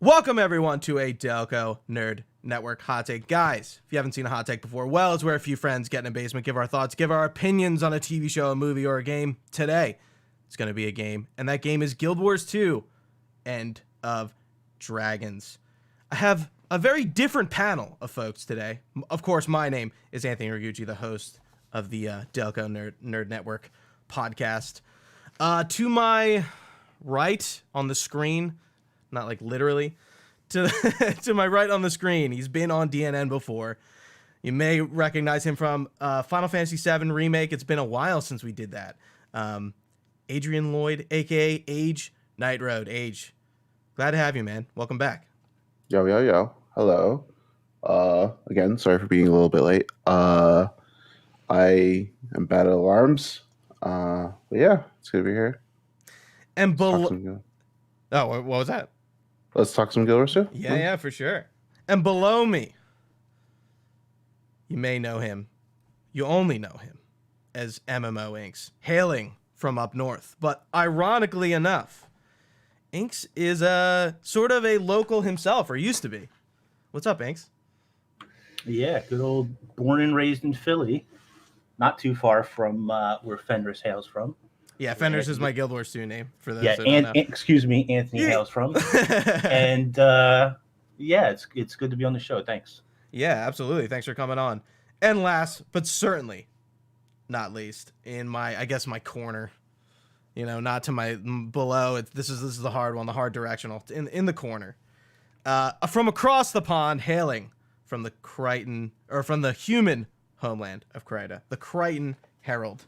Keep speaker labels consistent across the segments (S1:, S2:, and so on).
S1: Welcome everyone to a Delco Nerd Network Hot Take. Guys, if you haven't seen a hot take before, well, it's where a few friends get in a basement, give our thoughts, give our opinions on a TV show, a movie, or a game. Today, it's going to be a game, and that game is Guild Wars 2, End of Dragons. I have a very different panel of folks today. Of course, my name is Anthony Ragucci, the host of the Delco Nerd Network podcast. To my right on the screen, not like literally, to my right on the screen, he's been on DNN before. You may recognize him from Final Fantasy VII Remake. It's been a while since we did that. Adrian Lloyd, aka Age Nightroad. Age, glad to have you, man. Welcome back.
S2: Yo. Hello. Again, sorry for being a little bit late. I am bad at alarms. But yeah, it's good to be here.
S1: And what was that?
S2: Let's talk some Guild Wars 2.
S1: Yeah, for sure. And below me, you may know him. You only know him as MMO Inks, hailing from up north. But ironically enough, Inks is sort of a local himself, or used to be. What's up, Inks?
S3: Yeah, good old born and raised in Philly. Not too far from where Fenris hails from.
S1: Yeah, Fenris is my Guild Wars 2 name. For those
S3: excuse me, Anthony hails from. And it's good to be on the show. Thanks.
S1: Yeah, absolutely. Thanks for coming on. And last, but certainly not least, in my corner, not to my below. This is the hard one, the hard directional in the corner, from across the pond, hailing from the Krytan, or from the human homeland of Krytan, the Krytan Herald.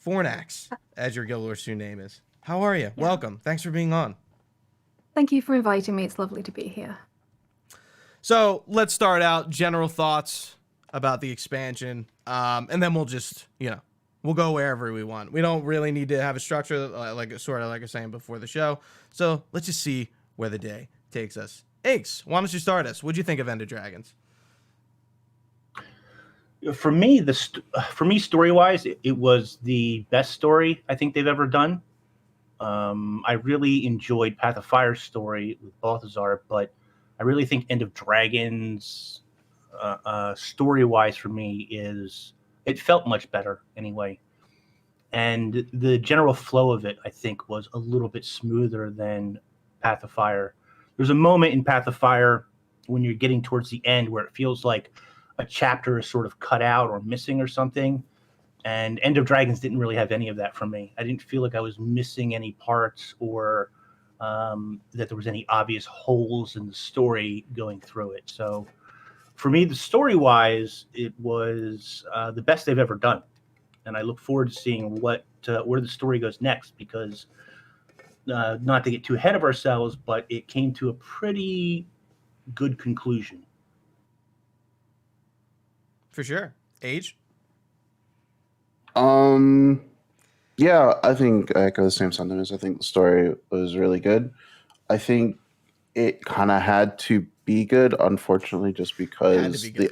S1: Fornax, as your Guild Wars 2 name is. How are you? Yeah. Welcome. Thanks for being on.
S4: Thank you for inviting me. It's lovely to be here.
S1: So let's start out. General thoughts about the expansion, and then we'll just, we'll go wherever we want. We don't really need to have a structure, like I was saying before the show. So let's just see where the day takes us. Anka'S, why don't you start us? What'd you think of End of Dragons?
S3: For me, story-wise, it was the best story I think they've ever done. I really enjoyed Path of Fire's story with Balthazar, but I really think End of Dragons, story-wise for me, it felt much better anyway. And the general flow of it, I think, was a little bit smoother than Path of Fire. There's a moment in Path of Fire when you're getting towards the end where it feels like a chapter is sort of cut out or missing or something. And End of Dragons didn't really have any of that for me. I didn't feel like I was missing any parts or that there was any obvious holes in the story going through it. So for me, the story-wise, it was the best they've ever done. And I look forward to seeing where the story goes next, because not to get too ahead of ourselves, but it came to a pretty good conclusion.
S1: For sure. Age?
S2: Yeah, I think I echo the same sentiments. I think the story was really good. I think it kind of had to be good, unfortunately, just because the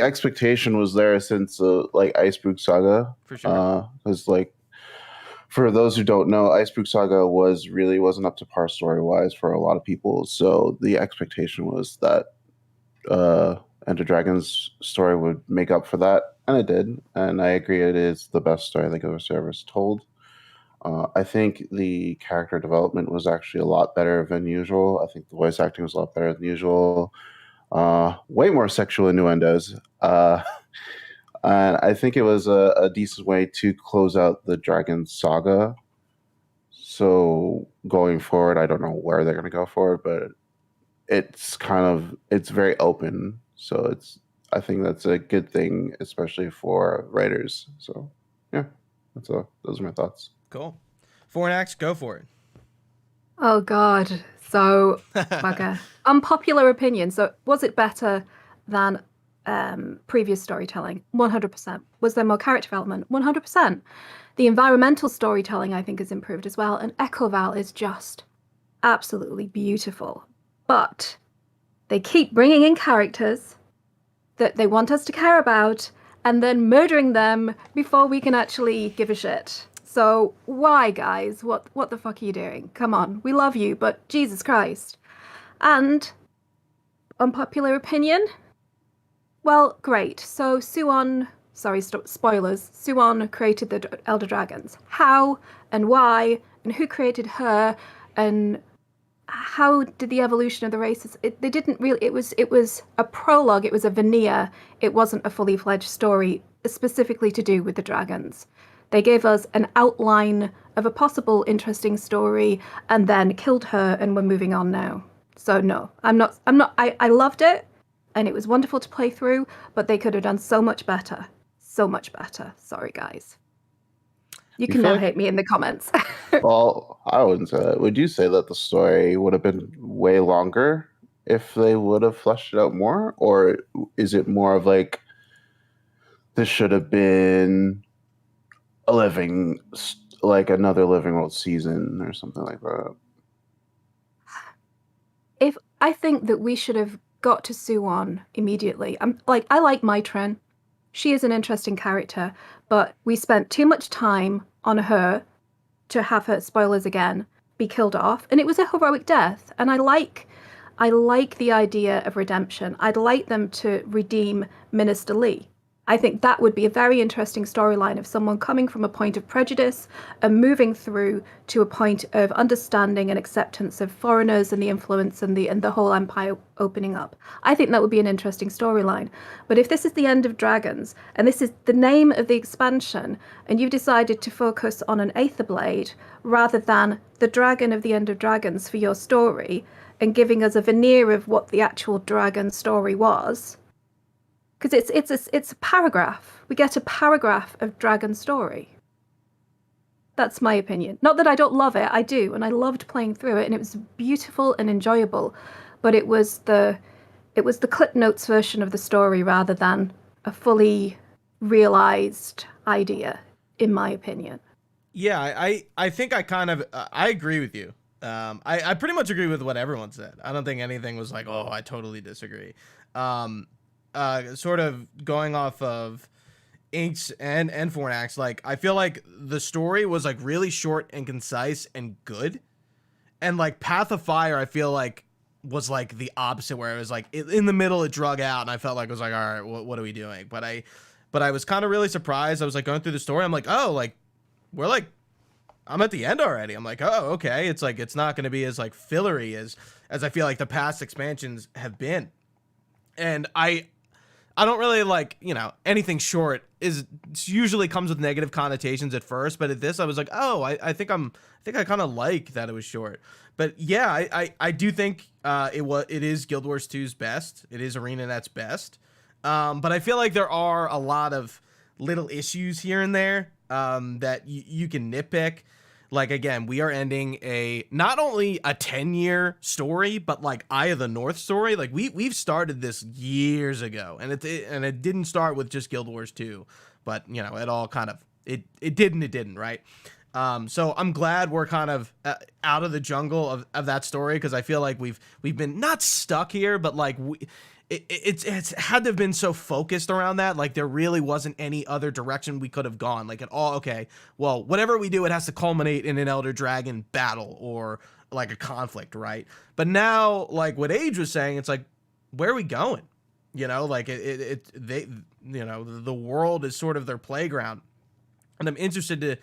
S2: expectation was there since the Icebrook Saga.
S1: For sure.
S2: Because for those who don't know, Icebrook Saga wasn't up to par story wise for a lot of people. So the expectation was that End of Dragons story would make up for that, and it did. And I agree, it is the best story I think I've ever told. I think the character development was actually a lot better than usual. I think the voice acting was a lot better than usual. Way more sexual innuendos. And I think it was a decent way to close out the Dragon Saga. So going forward, I don't know where they're going to go for it, but it's very open. So I think that's a good thing, especially for writers. So yeah, those are my thoughts.
S1: Cool. Fornax, go for it.
S4: Oh God. So bugger. Unpopular opinion. So was it better than previous storytelling? 100%. Was there more character development? 100%. The environmental storytelling, I think, has improved as well. And Echovald is just absolutely beautiful. But they keep bringing in characters that they want us to care about and then murdering them before we can actually give a shit. So why, guys? What the fuck are you doing? Come on, we love you, but Jesus Christ. And unpopular opinion? Well, great. So Soo-Won, sorry, spoilers. Soo-Won created the Elder Dragons. How and why and who created her and how did the evolution of the races? They didn't really. It was a prologue. It was a veneer. It wasn't a fully fledged story specifically to do with the dragons. They gave us an outline of a possible interesting story and then killed her, and we're moving on now. So no, I'm not. I loved it, and it was wonderful to play through, but they could have done so much better. So much better. Sorry, guys. You can now hate me in the comments.
S2: Well, I wouldn't say that. Would you say that the story would have been way longer if they would have fleshed it out more? Or is it more of like, this should have been like another Living World season or something like that?
S4: I think that we should have got to Soo-Won immediately. I like Mitran. She is an interesting character, but we spent too much time on her to have her, spoilers again, be killed off, and it was a heroic death. And I like the idea of redemption. I'd like them to redeem Minister Lee. I think that would be a very interesting storyline of someone coming from a point of prejudice and moving through to a point of understanding and acceptance of foreigners and the influence and the whole empire opening up. I think that would be an interesting storyline. But if this is the end of Dragons, and this is the name of the expansion, and you've decided to focus on an Aether Blade rather than the dragon of the end of Dragons for your story, and giving us a veneer of what the actual dragon story was, because it's a paragraph. We get a paragraph of dragon story. That's my opinion. Not that I don't love it, I do, and I loved playing through it, and it was beautiful and enjoyable. But it was the Clip Notes version of the story rather than a fully realized idea, in my opinion.
S1: Yeah, I think I kind of I agree with you. I pretty much agree with what everyone said. I don't think anything was like, oh, I totally disagree. Sort of going off of Inks and Fornax, like I feel like the story was like really short and concise and good, and like Path of Fire I feel like was like the opposite, where it was like in the middle it drug out and I felt like it was like, all right, what are we doing? But I was kind of really surprised. I was like going through the story, I'm like, oh, like we're like, I'm at the end already. I'm like, oh, okay. It's like it's not going to be as like fillery as I feel like the past expansions have been. And I don't really like, anything short usually comes with negative connotations at first, but at this I was like, oh, I think I kind of like that it was short. But yeah, I do think it is Guild Wars 2's best. It is ArenaNet's best. But I feel like there are a lot of little issues here and there that you can nitpick. Like, again, we are ending not only a 10-year story, but like Eye of the North story. Like we've started this years ago, and it didn't start with just Guild Wars 2, but it all kind of it did and it didn't, right? So I'm glad we're kind of out of the jungle of that story, because I feel like we've been not stuck here, but like it's had to have been so focused around that, like there really wasn't any other direction we could have gone, like at all. Okay, well, whatever we do, it has to culminate in an Elder Dragon battle or like a conflict, right? But now, like what Age was saying, it's like, where are we going? Like the world is sort of their playground, and I'm interested to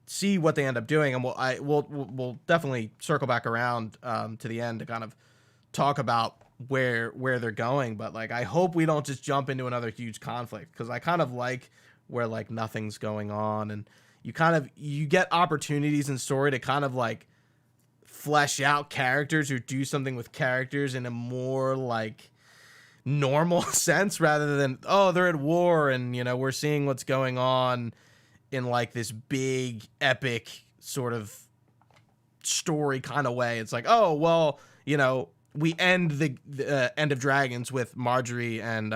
S1: see what they end up doing, and we'll definitely circle back around to the end to kind of talk about where they're going. But like I hope we don't just jump into another huge conflict, because I kind of like where like nothing's going on, and you get opportunities in story to kind of like flesh out characters or do something with characters in a more like normal sense, rather than, oh, they're at war and we're seeing what's going on in like this big epic sort of story kind of way. It's like, oh, well, we end the End of Dragons with Marjorie and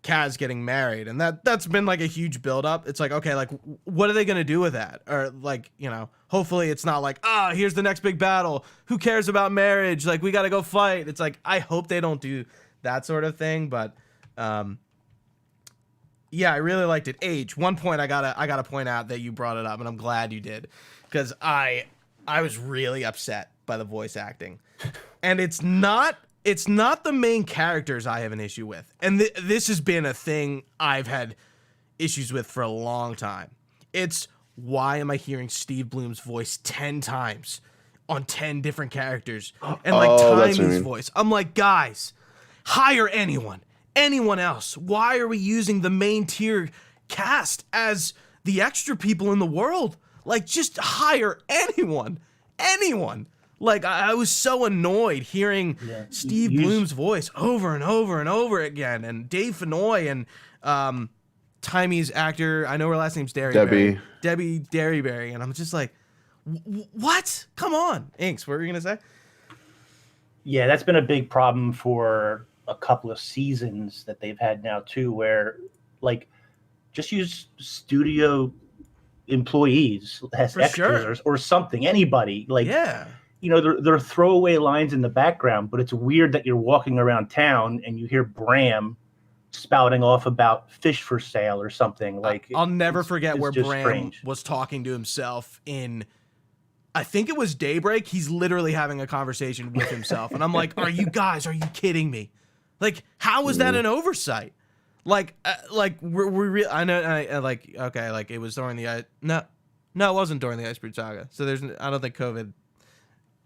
S1: Kaz getting married, and that's been like a huge buildup. It's like, okay, like what are they gonna do with that? Or like, hopefully it's not like, here's the next big battle. Who cares about marriage? Like we gotta go fight. It's like, I hope they don't do that sort of thing. But Yeah, I really liked it. Age. One point I gotta point out that you brought it up, and I'm glad you did, because I was really upset by the voice acting, and it's not the main characters I have an issue with, and this has been a thing I've had issues with for a long time. It's why am I hearing Steve Bloom's voice 10 times on 10 different characters, and like Timey's voice? I'm like, guys, hire anyone else. Why are we using the main tier cast as the extra people in the world? Like, just hire anyone. Like, I was so annoyed hearing Steve Bloom's voice over and over and over again, and Dave Fennoy and Timey's actor, I know her last name's Debbie Derryberry, and I'm just like, what? Come on. Inks, what were you gonna say?
S3: Yeah, that's been a big problem for a couple of seasons that they've had now too, where like just use studio employees as
S1: For
S3: extras or something, anybody. Like,
S1: Yeah.
S3: you know, they're throwaway lines in the background, but it's weird that you're walking around town and you hear Bram spouting off about fish for sale or something. Like,
S1: I'll never forget
S3: it's
S1: where
S3: just
S1: Bram
S3: strange.
S1: was talking to himself in, I think it was Daybreak. He's literally having a conversation with himself, and I'm like, are you kidding me? Like, how is that an oversight? Like we're I know, like, okay, like it was during the no, it wasn't during the Ice Brute Saga. So I don't think COVID.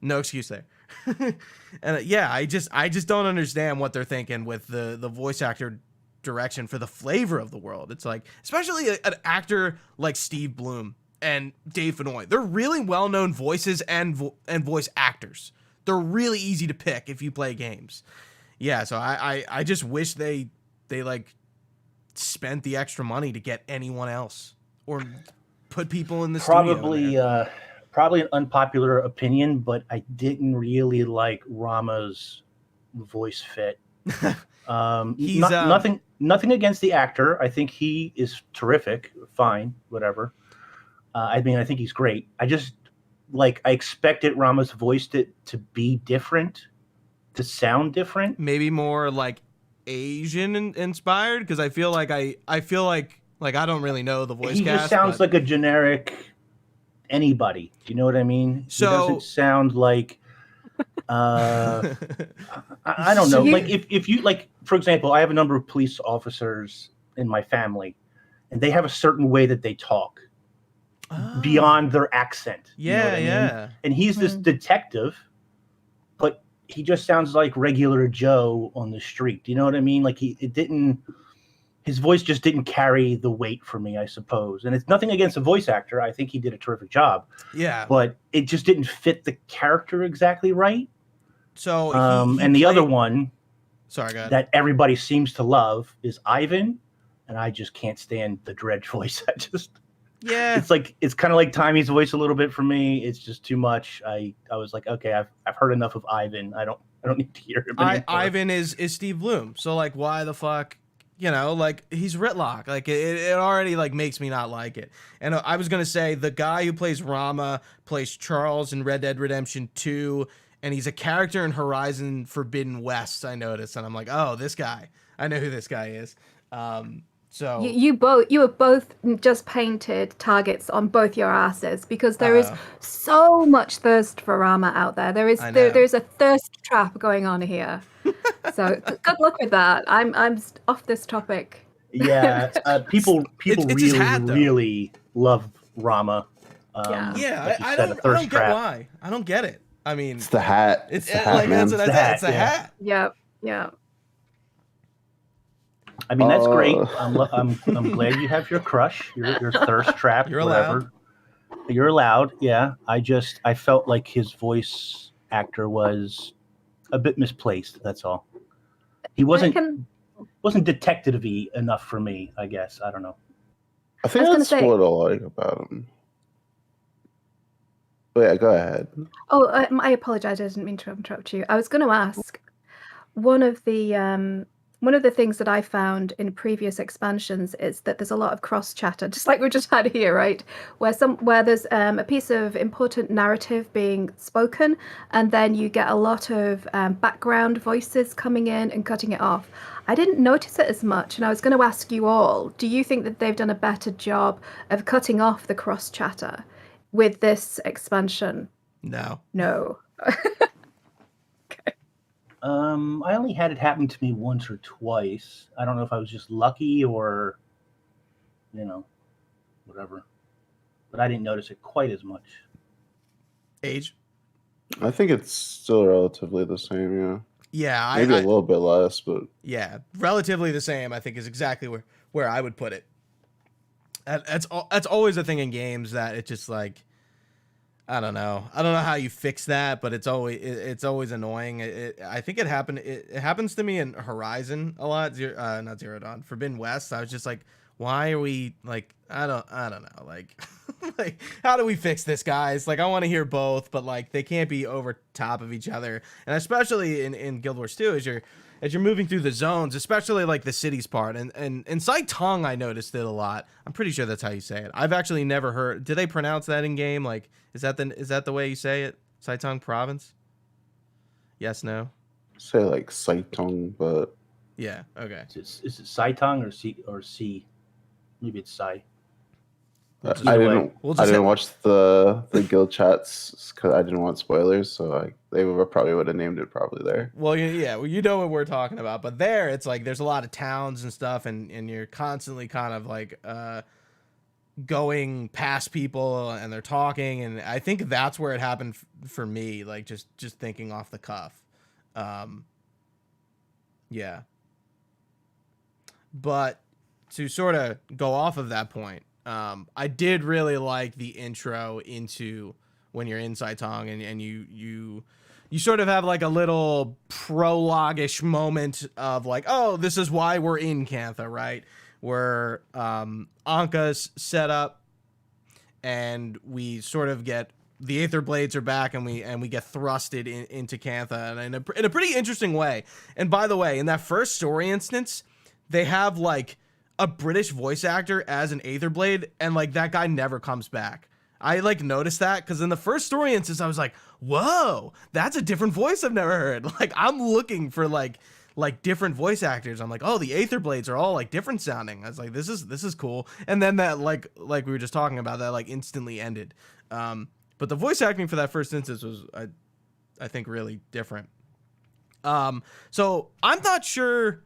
S1: No excuse there. And yeah, I just don't understand what they're thinking with the voice actor direction for the flavor of the world. It's like, especially an actor like Steve Bloom and Dave Fennoy. They're really well-known voices and voice actors. They're really easy to pick if you play games. Yeah, so I just wish they like spent the extra money to get anyone else or put people in the studio.
S3: Probably an unpopular opinion, but I didn't really like Rama's voice fit.
S1: He's
S3: nothing against the actor. I think he is terrific. Fine, whatever. I mean, I think he's great. I just I expected Rama's voice to be different, to sound different.
S1: Maybe more like Asian inspired, because I feel like I don't really know the voice cast.
S3: He just sounds like a generic anybody. Do you know what I mean?
S1: So
S3: he doesn't sound like I don't know. Like if you like, for example, I have a number of police officers in my family, and they have a certain way that they talk beyond their accent.
S1: Yeah,
S3: you know what I mean? And he's this detective, but he just sounds like regular Joe on the street. Do you know what I mean? Like his voice just didn't carry the weight for me, I suppose. And it's nothing against the voice actor. I think he did a terrific job.
S1: Yeah.
S3: But it just didn't fit the character exactly right.
S1: So
S3: the other one
S1: sorry, go ahead.
S3: that everybody seems to love is Ivan, and I just can't stand the Dredge voice. It's kind of like Timey's voice a little bit for me. It's just too much. I was like, okay, I've heard enough of Ivan. I don't need to hear him anymore.
S1: Ivan is Steve Bloom. So like, why the fuck? You know, like, he's Ritlock. Like, it already, like, makes me not like it. And I was going to say, the guy who plays Rama plays Charles in Red Dead Redemption 2, and he's a character in Horizon Forbidden West, I noticed. And I'm like, oh, this guy. I know who this guy is. So
S4: you were both just painted targets on both your asses, because there is so much thirst for Rama out there. There's a thirst trap going on here. So good luck with that. I'm off this topic.
S3: Yeah, people really love Rama.
S1: I don't get why. I don't get it. I mean,
S2: it's the hat.
S1: It's the hat, man. It's the hat.
S4: Yeah.
S3: I mean, that's great. I'm glad you have your crush, your thirst trap.
S1: You're
S3: whatever.
S1: allowed.
S3: You're allowed. Yeah. I felt like his voice actor was a bit misplaced. That's all. He wasn't detective-y enough for me, I guess. I don't know.
S2: I think that's what I like about him. But yeah, go ahead.
S4: Oh, I apologize. I didn't mean to interrupt you. I was going to ask, one of the things that I found in previous expansions is that there's a lot of cross chatter, just like we just had here, right? Where there's a piece of important narrative being spoken, and then you get a lot of background voices coming in and cutting it off. I didn't notice it as much, and I was going to ask you all, do you think that they've done a better job of cutting off the cross chatter with this expansion?
S1: No.
S4: No.
S3: I only had it happen to me once or twice. I don't know if I was just lucky or, whatever. But I didn't notice it quite as much.
S1: Age?
S2: I think it's still relatively the same, yeah.
S1: Yeah,
S2: maybe a little bit less, but
S1: yeah, relatively the same. I think is exactly where I would put it. That's always a thing in games that it's just like, I don't know how you fix that, but it's always annoying. I think it happens to me in Horizon a lot. Not Zero Dawn, Forbidden West. I was just like, why are we like, I don't know, like like, how do we fix this, guys? Like, I want to hear both, but like they can't be over top of each other. And especially in Guild Wars 2, as you're moving through the zones, especially like the cities part, and in Saitong, I noticed it a lot. I'm pretty sure that's how you say it. I've actually never heard. Do they pronounce that in game? Like, is that the way you say it? Saitong Province? Yes, no.
S2: say like Saitong, but
S1: Yeah. Okay.
S3: Is it Saitong or C? Maybe it's Sai.
S2: I didn't watch the guild chats because I didn't want spoilers, so they probably would have named it probably there.
S1: Well, yeah, well, you know what we're talking about, but there it's like there's a lot of towns and stuff, and you're constantly kind of like going past people and they're talking, and I think that's where it happened for me, like just thinking off the cuff. Yeah. But to sort of go off of that point, I did really like the intro into when you're in Saitong and you sort of have like a little prologue-ish moment of like, oh, this is why we're in Cantha, right? Where Anka'S set up and we sort of get the Aether Blades are back and we get thrusted into Cantha and in a pretty interesting way. And by the way, in that first story instance, they have like a British voice actor as an Aether Blade, and like that guy never comes back. I like noticed that because in the first story instance, I was like, whoa, that's a different voice I've never heard. Like I'm looking for like different voice actors. I'm like, oh, the Aether Blades are all like different sounding. I was like, this is cool. And then that like we were just talking about, that like instantly ended. But the voice acting for that first instance was I think really different. So I'm not sure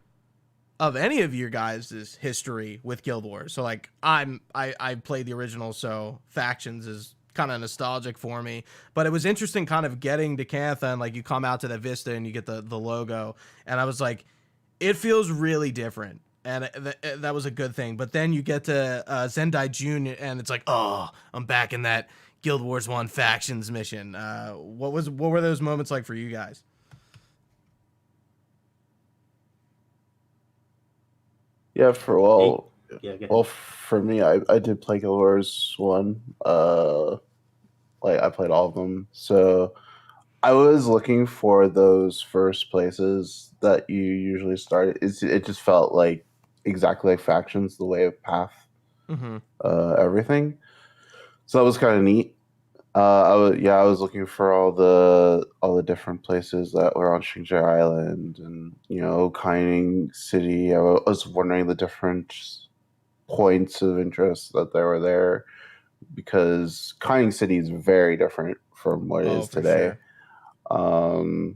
S1: of any of your guys' history with Guild Wars. So like I played the original, so Factions is kind of nostalgic for me, but it was interesting kind of getting to Cantha and like you come out to the Vista and you get the logo, and I was like, it feels really different, and that was a good thing. But then you get to Zendai June and it's like, oh, I'm back in that Guild Wars 1 Factions mission. What were those moments like for you guys?
S2: Yeah, for me, I did play Guild Wars 1. Like I played all of them. So I was looking for those first places that you usually start. It just felt like exactly like Factions, the way of path, everything. So that was kind of neat. I was looking for all the different places that were on Xingzhou Island and Kaining City. I was wondering the different points of interest that there were there, because Kaining City is very different from what it is today. Sure.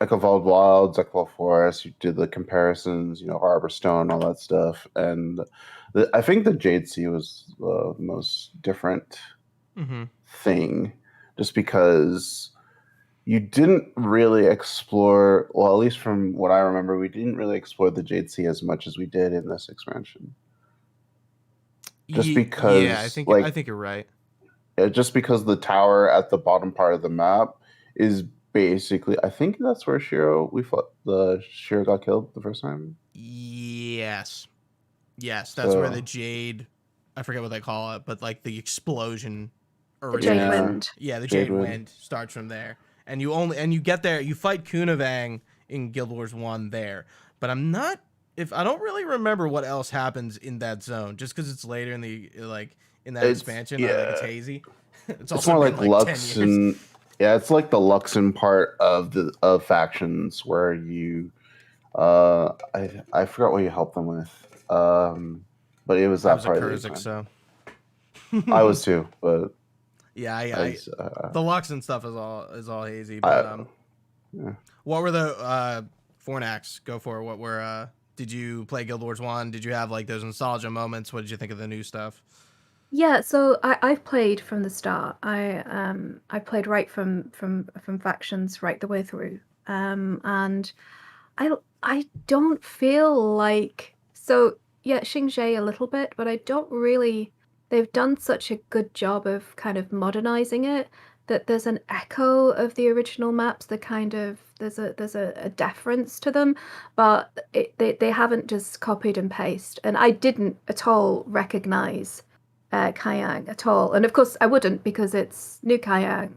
S2: Echovald Wilds, Echovald Forest. You did the comparisons, Arborstone, all that stuff, and I think the Jade Sea was the most different. Thing, just because you didn't really explore, well, at least from what I remember, we didn't really explore the Jade Sea as much as we did in this expansion. Just because,
S1: yeah, I think you're right.
S2: Just because the tower at the bottom part of the map is basically, I think that's where Shiro got killed the first time.
S1: Yes, that's where the Jade, I forget what they call it, but like the explosion.
S4: The Jade Wind.
S1: Yeah, the Jade Wind starts from there. And you get there, you fight Kunavang in Guild Wars 1 there. But I don't really remember what else happens in that zone, just because it's later in that expansion.
S2: Yeah.
S1: I think it's hazy.
S2: It's more like Luxon. Yeah, it's like the Luxon part of Factions where you I forgot what you helped them with. But it was
S1: I
S2: that
S1: was a
S2: part of the
S1: Kurzik,
S2: expansion.
S1: so
S2: I was too, but
S1: yeah, the Lux and stuff is all hazy. But
S2: yeah.
S1: what were the Fornax go for? What were did you play Guild Wars 1? Did you have like those nostalgia moments? What did you think of the new stuff?
S4: Yeah, so I've played from the start. I played right from factions right the way through. And I don't feel like so yeah, Xingzhe a little bit, but I don't really they've done such a good job of kind of modernizing it that there's an echo of the original maps. The kind of there's a deference to them, but they haven't just copied and pasted. And I didn't at all recognize Kayang at all. And of course I wouldn't because it's new Kayang,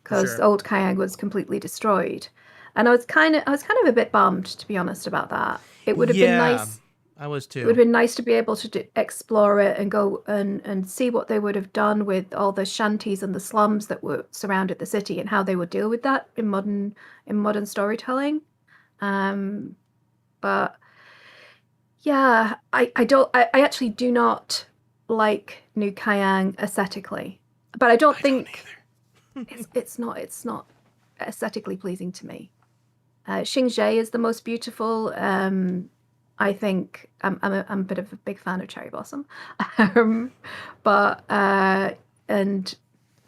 S4: because
S1: Sure.
S4: old Kayang was completely destroyed. And I was kind of a bit bummed, to be honest, about that. It would have been nice.
S1: I was
S4: It would
S1: too.
S4: have been nice to be able to explore it and go and see what they would have done with all the shanties and the slums that were surrounded the city and how they would deal with that in modern storytelling. But yeah, I actually do not like New Kayang aesthetically, but I don't think it's not aesthetically pleasing to me. Xingzhe is the most beautiful. I think I'm a bit of a big fan of Cherry Blossom, but and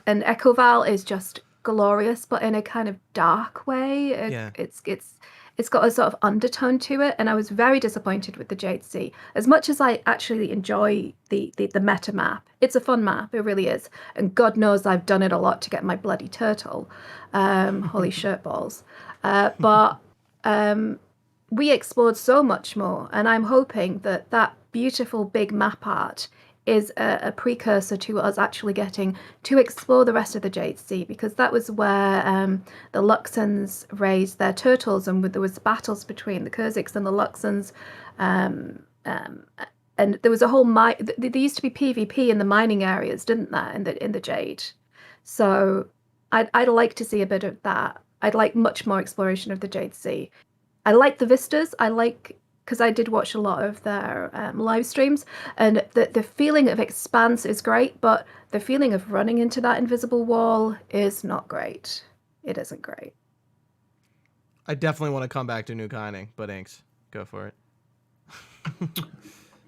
S4: Echovald is just glorious, but in a kind of dark way.
S1: Yeah.
S4: It's got a sort of undertone to it, and I was very disappointed with the Jade Sea. As much as I actually enjoy the meta map, it's a fun map, it really is. And God knows I've done it a lot to get my bloody turtle. Holy shirt balls. But we explored so much more, and I'm hoping that that beautiful big map art is a precursor to us actually getting to explore the rest of the Jade Sea, because that was where the Luxons raised their turtles, and there was battles between the Kurziks and the Luxons, and there was a whole there used to be PvP in the mining areas, didn't there, in the Jade? So I'd like to see a bit of that. I'd like much more exploration of the Jade Sea. I like the vistas. Because I did watch a lot of their live streams, and the feeling of expanse is great, but the feeling of running into that invisible wall is not great. It isn't great.
S1: I definitely want to come back to New Kayang, but Inks, go for it.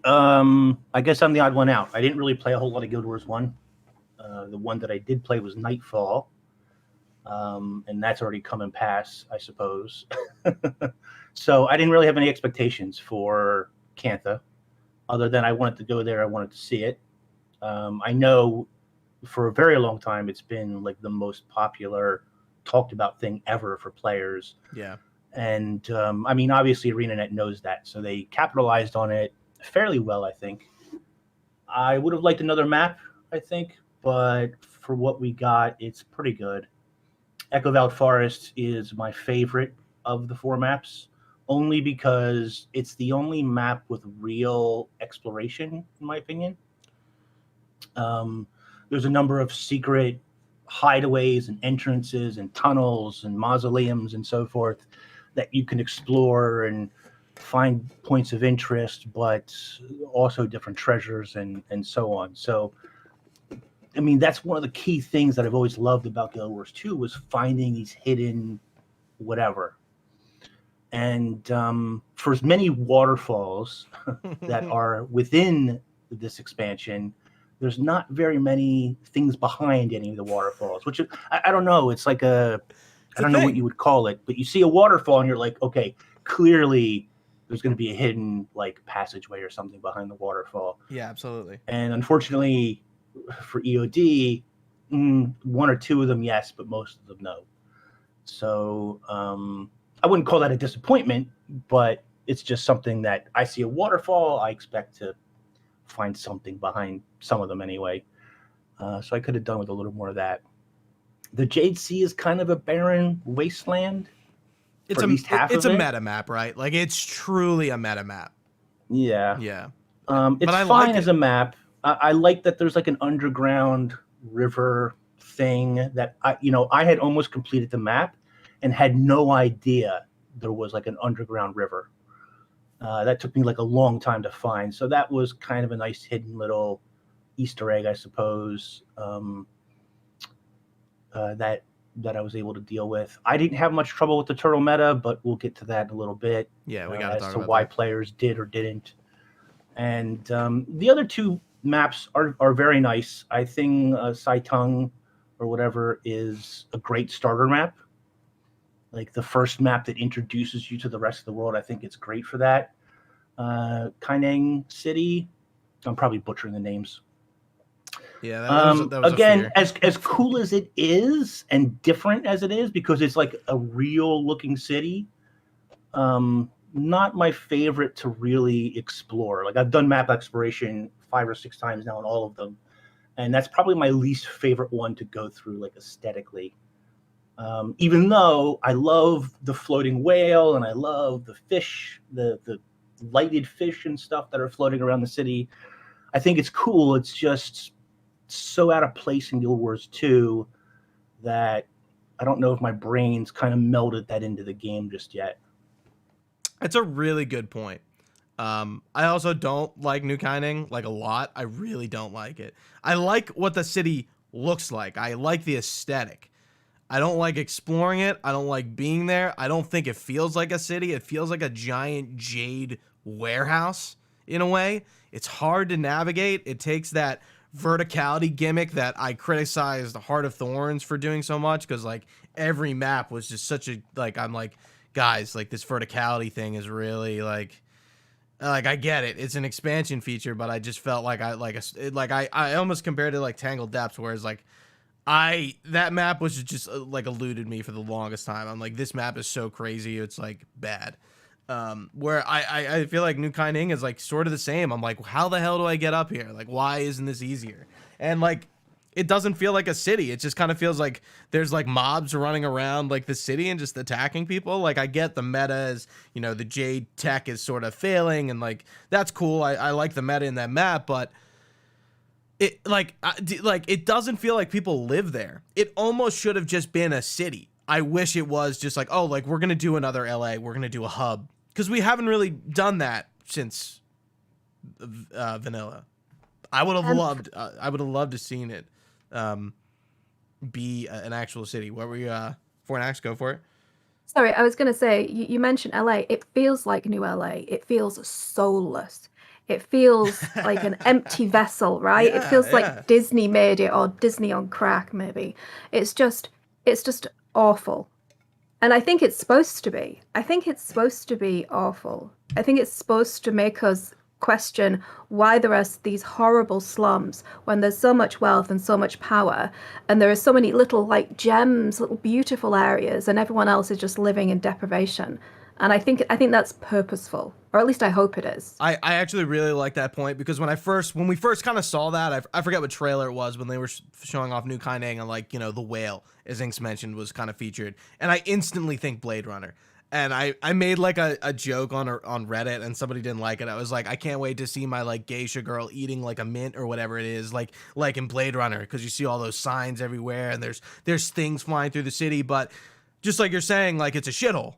S3: I guess I'm the odd one out. I didn't really play a whole lot of Guild Wars 1. The one that I did play was Nightfall, and that's already come and pass, I suppose. So I didn't really have any expectations for Cantha, other than I wanted to go there. I wanted to see it. I know for a very long time it's been like the most popular, talked about thing ever for players.
S1: Yeah.
S3: And I mean, obviously ArenaNet knows that, so they capitalized on it fairly well, I think. I would have liked another map, I think, but for what we got, it's pretty good. Echovald Forest is my favorite of the 4 maps, only because it's the only map with real exploration, in my opinion. There's a number of secret hideaways and entrances and tunnels and mausoleums and so forth that you can explore and find points of interest, but also different treasures and so on. So, I mean, that's one of the key things that I've always loved about Guild Wars 2 was finding these hidden whatever. And for as many waterfalls that are within this expansion, there's not very many things behind any of the waterfalls, which I don't know. It's like I don't know what you would call it, but you see a waterfall and you're like, okay, clearly there's going to be a hidden like passageway or something behind the waterfall.
S1: Yeah, absolutely.
S3: And unfortunately for EOD, 1 or 2 of them, yes, but most of them, no. So I wouldn't call that a disappointment, but it's just something that I see a waterfall, I expect to find something behind some of them anyway. So I could have done with a little more of that. The Jade Sea is kind of a barren wasteland.
S1: It's
S3: at least half
S1: it's
S3: of
S1: a
S3: it.
S1: meta map, right? Like it's truly a meta map.
S3: Yeah.
S1: Yeah.
S3: It's
S1: I
S3: fine
S1: like
S3: as
S1: it.
S3: a map. I like that there's like an underground river thing that I had almost completed the map and had no idea there was like an underground river. That took me like a long time to find. So that was kind of a nice hidden little Easter egg, I suppose, that I was able to deal with. I didn't have much trouble with the turtle meta, but we'll get to that in a little bit.
S1: Yeah, we got to talk
S3: as to
S1: about
S3: why
S1: that.
S3: players did or didn't. And the other two maps are very nice. I think Saitung or whatever is a great starter map. Like the first map that introduces you to the rest of the world, I think it's great for that. Kaineng City, I'm probably butchering the names.
S1: Yeah, that was
S3: again,
S1: a fear.
S3: as cool as it is and different as it is, because it's like a real looking city. Not my favorite to really explore. Like I've done map exploration 5 or 6 times now in all of them, and that's probably my least favorite one to go through, like aesthetically. Even though I love the floating whale and I love the fish, the lighted fish and stuff that are floating around the city, I think it's cool. It's just so out of place in Guild Wars 2 that I don't know if my brain's kind of melded that into the game just yet.
S1: That's a really good point. I also don't like New Kaineng like a lot. I really don't like it. I like what the city looks like. I like the aesthetic. I don't like exploring it. I don't like being there. I don't think it feels like a city. It feels like a giant jade warehouse in a way. It's hard to navigate. It takes that verticality gimmick that I criticized Heart of Thorns for doing so much, because like every map was just such a, like, I'm like, guys, like this verticality thing is really like I get it. It's an expansion feature, but I just felt like I almost compared it like Tangled Depths, whereas like that map was just like eluded me for the longest time. I'm like, this map is so crazy, it's like bad. Where I feel like New Kaineng is like sort of the same. I'm like, how the hell do I get up here? Like, why isn't this easier? And like, it doesn't feel like a city. It just kind of feels like there's like mobs running around like the city and just attacking people. Like, I get the meta is, you know, the Jade tech is sort of failing, and like that's cool. I like the meta in that map, but it it doesn't feel like people live there. It almost should have just been a city. I wish it was just like, oh, like we're gonna do another LA, we're gonna do a hub, because we haven't really done that since vanilla. I would have loved to seen it be an actual city. What were you Fornax, go for it?
S4: Sorry, I was going to say, you mentioned LA. It feels like New LA. It feels soulless. It feels like an empty vessel, right? It feels like Disney made it, or Disney on crack, maybe. It's just awful. And I think it's supposed to be. I think it's supposed to be awful. I think it's supposed to make us question why there are these horrible slums when there's so much wealth and so much power, and there are so many little like gems, little beautiful areas, and everyone else is just living in deprivation. And I think that's purposeful, or at least I hope it is.
S1: I actually really like that point, because when we first kind of saw that, I forget what trailer it was, when they were showing off New Kaineng, and like, you know, the whale, as Inks mentioned, was kind of featured, and I instantly think Blade Runner. And I made like a joke on Reddit, and somebody didn't like it. I was like, I can't wait to see my like geisha girl eating like a mint or whatever it is, like in Blade Runner, because you see all those signs everywhere, and there's things flying through the city, but just like you're saying, like it's a shithole.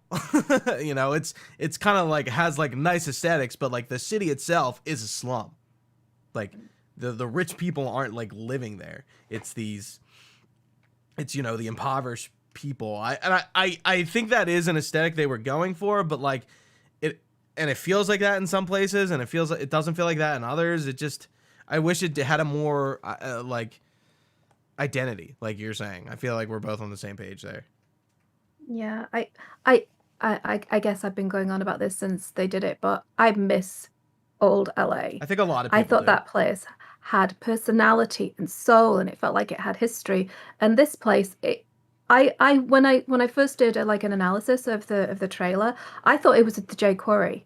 S1: You know, it's kind of like has like nice aesthetics, but like the city itself is a slum. Like the rich people aren't like living there. It's you know, the impoverished people. I think that is an aesthetic they were going for, but like it feels like that in some places, and it doesn't feel like that in others. It just, I wish it had a more like identity, like you're saying. I feel like we're both on the same page there.
S4: Yeah, I guess I've been going on about this since they did it, but I miss old LA.
S1: I think a lot of people
S4: I thought
S1: do.
S4: that place had personality and soul, and it felt like it had history. And this place, when I first did like an analysis of the trailer, I thought it was the J Quarry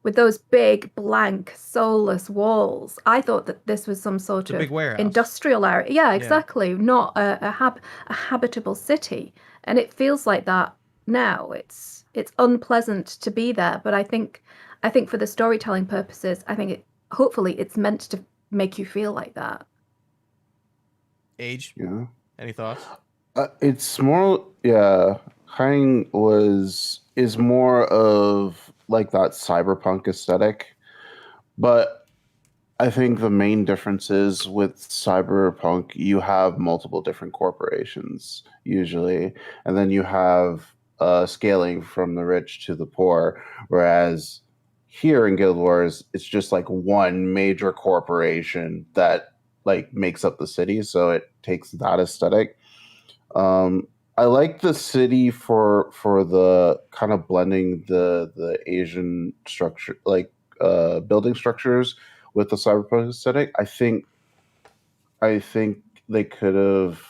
S4: with those big blank soulless walls. I thought that this was some sort of
S1: big warehouse.
S4: Industrial area. Yeah, exactly. Not a habitable city. And it feels like that now. It's unpleasant to be there, but I think for the storytelling purposes, I think hopefully it's meant to make you feel like that.
S1: Age?
S2: Yeah.
S1: Any thoughts?
S2: It's more, yeah. Kaineng is more of like that cyberpunk aesthetic, but I think the main difference is with cyberpunk, you have multiple different corporations usually, and then you have scaling from the rich to the poor, whereas here in Guild Wars, it's just like one major corporation that like makes up the city, so it takes that aesthetic. I like the city for the kind of blending the Asian structure, like building structures with the cyberpunk aesthetic. I think they could have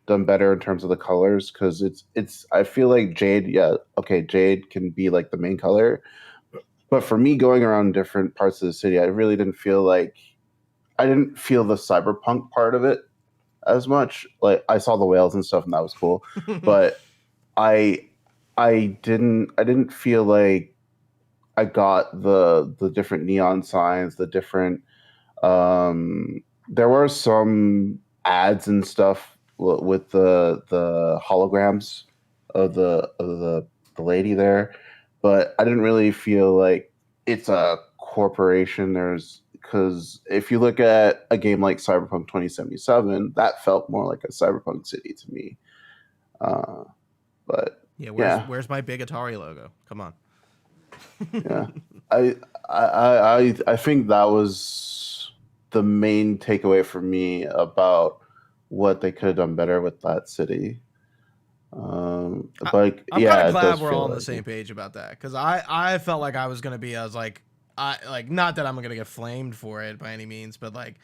S2: done better in terms of the colors because it's. I feel like Jade, yeah, okay, Jade can be like the main color, but for me, going around different parts of the city, I really didn't feel like I didn't feel the cyberpunk part of it as much. Like I saw the whales and stuff, and that was cool, but I I didn't feel like I got the different neon signs, the different there were some ads and stuff with the holograms of the lady there, but I didn't really feel like it's a corporation. There's because if you look at a game like Cyberpunk 2077, that felt more like a cyberpunk city to me. But
S1: Yeah,
S2: yeah,
S1: where's my big Atari logo? Come on.
S2: yeah. I think that was the main takeaway for me about what they could have done better with that city. But
S1: I'm
S2: yeah,
S1: kind of
S2: it
S1: glad
S2: does
S1: we're
S2: feel
S1: all on the
S2: like
S1: same page about that because I felt like I was gonna be. I was like not that I'm gonna get flamed for it by any means, but like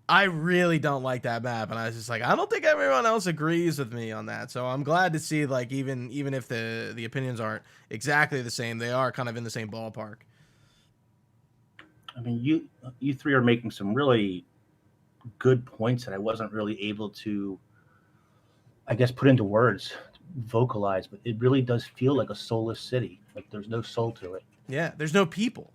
S1: I really don't like that map, and I was just like I don't think everyone else agrees with me on that. So I'm glad to see like even if the opinions aren't exactly the same, they are kind of in the same ballpark.
S3: I mean, you three are making some really good points that I wasn't really able to, I guess, put into words, vocalize. But it really does feel like a soulless city. Like there's no soul to it.
S1: Yeah, there's no people.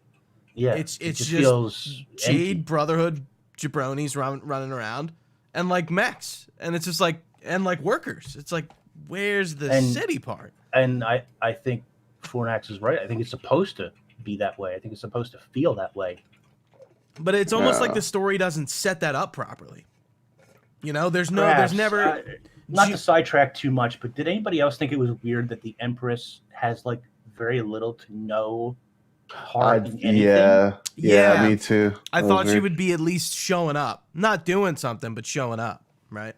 S3: Yeah,
S1: It's
S3: it just
S1: just
S3: feels
S1: Jade
S3: empty.
S1: Brotherhood jabronis running around and like mechs, and it's just like and like workers. It's like where's the
S3: And-
S1: city part?
S3: And I think Fornax is right. I think it's supposed to be that way. I think it's supposed to feel that way.
S1: But it's almost like
S2: Yeah.
S1: the story doesn't set that up properly. You know, there's
S3: Perhaps,
S1: never.
S3: not to sidetrack too much, but did anybody else think it was weird that the Empress has like very little to no part in anything?
S2: yeah,
S1: Yeah.
S2: me too.
S1: I
S2: That was
S1: thought she
S2: weird.
S1: would be at least showing up, not doing something, but showing up, right?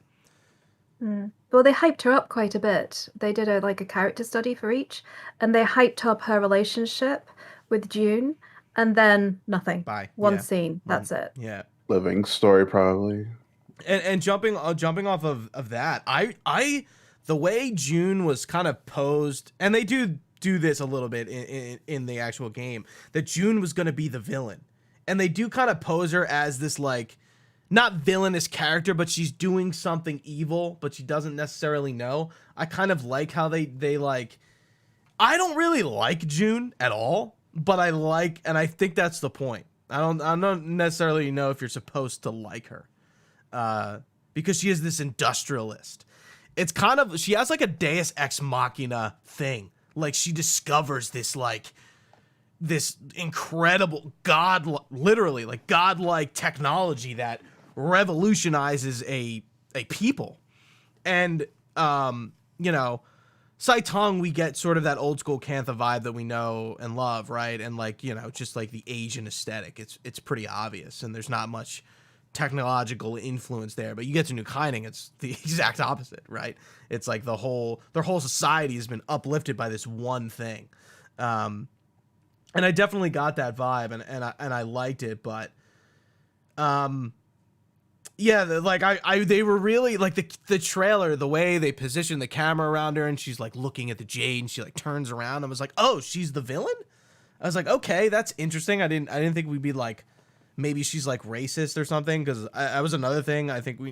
S4: Well, they hyped her up quite a bit. They did a character study for each, and they hyped up her relationship with June, and then nothing.
S1: Bye.
S4: One
S1: Yeah.
S4: scene. That's it.
S1: Yeah.
S2: Living story probably.
S1: And jumping off of that, I the way June was kind of posed, and they do this a little bit in the actual game, that June was going to be the villain, and they do kind of pose her as this like not villainous character, but she's doing something evil, but she doesn't necessarily know. I kind of like how they like. I don't really like June at all, but I like, and I think that's the point. I don't necessarily know if you're supposed to like her. Because she is this industrialist. It's kind of, she has like a Deus Ex Machina thing. Like she discovers this incredible literally like godlike technology that revolutionizes a people. And, you know, Saitong, we get sort of that old school Cantha vibe that we know and love, right? And like, you know, just like the Asian aesthetic, it's pretty obvious, and there's not much technological influence there. But you get to New Kyning, it's the exact opposite, right? It's like their whole society has been uplifted by this one thing, and I definitely got that vibe, and I liked it, but yeah, they were really like the trailer, the way they positioned the camera around her, and she's like looking at the Jade, and she like turns around and was like, oh, she's the villain. I was like, okay, that's interesting. I didn't think we'd be like, maybe she's like racist or something, because that was another thing I think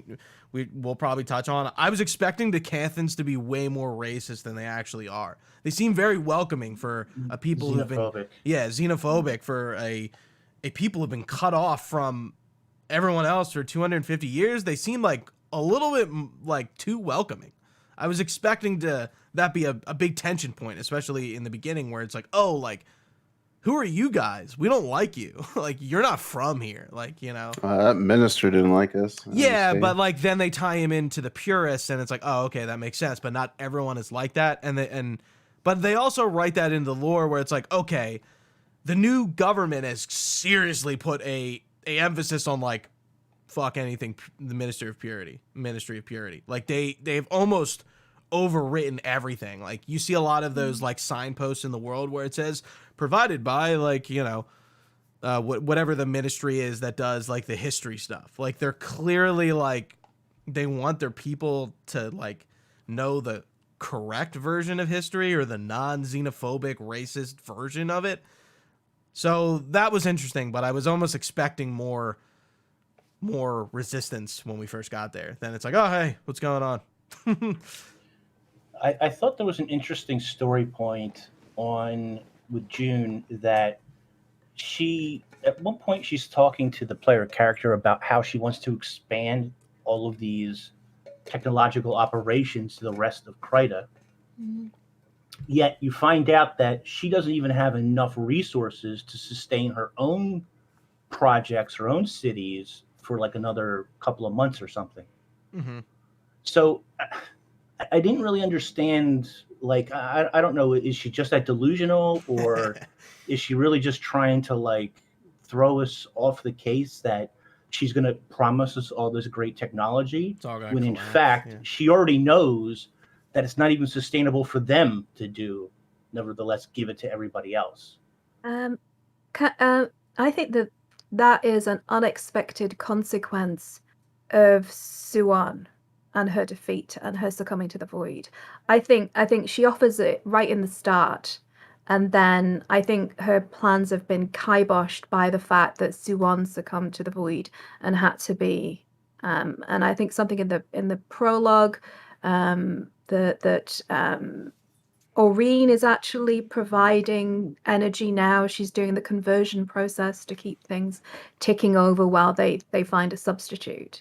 S1: we'll probably touch on. I was expecting the Canthans to be way more racist than they actually are. They seem very welcoming for a people who've been xenophobic for a people who've been cut off from everyone else for 250 years. They seem like a little bit like too welcoming. I was expecting that be a big tension point, especially in the beginning, where it's like, oh, like who are you guys? We don't like you. Like, you're not from here. Like, you know.
S2: That minister didn't like us.
S1: Yeah, but like then they tie him into the purists, and it's like, oh, okay, that makes sense. But not everyone is like that, but they also write that in the lore where it's like, okay, the new government has seriously put a emphasis on like, fuck anything, the Ministry of Purity. Like they've almost overwritten everything. Like you see a lot of those like signposts in the world where it says provided by like, you know, whatever the ministry is that does like the history stuff. Like they're clearly like they want their people to like know the correct version of history or the non-xenophobic racist version of it. So that was interesting, but I was almost expecting more resistance when we first got there. Then it's like, oh hey, what's going on?
S3: I thought there was an interesting story point with June that at one point she's talking to the player character about how she wants to expand all of these technological operations to the rest of Krytan.
S4: Mm-hmm.
S3: Yet you find out that she doesn't even have enough resources to sustain her own projects, her own cities for like another couple of months or something.
S1: Mm-hmm.
S3: So I didn't really understand, like, I don't know, is she just that delusional, or is she really just trying to like throw us off the case that she's going to promise us all this great technology when in fact she already knows that it's not even sustainable for them to do, nevertheless give it to everybody else?
S4: I think that is an unexpected consequence of Soo-Won and her defeat and her succumbing to the void. I think she offers it right in the start, and then I think her plans have been kiboshed by the fact that Soo-Won succumbed to the void and had to be. And I think something in the prologue that Aureen is actually providing energy now. She's doing the conversion process to keep things ticking over while they find a substitute.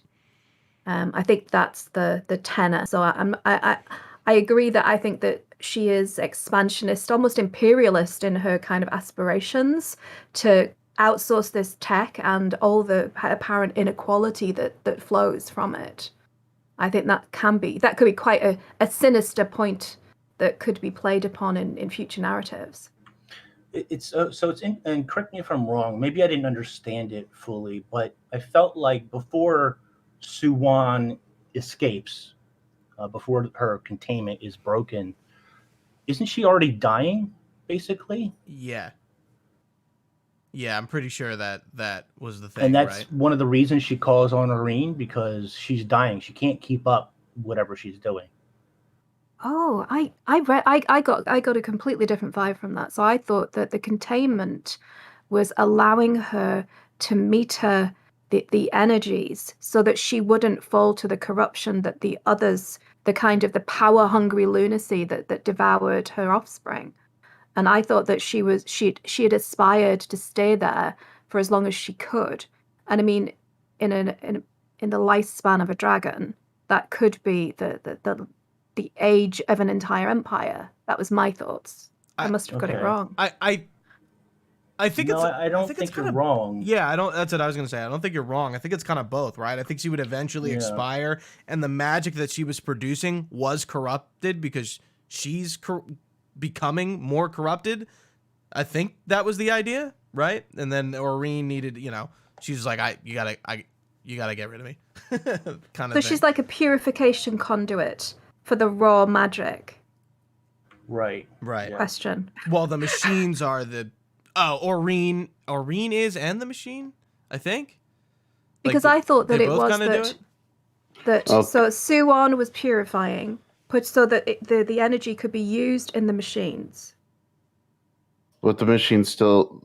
S4: I think that's the tenor. So I agree that I think that she is expansionist, almost imperialist in her kind of aspirations to outsource this tech and all the apparent inequality that flows from it. I think that could be quite a sinister point that could be played upon in future narratives.
S3: And correct me if I'm wrong, maybe I didn't understand it fully, but I felt like before Soo-Won escapes, before her containment is broken, isn't she already dying, basically?
S1: Yeah, I'm pretty sure that was the thing,
S3: and that's
S1: right?
S3: One of the reasons she calls on Aureen, because she's dying. She can't keep up whatever she's doing.
S4: Oh, I got a completely different vibe from that. So I thought that the containment was allowing her to meter the energies so that she wouldn't fall to the corruption that the others, the kind of the power hungry lunacy that devoured her offspring. And I thought that she had aspired to stay there for as long as she could. And I mean, in the lifespan of a dragon, that could be the age of an entire empire. That was my thoughts. I must have got it wrong.
S1: I think
S3: I don't think you're wrong.
S1: Yeah, I don't. That's what I was gonna say. I don't think you're wrong. I think it's kind of both, right? I think she would eventually expire, and the magic that she was producing was corrupted because she's becoming more corrupted. I think that was the idea, right? And then Aureen needed, she's like, you gotta get rid of me, kind of.
S4: So she's like a purification conduit for the raw magic.
S3: Right.
S1: Yeah.
S4: Question.
S1: Well, the machines are the. Oh, Aureen is and the machine, I think.
S4: Because I thought that it was that so Soo-Won was purifying, so that the energy could be used in the machines.
S2: But the machines still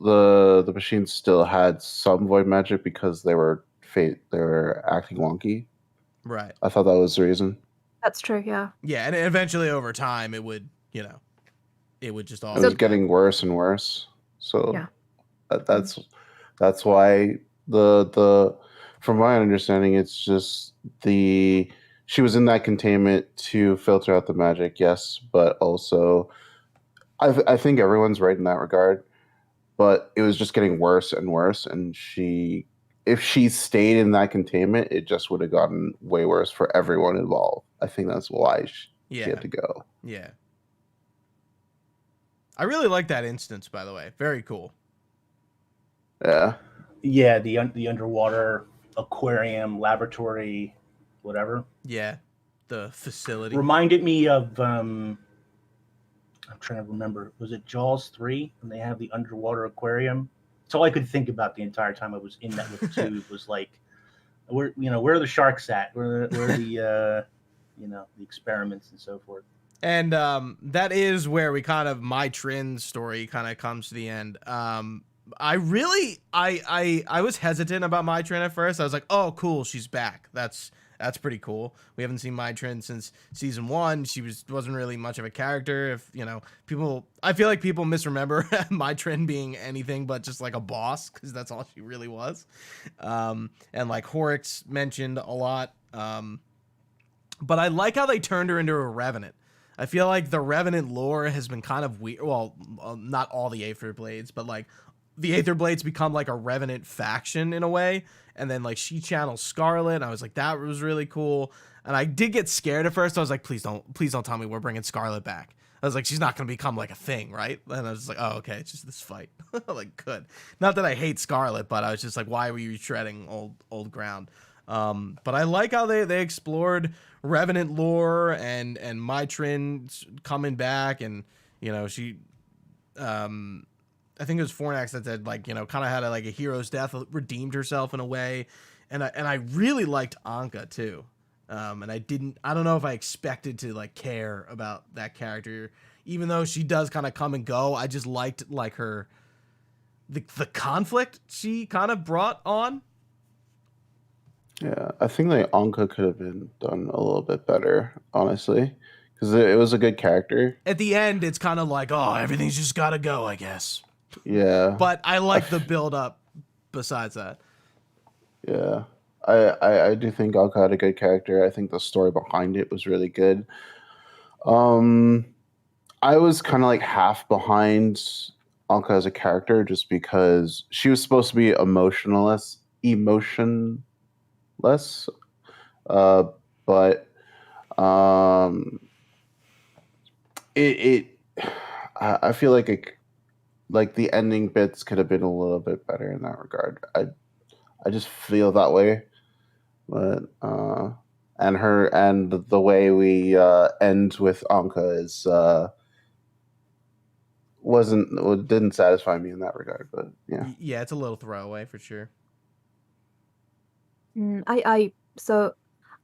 S2: had some void magic because they were acting wonky.
S1: Right.
S2: I thought that was the reason.
S4: That's true. Yeah.
S1: Yeah, and eventually over time it would, it would just all.
S2: It was getting worse and worse. So that's why the from my understanding, it's just she was in that containment to filter out the magic, yes, but also I think everyone's right in that regard. but it was just getting worse and worse. And if she stayed in that containment, it just would have gotten way worse for everyone involved. I think that's why she had to go.
S1: Yeah. I really like that instance, by the way. Very cool.
S2: Yeah.
S3: Yeah, the underwater aquarium, laboratory, whatever.
S1: Yeah, the facility.
S3: Reminded me of, I'm trying to remember, was it Jaws 3 when they have the underwater aquarium? It's all I could think about the entire time I was in that with the tube was like, where are the sharks at? Where are the the experiments and so forth.
S1: And that is where we kind of my Trin story kind of comes to the end. I was hesitant about my Trin at first. I was like, oh, cool, she's back. That's pretty cool. We haven't seen my Trin since season 1. She wasn't really much of a character. If I feel like people misremember my Trin being anything but just like a boss, because that's all she really was. And like Horrocks mentioned a lot. But I like how they turned her into a Revenant. I feel like the Revenant lore has been kind of weird. Well, not all the Aether Blades, but like the Aether Blades become like a Revenant faction in a way. And then like she channels Scarlet. I was like, that was really cool. And I did get scared at first. I was like, please don't tell me we're bringing Scarlet back. I was like, she's not going to become like a thing, right? And I was just like, oh, okay, it's just this fight. Like, good. Not that I hate Scarlet, but I was just like, why were you treading old ground? But I like how they explored Revenant lore and my Trin coming back, and she I think it was Fornax that said like kind of had a hero's death, redeemed herself in a way, and I really liked Anka too, and I don't know if I expected to like care about that character, even though she does kind of come and go. I just liked like her the conflict she kind of brought on.
S2: Yeah, I think like Anka could have been done a little bit better, honestly, because it was a good character.
S1: At the end, it's kind of like, oh, everything's just got to go, I guess.
S2: Yeah.
S1: But I like the build up besides that.
S2: Yeah. I do think Anka had a good character. I think the story behind it was really good. I was kind of like half behind Anka as a character just because she was supposed to be emotionless, but I feel like the ending bits could have been a little bit better in that regard. I just feel that way, but and the way we end with Anka is didn't satisfy me in that regard. But
S1: yeah, it's a little throwaway for sure.
S4: I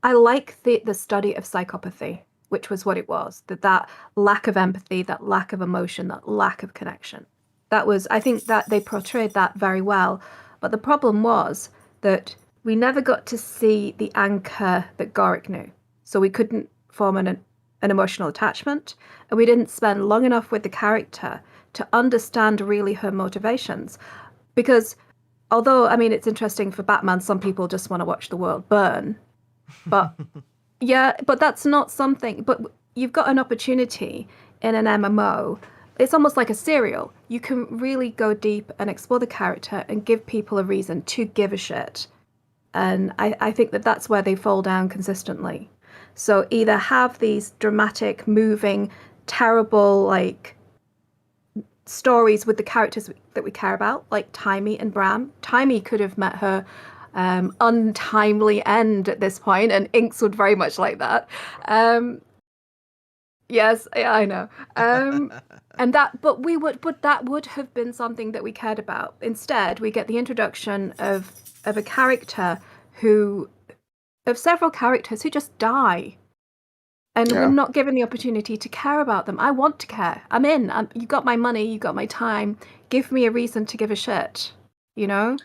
S4: like the study of psychopathy, which was what it was, that lack of empathy, that lack of emotion, that lack of connection. I think that they portrayed that very well. But the problem was that we never got to see the Anka that Gorick knew. So we couldn't form an emotional attachment, and we didn't spend long enough with the character to understand really her motivations. Because although, I mean, it's interesting for Batman, some people just want to watch the world burn. But but that's not something. But you've got an opportunity in an MMO. It's almost like a serial. You can really go deep and explore the character and give people a reason to give a shit. And I think that's where they fall down consistently. So either have these dramatic, moving, terrible, like, stories with the characters that we care about, like Timey and Bram. Timey could have met her untimely end at this point, and Inks would very much like that. Yes, I know. And that would have been something that we cared about. Instead, we get the introduction of a character of several characters who just die. And we're not given the opportunity to care about them. I want to care. I'm in. You got my money. You got my time. Give me a reason to give a shit. It's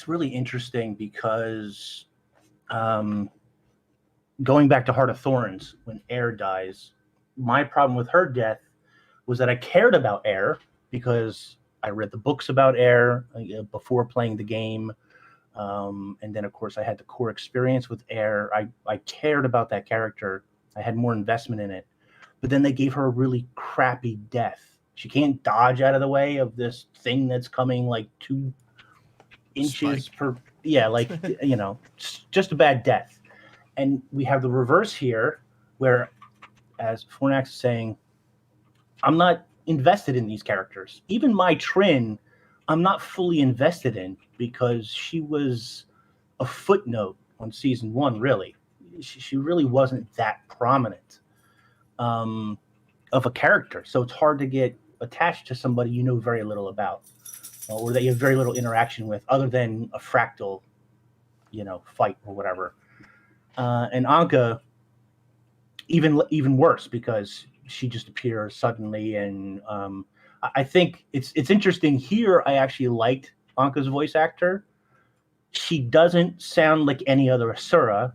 S3: really interesting because going back to Heart of Thorns, when Air dies, my problem with her death was that I cared about Air because I read the books about Air before playing the game. And then, of course, I had the core experience with Air. I cared about that character. I had more investment in it. But then they gave her a really crappy death. She can't dodge out of the way of this thing that's coming like 2 inches
S1: Spike.
S3: per. Yeah, like just a bad death. And we have the reverse here, where, as Fornax is saying, I'm not invested in these characters. Even my Trin, I'm not fully invested in because she was a footnote on season 1. Really, she really wasn't that prominent of a character. So it's hard to get attached to somebody you know very little about, or that you have very little interaction with, other than a fractal, fight or whatever. And Anka, even worse, because she just appears suddenly. And I think it's interesting here. I actually liked Anka's voice actor. She doesn't sound like any other Asura,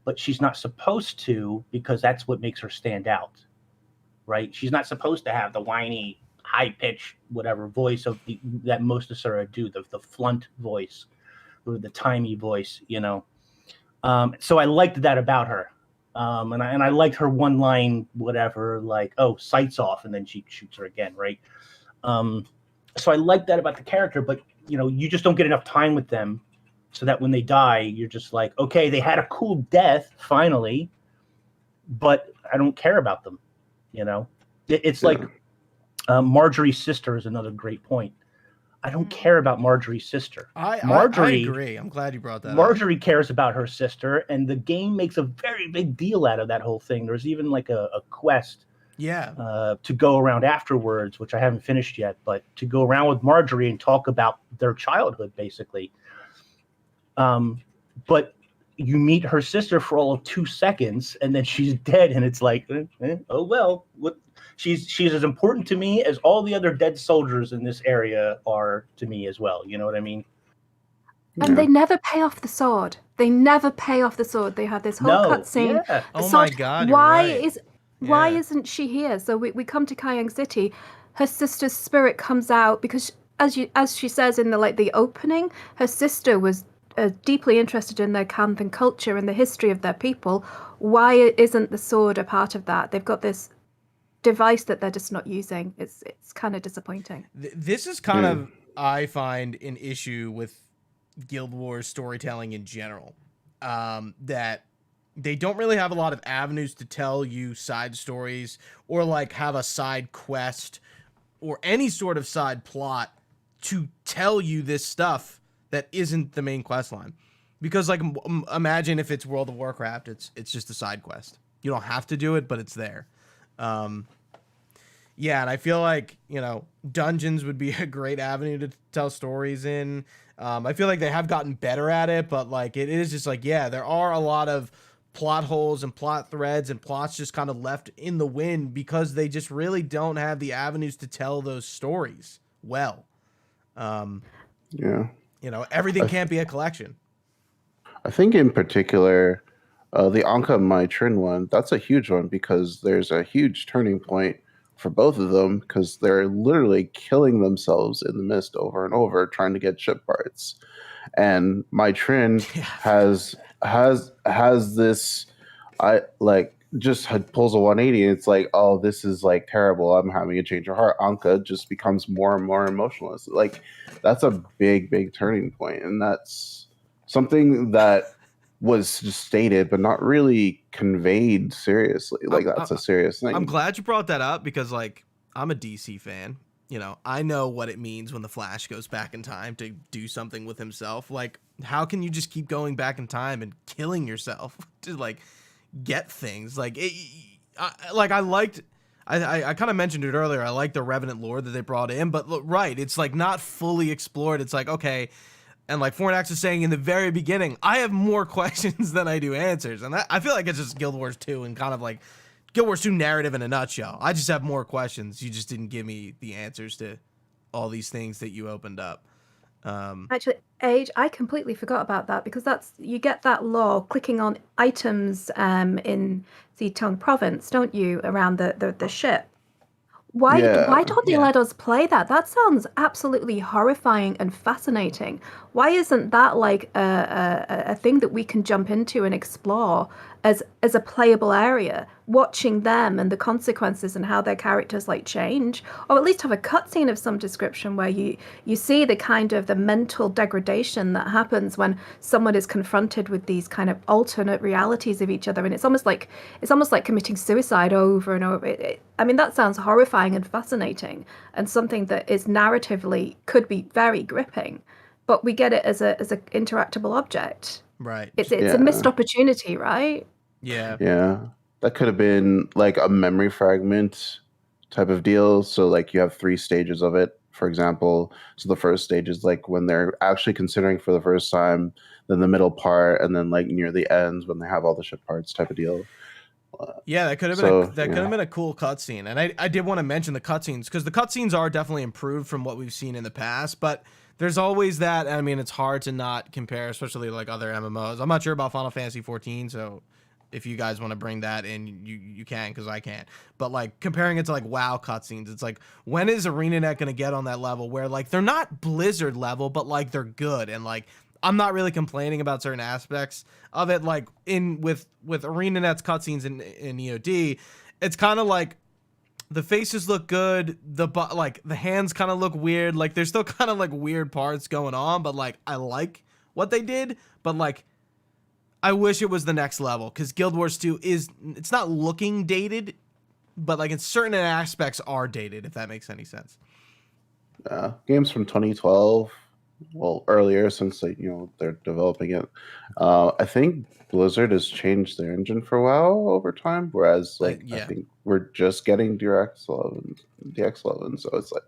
S3: but she's not supposed to, because that's what makes her stand out, right? She's not supposed to have the whiny, high-pitched, whatever voice that most Asura do, the flunt voice, or the timey voice, So I liked that about her. And I liked her one line, whatever, like, oh, sights off, and then she shoots her again, right? So I like that about the character, but, you just don't get enough time with them, so that when they die, you're just like, okay, they had a cool death, finally, but I don't care about them, It's like Marjorie's sister is another great point. I don't care about Marjorie's sister.
S1: Marjorie, I agree. I'm glad you brought that
S3: Marjorie up. Cares about her sister, and the game makes a very big deal out of that whole thing. There's even like a quest to go around afterwards, which I haven't finished yet, but to go around with Marjorie and talk about their childhood, basically. But you meet her sister for all of 2 seconds, and then she's dead, and it's like, oh well, what? She's as important to me as all the other dead soldiers in this area are to me as well. You know what I mean?
S4: And they never pay off the sword. They never pay off the sword. They have this whole cutscene.
S1: Yeah. Oh my God!
S4: Why isn't she here? So we come to Kayang City. Her sister's spirit comes out because, as she says in the opening, her sister was deeply interested in their camp and culture and the history of their people. Why isn't the sword a part of that? They've got this device that they're just not using. It's kind of disappointing.
S1: This is kind of, I find, an issue with Guild Wars storytelling in general, that they don't really have a lot of avenues to tell you side stories, or like have a side quest or any sort of side plot to tell you this stuff that isn't the main quest line. Because like, imagine if it's World of Warcraft, it's just a side quest. You don't have to do it, but it's there. Yeah, and I feel like, dungeons would be a great avenue to tell stories in. I feel like they have gotten better at it, but like, it is just like, there are a lot of plot holes and plot threads and plots just kind of left in the wind because they just really don't have the avenues to tell those stories well. Everything can't be a collection.
S2: I think in particular, the Anka My Trin one, that's a huge one because there's a huge turning point for both of them because they're literally killing themselves in the mist over and over trying to get ship parts. And My Trin has this, pulls a 180 and it's like, oh, this is like terrible. I'm having a change of heart. Anka just becomes more and more emotionless. Like, that's a big, big turning point. And that's something that was just stated, but not really conveyed seriously. Like, that's a serious thing.
S1: I'm glad you brought that up because, like, I'm a DC fan. I know what it means when the Flash goes back in time to do something with himself. Like, how can you just keep going back in time and killing yourself to, like, get things? Like, I kind of mentioned it earlier. I like the Revenant lore that they brought in, but look, it's like not fully explored. It's like, okay. And like Fornax is saying in the very beginning, I have more questions than I do answers. And I feel like it's just Guild Wars 2 and kind of like Guild Wars 2 narrative in a nutshell. I just have more questions. You just didn't give me the answers to all these things that you opened up.
S4: Actually, Age, I completely forgot about that because you get that lore clicking on items in the Tone Province, don't you, around the ship. Why don't they let us play that? That sounds absolutely horrifying and fascinating. Why isn't that like a thing that we can jump into and explore as a playable area, watching them and the consequences and how their characters like change, or at least have a cutscene of some description where you see the kind of the mental degradation that happens when someone is confronted with these kind of alternate realities of each other, and it's almost like committing suicide over and over. I mean, that sounds horrifying and fascinating, and something that is narratively could be very gripping, but we get it as a interactable object.
S1: Right.
S4: It's a missed opportunity, right?
S1: Yeah.
S2: Yeah. That could have been like a memory fragment type of deal. So like you have 3 stages of it, for example. So the first stage is like when they're actually considering for the first time, then the middle part, and then like near the ends when they have all the ship parts type of deal.
S1: Yeah, that could have been could have been a cool cutscene. And I did want to mention the cutscenes, because the cutscenes are definitely improved from what we've seen in the past, but there's always that. I mean, it's hard to not compare, especially like other MMOs. I'm not sure about Final Fantasy 14, so if you guys want to bring that in, you can, because I can't. But like comparing it to like WoW cutscenes, it's like, when is ArenaNet going to get on that level where like they're not Blizzard level, but like they're good, and like I'm not really complaining about certain aspects of it. Like with ArenaNet's cutscenes in EOD, it's kind of like the faces look good, the hands kind of look weird, like there's still kind of like weird parts going on, but like I like what they did, but like I wish it was the next level, because Guild Wars 2 it's not looking dated, but like in certain aspects are dated, if that makes any sense.
S2: Games from 2012, well, earlier, since they're developing it. I think Blizzard has changed their engine for WoW over time, whereas I think we're just getting DX11, so it's like,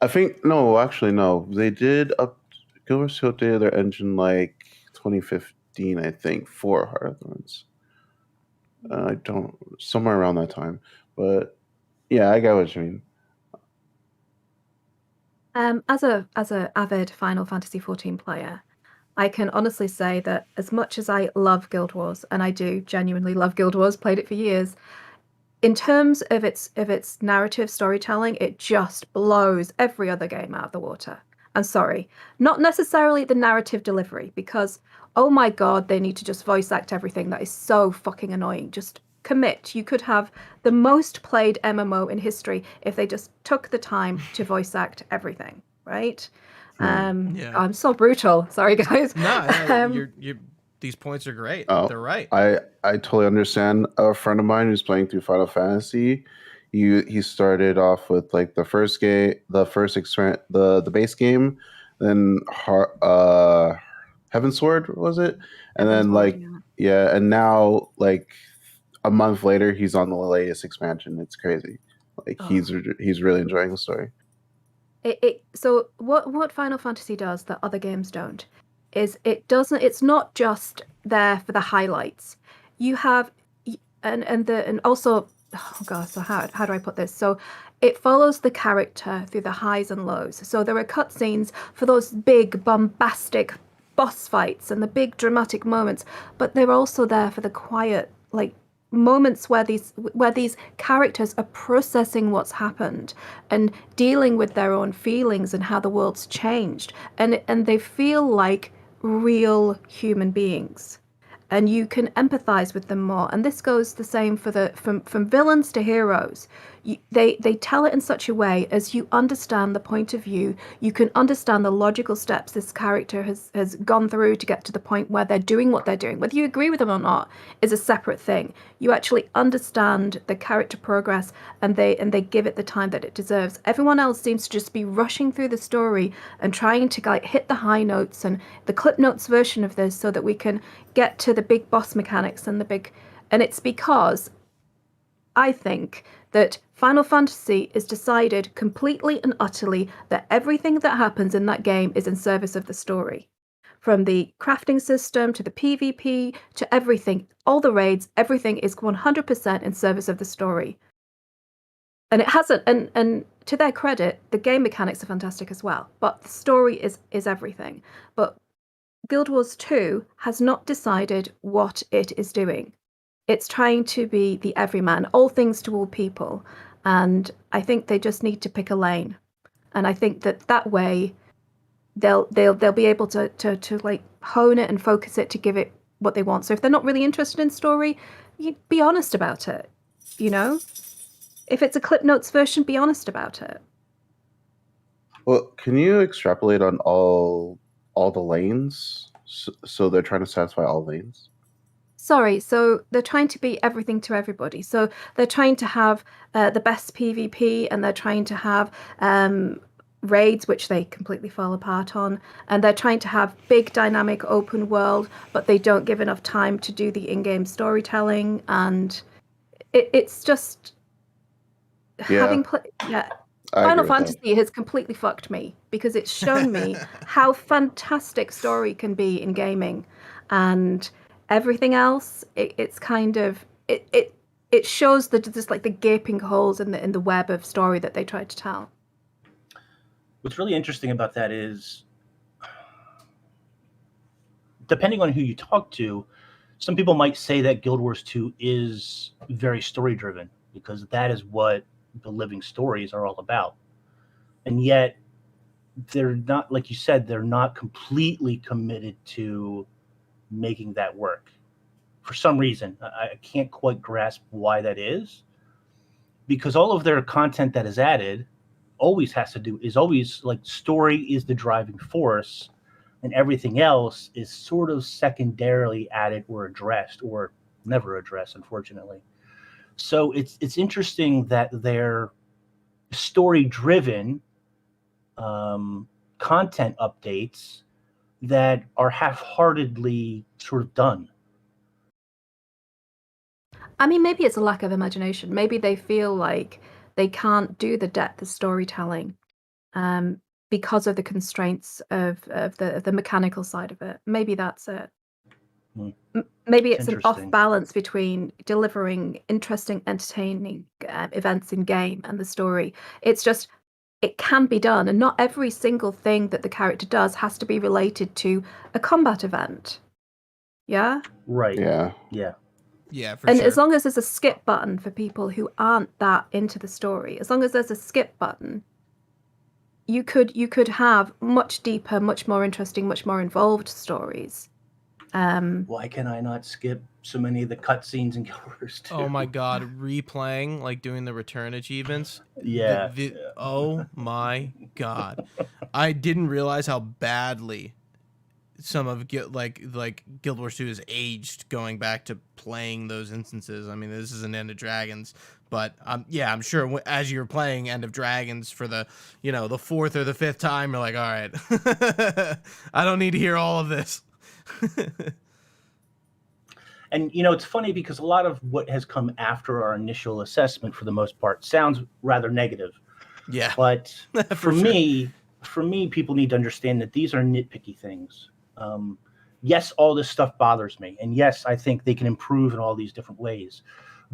S2: I think no, they did Guild Wars 2 updated their engine like 2015, I think, for Hearthstones. I don't, somewhere around that time, but yeah, I get what you mean.
S4: As a avid Final Fantasy 14 player, I can honestly say that as much as I love Guild Wars, and I do genuinely love Guild Wars, played it for years, in terms of its narrative storytelling, it just blows every other game out of the water. I'm sorry, not necessarily the narrative delivery, because oh my god, they need to just voice act everything. That is so fucking annoying. Just commit. You could have the most played MMO in history if they just took the time to voice act everything, right? I'm so brutal. Sorry, guys.
S1: No, these points are great. They're right.
S2: I totally understand. A friend of mine who's playing through Final Fantasy, he started off with like the first game, the base game, then Heavensward, was it? And then and now like a month later, he's on the latest expansion. It's crazy. Like he's really enjoying the story.
S4: So what Final Fantasy does that other games don't is it's not just there for the highlights. You have and also, oh god, so how do I put this? So it follows the character through the highs and lows. So there are cutscenes for those big bombastic boss fights and the big dramatic moments, but they're also there for the quiet, like, moments where these characters are processing what's happened and dealing with their own feelings and how the world's changed, and they feel like real human beings, and you can empathize with them more. And this goes the same for from villains to heroes. They tell it in such a way as you understand the point of view. You can understand the logical steps this character has gone through to get to the point where they're doing what they're doing. Whether you agree with them or not is a separate thing. You actually understand the character progress, and they give it the time that it deserves. Everyone else seems to just be rushing through the story and trying to like hit the high notes and the clip notes version of this so that we can get to the big boss mechanics and it's because I think that Final Fantasy is decided completely and utterly that everything that happens in that game is in service of the story. From the crafting system to the PvP to everything, all the raids, everything is 100% in service of the story. And it hasn't, and to their credit, the game mechanics are fantastic as well, but the story is everything. But Guild Wars 2 has not decided what it is doing. It's trying to be the everyman, all things to all people. And I think they just need to pick a lane. And I think that way they'll be able to like hone it and focus it to give it what they want. So if they're not really interested in story, you be honest about it. You know, if it's a Clip Notes version, be honest about it.
S2: Well, can you extrapolate on all the lanes? So they're trying to satisfy all lanes?
S4: Sorry, so they're trying to be everything to everybody. So they're trying to have the best PvP, and they're trying to have raids, which they completely fall apart on. And they're trying to have big, dynamic, open world, but they don't give enough time to do the in-game storytelling. And it's just having Final Fantasy has completely fucked me, because it's shown me how fantastic story can be in gaming, and everything else, it's kind of it shows just like the gaping holes in the web of story that they tried to tell.
S3: What's really interesting about that is, depending on who you talk to, some people might say that Guild Wars 2 is very story driven, because that is what the living stories are all about. And yet they're not, like you said, they're not completely committed to making that work. For some reason, I can't quite grasp why that is, because all of their content that is added is always like story is the driving force, and everything else is sort of secondarily added or addressed, or never addressed, unfortunately. So it's interesting that they're story-driven content updates that are half-heartedly sort of done.
S4: I mean, maybe it's a lack of imagination. Maybe they feel like they can't do the depth of storytelling because of the constraints of the mechanical side of it. Maybe that's it. Maybe it's an off balance between delivering interesting, entertaining events in game and the story. It's just, it can be done, and not every single thing that the character does has to be related to a combat event. Yeah?
S3: Right.
S2: Yeah.
S3: Yeah.
S1: Yeah, for
S4: and
S1: sure.
S4: as long as there's a skip button for people who aren't that into the story, as long as there's a skip button, you could have much deeper, much more interesting, much more involved stories.
S3: Why can I not skip so many of the cutscenes in Guild Wars 2?
S1: Oh my god, replaying, like doing the return achievements.
S3: Yeah.
S1: Oh my god. I didn't realize how badly some of Guild Wars 2 is aged going back to playing those instances. I mean, this is an End of Dragons, but yeah, I'm sure as you're playing End of Dragons for the the fourth or the fifth time, you're like, all right, I don't need to hear all of this.
S3: And it's funny, because a lot of what has come after our initial assessment, for the most part, sounds rather negative.
S1: Yeah.
S3: But for me, people need to understand that these are nitpicky things. Yes, all this stuff bothers me, and yes, I think they can improve in all these different ways,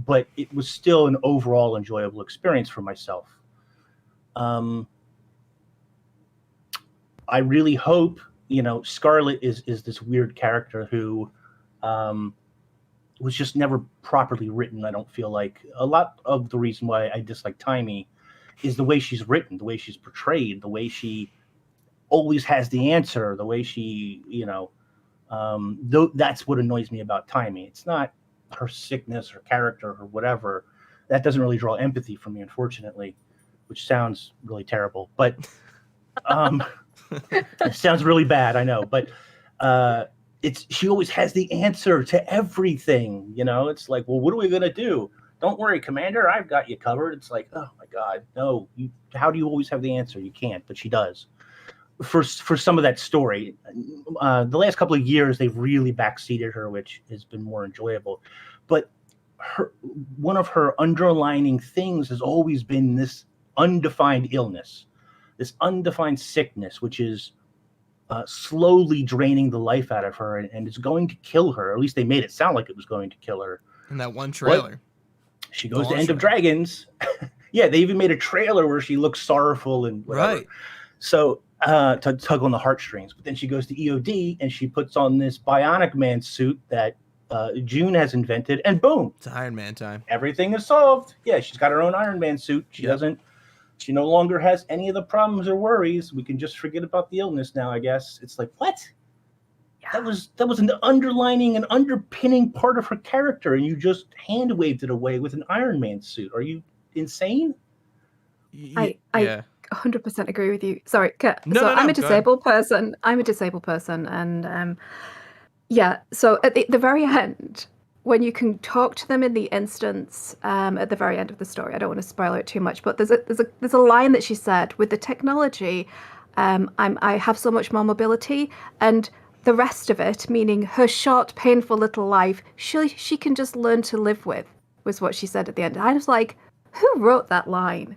S3: but it was still an overall enjoyable experience for myself. I really hope, Scarlet is this weird character who was just never properly written. I don't feel like a lot of the reason why I dislike Timey is the way she's written, the way she's portrayed, the way she always has the answer, the way she, that's what annoys me about Timey. It's not her sickness, her character, or whatever. That doesn't really draw empathy from me, unfortunately, which sounds really terrible. But it sounds really bad, I know. But she always has the answer to everything. It's like, well, what are we gonna do? Don't worry, Commander, I've got you covered. It's like, oh my God, no. How do you always have the answer? You can't, but she does. For some of that story, the last couple of years they've really backseated her, which has been more enjoyable. But one of her underlining things has always been this undefined illness, this undefined sickness, which is slowly draining the life out of her, and it's going to kill her. Or at least they made it sound like it was going to kill her.
S1: In that one trailer.
S3: But she goes to End of Dragons. Yeah, they even made a trailer where she looks sorrowful and whatever. Right. So to tug on the heartstrings. But then she goes to EOD and she puts on this Bionic Man suit that June has invented, and boom,
S1: it's Iron Man time.
S3: Everything is solved. Yeah, she's got her own Iron Man suit. She no longer has any of the problems or worries. We can just forget about the illness now, I guess. It's like, what? that was an underlining and underpinning part of her character, and you just hand waved it away with an Iron Man suit. Are you insane?
S4: I 100% agree with you. Sorry,
S1: No,
S4: I'm a
S1: go
S4: disabled person. I'm a disabled person, and So at the very end, when you can talk to them in the instance, at the very end of the story, I don't want to spoil it too much, but there's a line that she said, with the technology, I have so much more mobility, and the rest of it, meaning her short, painful little life, she can just learn to live with, was what she said at the end. I was like, who wrote that line?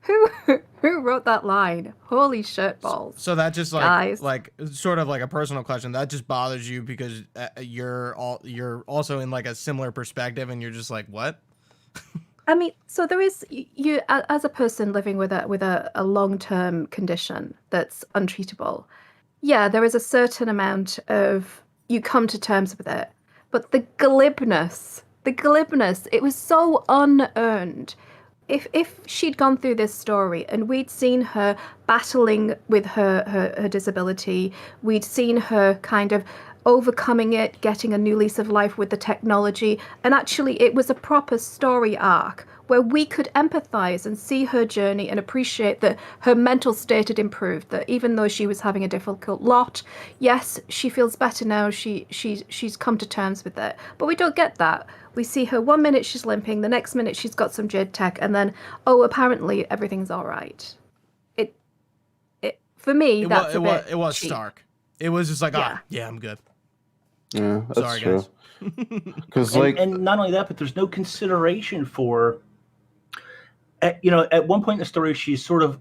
S4: Who wrote that line? Holy shit balls.
S1: So that just
S4: guys.
S1: like sort of like a personal question. That just bothers you because you're also in like a similar perspective, and you're just like, what?
S4: I mean, so there is, you as a person living with a long-term condition that's untreatable. Yeah, there is a certain amount of, you come to terms with it, but the glibness, it was so unearned. If she'd gone through this story and we'd seen her battling with her disability, we'd seen her kind of overcoming it, getting a new lease of life with the technology, and actually it was a proper story arc where we could empathize and see her journey and appreciate that her mental state had improved, that even though she was having a difficult lot, yes, she feels better now, she's come to terms with it. But we don't get that. We see her 1 minute she's limping, the next minute she's got some Jade tech, and then, oh, apparently everything's all right. It for me,
S1: it was
S4: cheap.
S1: stark. It was just like,
S4: Yeah.
S1: I'm good.
S2: Yeah, that's
S1: Sorry,
S2: true.
S1: guys.
S2: Because
S3: and not only that, but there's no consideration for. At one point in the story, she's sort of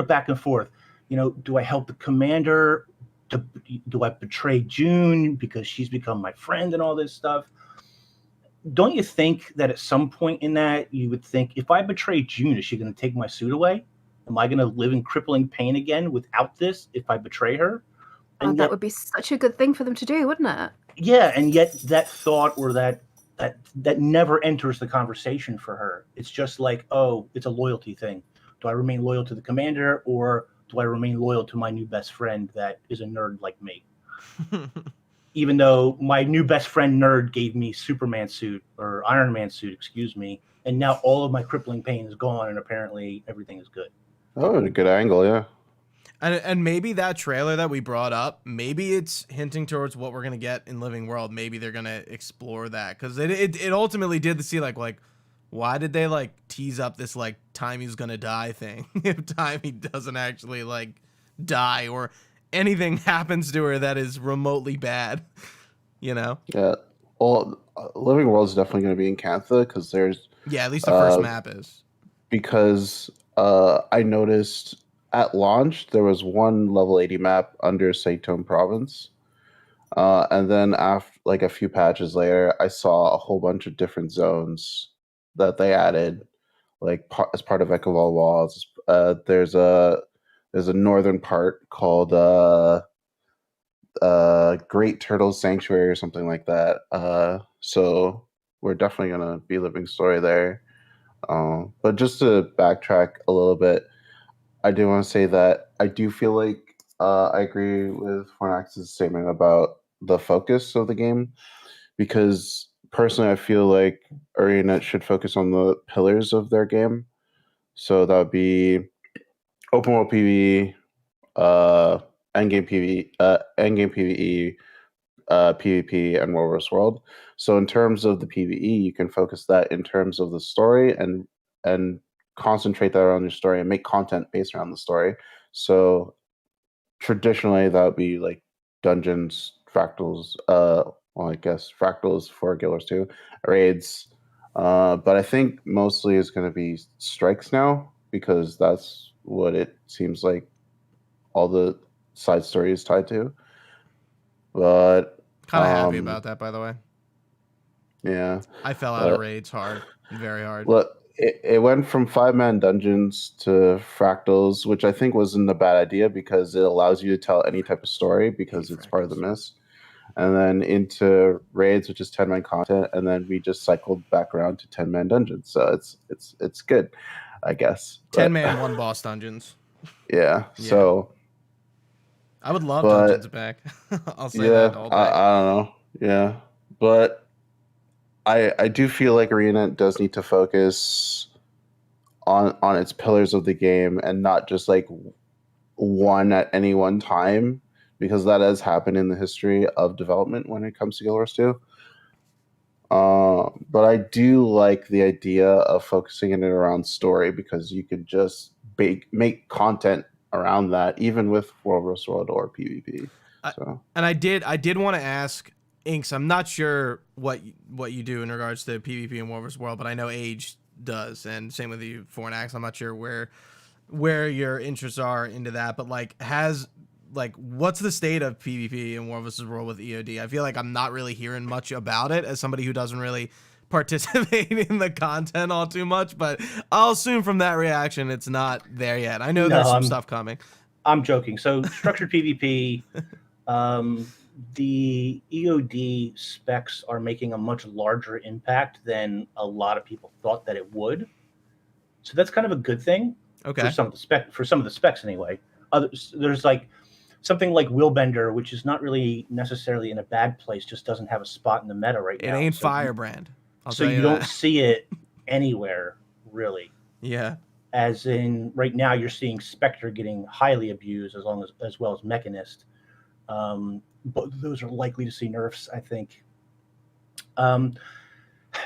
S3: back and forth. Do I help the commander? Do I betray June because she's become my friend and all this stuff? Don't you think that at some point in that you would think, if I betray June, is she going to take my suit away? Am I going to live in crippling pain again without this if I betray her?
S4: And that would be such a good thing for them to do, wouldn't it?
S3: Yeah, and yet that thought or that never enters the conversation for her. It's just like, oh, it's a loyalty thing. Do I remain loyal to the commander, or do I remain loyal to my new best friend that is a nerd like me? Even though my new best friend nerd gave me Superman suit or Iron Man suit, excuse me, and now all of my crippling pain is gone, and apparently everything is good.
S2: Oh, a good angle, yeah.
S1: And maybe that trailer that we brought up, maybe it's hinting towards what we're gonna get in Living World. Maybe they're gonna explore that, because it ultimately did see like why did they like tease up this like Timey's gonna die thing if Timey doesn't actually like die or anything happens to her that is remotely bad,
S2: Yeah. Well, Living World is definitely going to be in Cantha because there's
S1: at least the first map is,
S2: because I noticed at launch there was one level 80 map under Saitome Province, and then after like a few patches later, I saw a whole bunch of different zones that they added, like as part of Echovald walls. There's a northern part called Great Turtle Sanctuary or something like that. So we're definitely gonna be living story there. But just to backtrack a little bit, I do want to say that I do feel like I agree with Fornax's statement about the focus of the game, because personally I feel like Arena should focus on the pillars of their game. So that would be open world PvE, endgame PvE, PvP, and World vs. World. So in terms of the PvE, you can focus that in terms of the story and concentrate that around your story and make content based around the story. So traditionally that would be like dungeons, fractals, I guess fractals for Guild Wars 2, raids. But I think mostly it's going to be strikes now, because that's what it seems like all the side story is tied to. But
S1: kind of happy about that, by the way.
S2: Yeah,
S1: I fell out of raids hard, very hard.
S2: Look, it went from 5-man dungeons to fractals, which I think wasn't a bad idea because it allows you to tell any type of story because it's part of the miss. And then into raids, which is 10-man content, and then we just cycled back around to 10-man dungeons. So it's good, I guess.
S1: 10-man one boss dungeons.
S2: Yeah. So
S1: I would love
S2: But
S1: Dungeons back. I'll say
S2: yeah,
S1: that all day.
S2: I don't know. Yeah, but I do feel like Arena does need to focus on its pillars of the game and not just like one at any one time, because that has happened in the history of development when it comes to Guild Wars 2. But I do like the idea of focusing it around story, because you could just make content around that, even with World vs. World or PvP.
S1: And I did want to ask Inks. I'm not sure what you do in regards to PvP and World vs. World, but I know Age does, and same with you, Fornax. I'm not sure where your interests are into that, but what's the state of PvP and World vs. World with EOD? I feel like I'm not really hearing much about it as somebody who doesn't really participate in the content all too much, but I'll assume from that reaction it's not there yet. I know there's some stuff coming.
S3: I'm joking. So structured PvP, the EOD specs are making a much larger impact than a lot of people thought that it would. So that's kind of a good thing.
S1: Okay.
S3: For some of the specs anyway. There's like something like Willbender, which is not really necessarily in a bad place, just doesn't have a spot in the meta right now.
S1: It ain't Firebrand.
S3: So you don't see it anywhere really.
S1: Yeah.
S3: As in right now you're seeing Spectre getting highly abused as well as Mechanist. But those are likely to see nerfs, I think.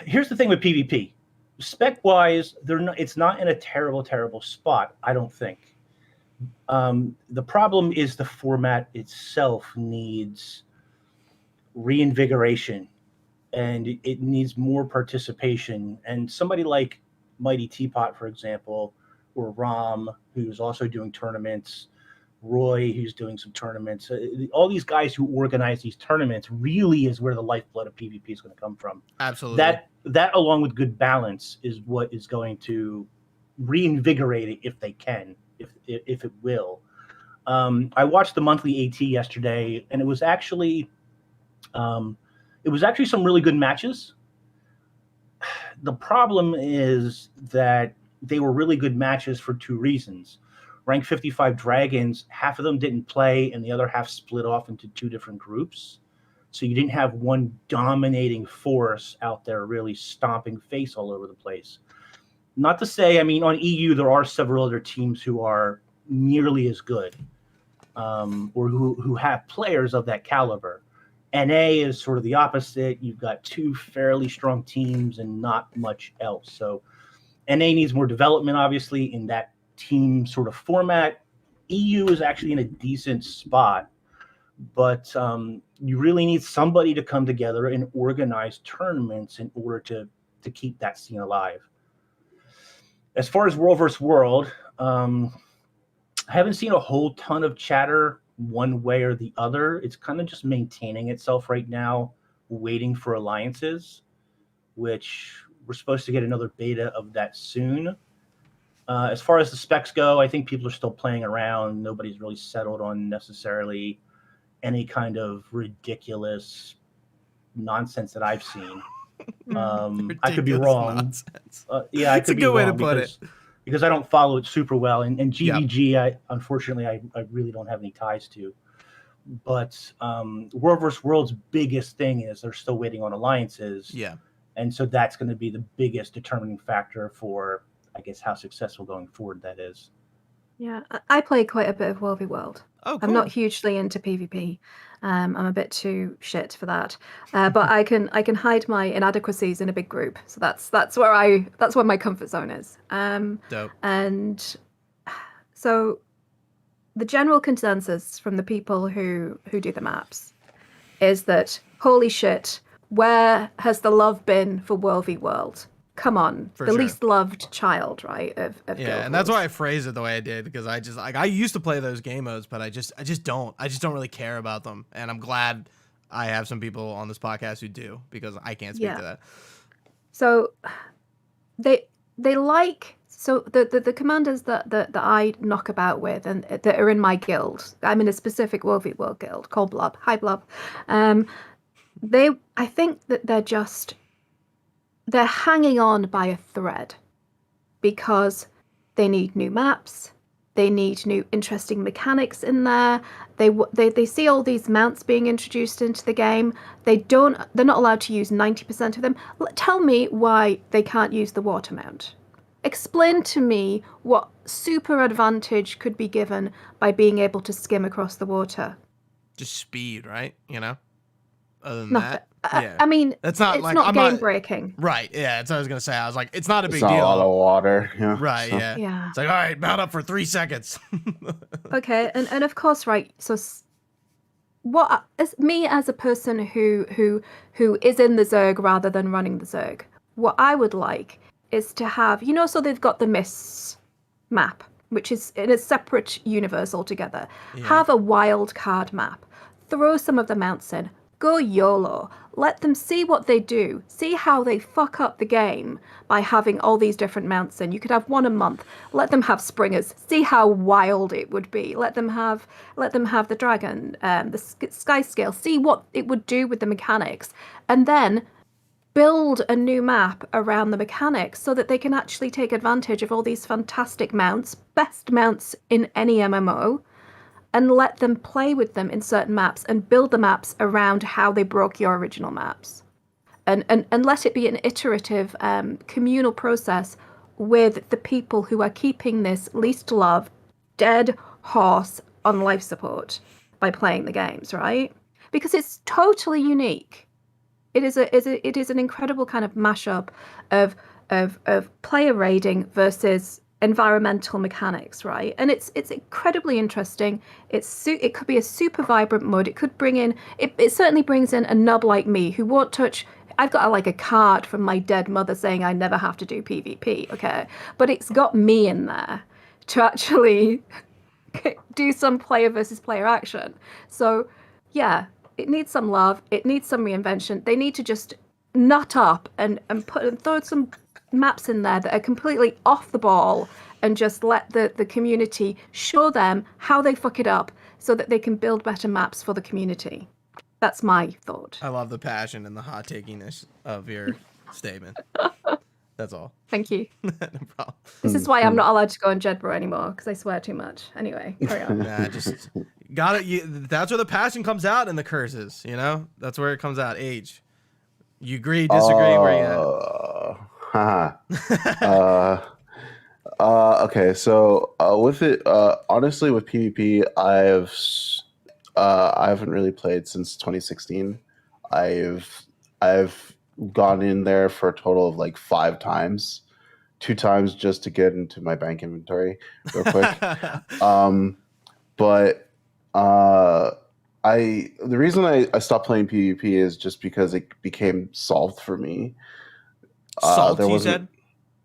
S3: Here's the thing with PvP. Spec-wise, it's not in a terrible spot, I don't think. The problem is the format itself needs reinvigoration, and it needs more participation. And somebody like Mighty Teapot, for example, or Rom, who's also doing tournaments, Roy, who's doing some tournaments, all these guys who organize these tournaments really is where the lifeblood of PvP is going to come from.
S1: Absolutely.
S3: That along with good balance is what is going to reinvigorate it if they can, if it will. I watched the monthly AT yesterday, and it was actually some really good matches. The problem is that they were really good matches for two reasons. Rank 55 Dragons, half of them didn't play, and the other half split off into two different groups. So you didn't have one dominating force out there really stomping face all over the place. Not to say, I mean, on EU, there are several other teams who are nearly as good, or who have players of that caliber. NA is sort of the opposite. You've got two fairly strong teams and not much else. So NA needs more development, obviously, in that team sort of format. EU is actually in a decent spot, but you really need somebody to come together and organize tournaments in order to keep that scene alive. As far as World vs. World, I haven't seen a whole ton of chatter one way or the other. It's kind of just maintaining itself right now, waiting for alliances, which we're supposed to get another beta of that soon. As far as the specs go, I think people are still playing around. Nobody's really settled on necessarily any kind of ridiculous nonsense that I've seen. I could be wrong. Yeah, I could be wrong. It's a good way to put it. Because I don't follow it super well. And GVG, unfortunately, I really don't have any ties to. But World vs. World's biggest thing is they're still waiting on alliances.
S1: Yeah. And
S3: so that's going to be the biggest determining factor for, I guess, how successful going forward that is.
S4: Yeah, I play quite a bit of World v World.
S1: Oh, cool.
S4: I'm not hugely into PvP. I'm a bit too shit for that. But I can hide my inadequacies in a big group. So that's where my comfort zone is.
S1: Dope.
S4: And so the general consensus from the people who do the maps is that, holy shit, where has the love been for World v World? Come on, the least loved child, right? Of
S1: yeah, and that's why I phrased it the way I did, because I used to play those game modes, but I just don't really care about them, and I'm glad I have some people on this podcast who do, because I can't speak to that.
S4: So they like, so the commanders that I knock about with and that are in my guild, I'm in a specific World v World guild called Blob, High Blob. I think that they're hanging on by a thread because they need new maps, They need new interesting mechanics in there. They see all these mounts being introduced into the game. They're not allowed to use 90% of them. Tell me why they can't use the water mount. Explain to me what super advantage could be given by being able to skim across the water.
S1: Just speed, right? Other than
S4: Nothing.
S1: that, yeah.
S4: I mean,
S1: that's not
S4: it's
S1: like
S4: not
S1: I'm
S4: game
S1: not
S4: breaking.
S1: right. Yeah, that's what I was gonna say. I was like, it's not a
S2: It's
S1: big
S2: not
S1: deal.
S2: a lot of water. Yeah.
S1: Right.
S2: So.
S1: Yeah.
S4: Yeah.
S1: It's like, all right, mount up for 3 seconds.
S4: Okay, and of course, right. So, what as me as a person who is in the Zerg rather than running the Zerg, what I would like is to have, so they've got the Mists map, which is in a separate universe altogether.
S1: Yeah.
S4: Have a wild card map. Throw some of the mounts in. Go YOLO. Let them see what they do. See how they fuck up the game by having all these different mounts in. You could have one a month. Let them have springers. See how wild it would be. Let them have the dragon, the sky scale. See what it would do with the mechanics, and then build a new map around the mechanics so that they can actually take advantage of all these fantastic mounts, best mounts in any MMO, and let them play with them in certain maps and build the maps around how they broke your original maps. And let it be an iterative communal process with the people who are keeping this least loved dead horse on life support by playing the games, right? Because it's totally unique. It is an incredible kind of mashup of player raiding versus environmental mechanics, right? And it's incredibly interesting. It could be a super vibrant mode. It could bring in it certainly brings in a nub like me who won't touch. I've got a card from my dead mother saying I never have to do PvP, okay? But it's got me in there to actually do some player versus player action. So yeah, it needs some love. It needs some reinvention. They need to just nut up and throw some maps in there that are completely off the ball and just let the community show them how they fuck it up so that they can build better maps for the community. That's my thought.
S1: I love the passion and the hot takiness of your statement. That's all.
S4: Thank you.
S1: No problem.
S4: This is why I'm not allowed to go on Jedbro anymore, because I swear too much. Anyway, carry on.
S1: Nah, just got it. That's where the passion comes out in the curses. That's where it comes out. Age. You agree? Disagree? Where you at?
S2: Okay, so with it, honestly, with PvP, I haven't really played since 2016. I've gone in there for a total of 5 times, 2 times just to get into my bank inventory real quick. But the reason I stopped playing PvP is just because it became solved for me.
S1: Solved, you said?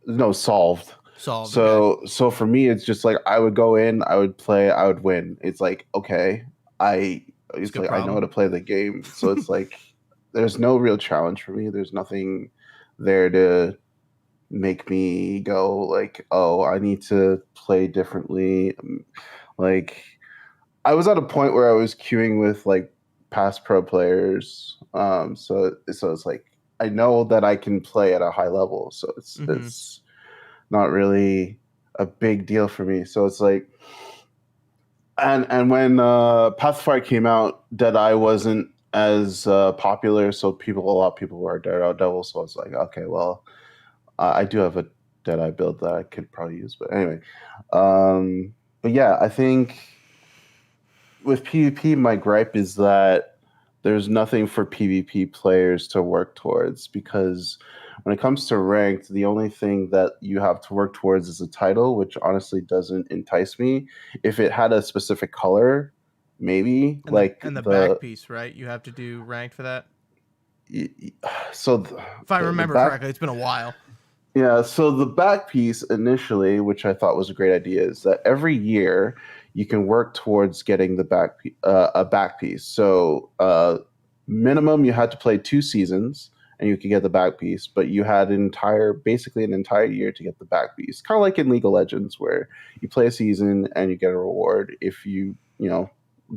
S2: No, solved.
S1: Solved.
S2: So for me, it's just I would go in, I would play, I would win. It's okay, I know how to play the game. So it's there's no real challenge for me. There's nothing there to make me go oh, I need to play differently. I was at a point where I was queuing with past pro players. So it's I know that I can play at a high level. So it's not really a big deal for me. So it's and when Pathfinder came out, Deadeye wasn't as popular. So a lot of people were Daredevil. So I was okay, well, I do have a Deadeye build that I could probably use. But anyway, but yeah, I think with PvP, my gripe is that there's nothing for PvP players to work towards, because when it comes to ranked, the only thing that you have to work towards is a title, which honestly doesn't entice me. If it had a specific color, maybe
S1: and the back piece, right? You have to do ranked for that.
S2: So
S1: if I remember correctly, it's been a while.
S2: Yeah, so the back piece initially, which I thought was a great idea, is that every year you can work towards getting a back piece. So minimum, you had to play 2 seasons and you could get the back piece, but you had basically an entire year to get the back piece. Kind of like in League of Legends, where you play a season and you get a reward if you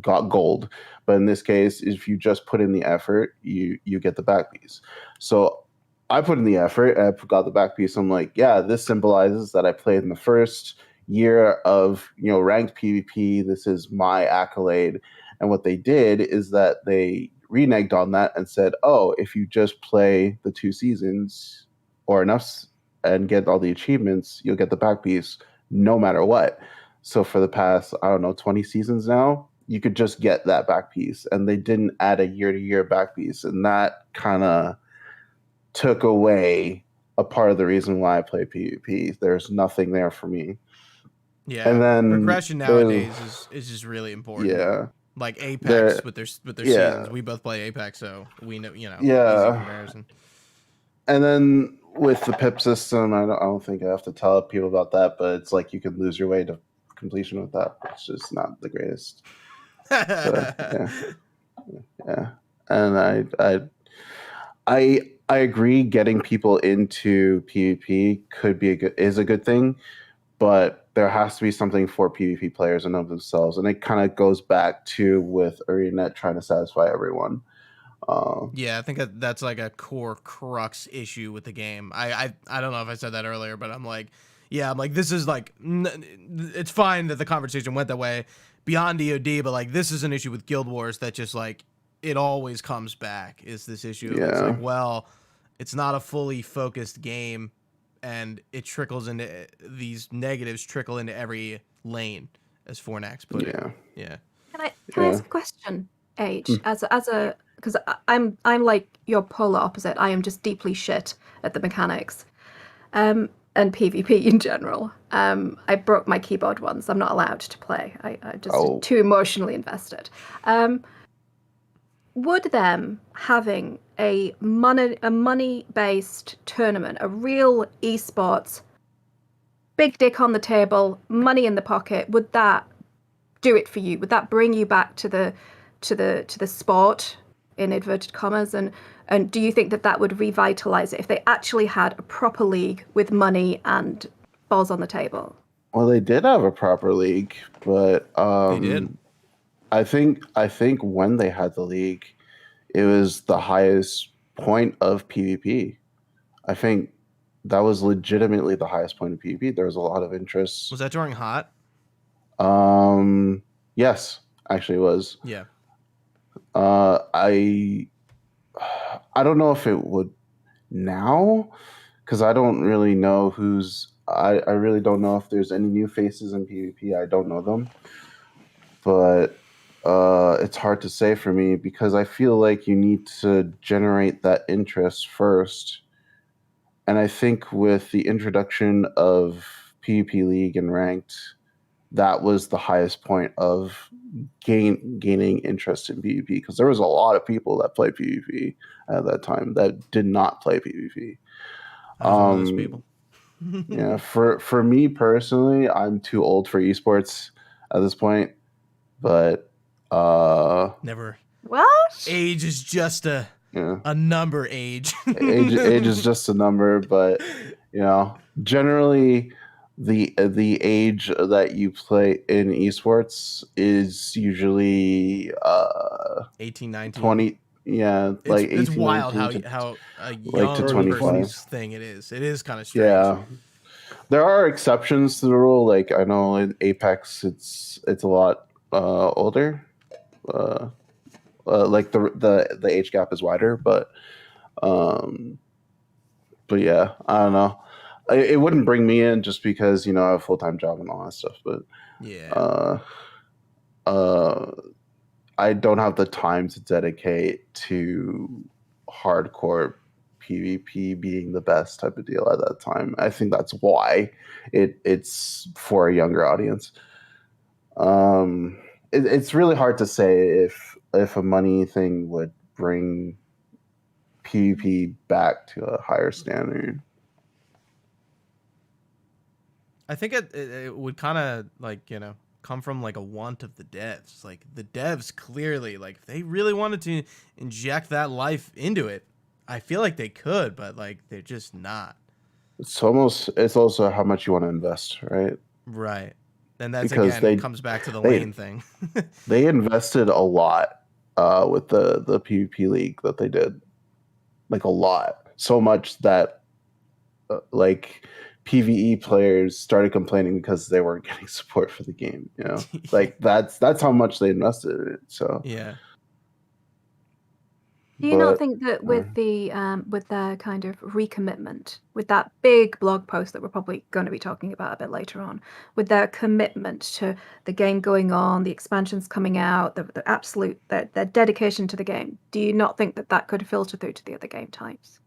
S2: got gold. But in this case, if you just put in the effort, you get the back piece. So I put in the effort and I got the back piece. I'm yeah, this symbolizes that I played in the first year of ranked PvP. This is my accolade. And what they did is that they reneged on that and said, oh, if you just play the 2 seasons or enough and get all the achievements, you'll get the back piece no matter what. So for the past, I don't know, 20 seasons now, you could just get that back piece. And they didn't add a year-to-year back piece. And that kind of took away a part of the reason why I play PvP. There's nothing there for me.
S1: Yeah,
S2: and then
S1: progression nowadays is just really important.
S2: Yeah.
S1: Like Apex with their
S2: yeah.
S1: seasons. We both play Apex, so we know,
S2: Yeah.
S1: easy comparison.
S2: And then with the pip system, I don't think I have to tell people about that, but it's like you can lose your way to completion with that. It's just not the greatest. So, yeah. And I agree. Getting people into PvP is a good thing, but there has to be something for PvP players and of themselves, and it kind of goes back to with ArenaNet trying to satisfy everyone.
S1: Yeah, I think that's like a core crux issue with the game. I don't know if I said that earlier, but I'm like, this is like, it's fine that the conversation went that way beyond DoD, but like this is an issue with Guild Wars that just like it always comes back. Is this issue?
S2: Yeah.
S1: It's like, well, it's not a fully focused game, and it trickles into these negatives trickle into every lane, as Fornax put it. Yeah.
S4: Can I ask a question, H? As a because I'm like your polar opposite. I am just deeply shit at the mechanics, and PvP in general. I broke my keyboard once. I'm not allowed to play. I just too emotionally invested. Would them having a money-based tournament, a real esports, big dick on the table, money in the pocket, would that do it for you? Would that bring you back to the sport, in inverted commas? And do you think that would revitalize it if they actually had a proper league with money and balls on the table?
S2: Well, they did have a proper league, but
S1: they did.
S2: I think when they had the league, it was the highest point of PvP. I think that was legitimately the highest point of PvP. There was a lot of interest.
S1: Was that during Hot?
S2: Yes, actually it was.
S1: Yeah.
S2: I don't know if it would now, because I don't really know I really don't know if there's any new faces in PvP. I don't know them. But it's hard to say for me because I feel like you need to generate that interest first. And I think with the introduction of PvP League and Ranked, that was the highest point of gaining interest in PvP, because there was a lot of people that played PvP at that time that did not play PvP.
S1: I was one of those people.
S2: Yeah, for me personally, I'm too old for esports at this point, but
S1: never.
S4: What?
S1: Age is just a number. Age
S2: is just a number, but generally the age that you play in esports is usually
S1: 18, 19,
S2: 20. Yeah, like
S1: it's
S2: 18,
S1: wild
S2: 19
S1: how a
S2: like
S1: young
S2: to 25
S1: person's thing it is. It is kind of strange.
S2: Yeah, there are exceptions to the rule. Like I know in Apex, it's a lot older. Like the age gap is wider, but yeah, I don't know. It wouldn't bring me in just because I have a full-time job and all that stuff. But
S1: yeah,
S2: I don't have the time to dedicate to hardcore PvP being the best type of deal at that time. I think that's why it's for a younger audience. It's really hard to say if a money thing would bring PvP back to a higher standard.
S1: I think it would kind of like come from like a want of the devs. Like the devs clearly, like if they really wanted to inject that life into it, I feel like they could, but like they're just not.
S2: It's also how much you want to invest, right?
S1: Right. And that's
S2: because
S1: again comes back to the lane thing.
S2: They invested a lot with the PvP league that they did, like a lot, so much that like PvE players started complaining because they weren't getting support for the game. You know, like that's how much they invested in it. So
S1: Yeah.
S4: Do you not think that with their kind of recommitment, with that big blog post that we're probably going to be talking about a bit later on, with their commitment to the game going on, the expansions coming out, the absolute their dedication to the game, do you not think that could filter through to the other game types?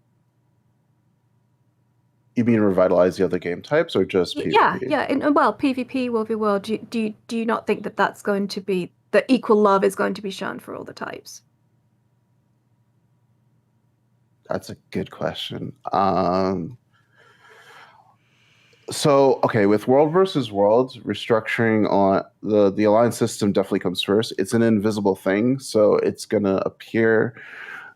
S2: You mean revitalize the other game types or just PvP?
S4: Yeah. Well, PvP, World v World. Do you not think that that's going to be the equal love is going to be shown for all the types?
S2: That's a good question. So, okay, with World versus World, restructuring on the alliance system definitely comes first. It's an invisible thing, so it's gonna appear.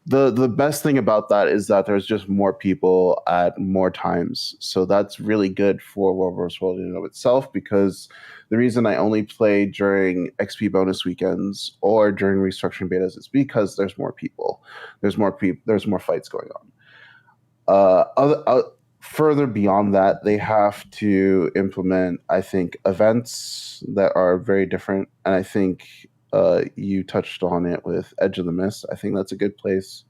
S2: The best thing about that is that there's just more people at more times. So that's really good for World vs. World in and of itself, because the reason I only play during XP bonus weekends or during restructuring betas is because there's more people. There's more fights going on. Further beyond that, they have to implement, I think, events that are very different. And I think you touched on it with Edge of the Mist. I think that's a good place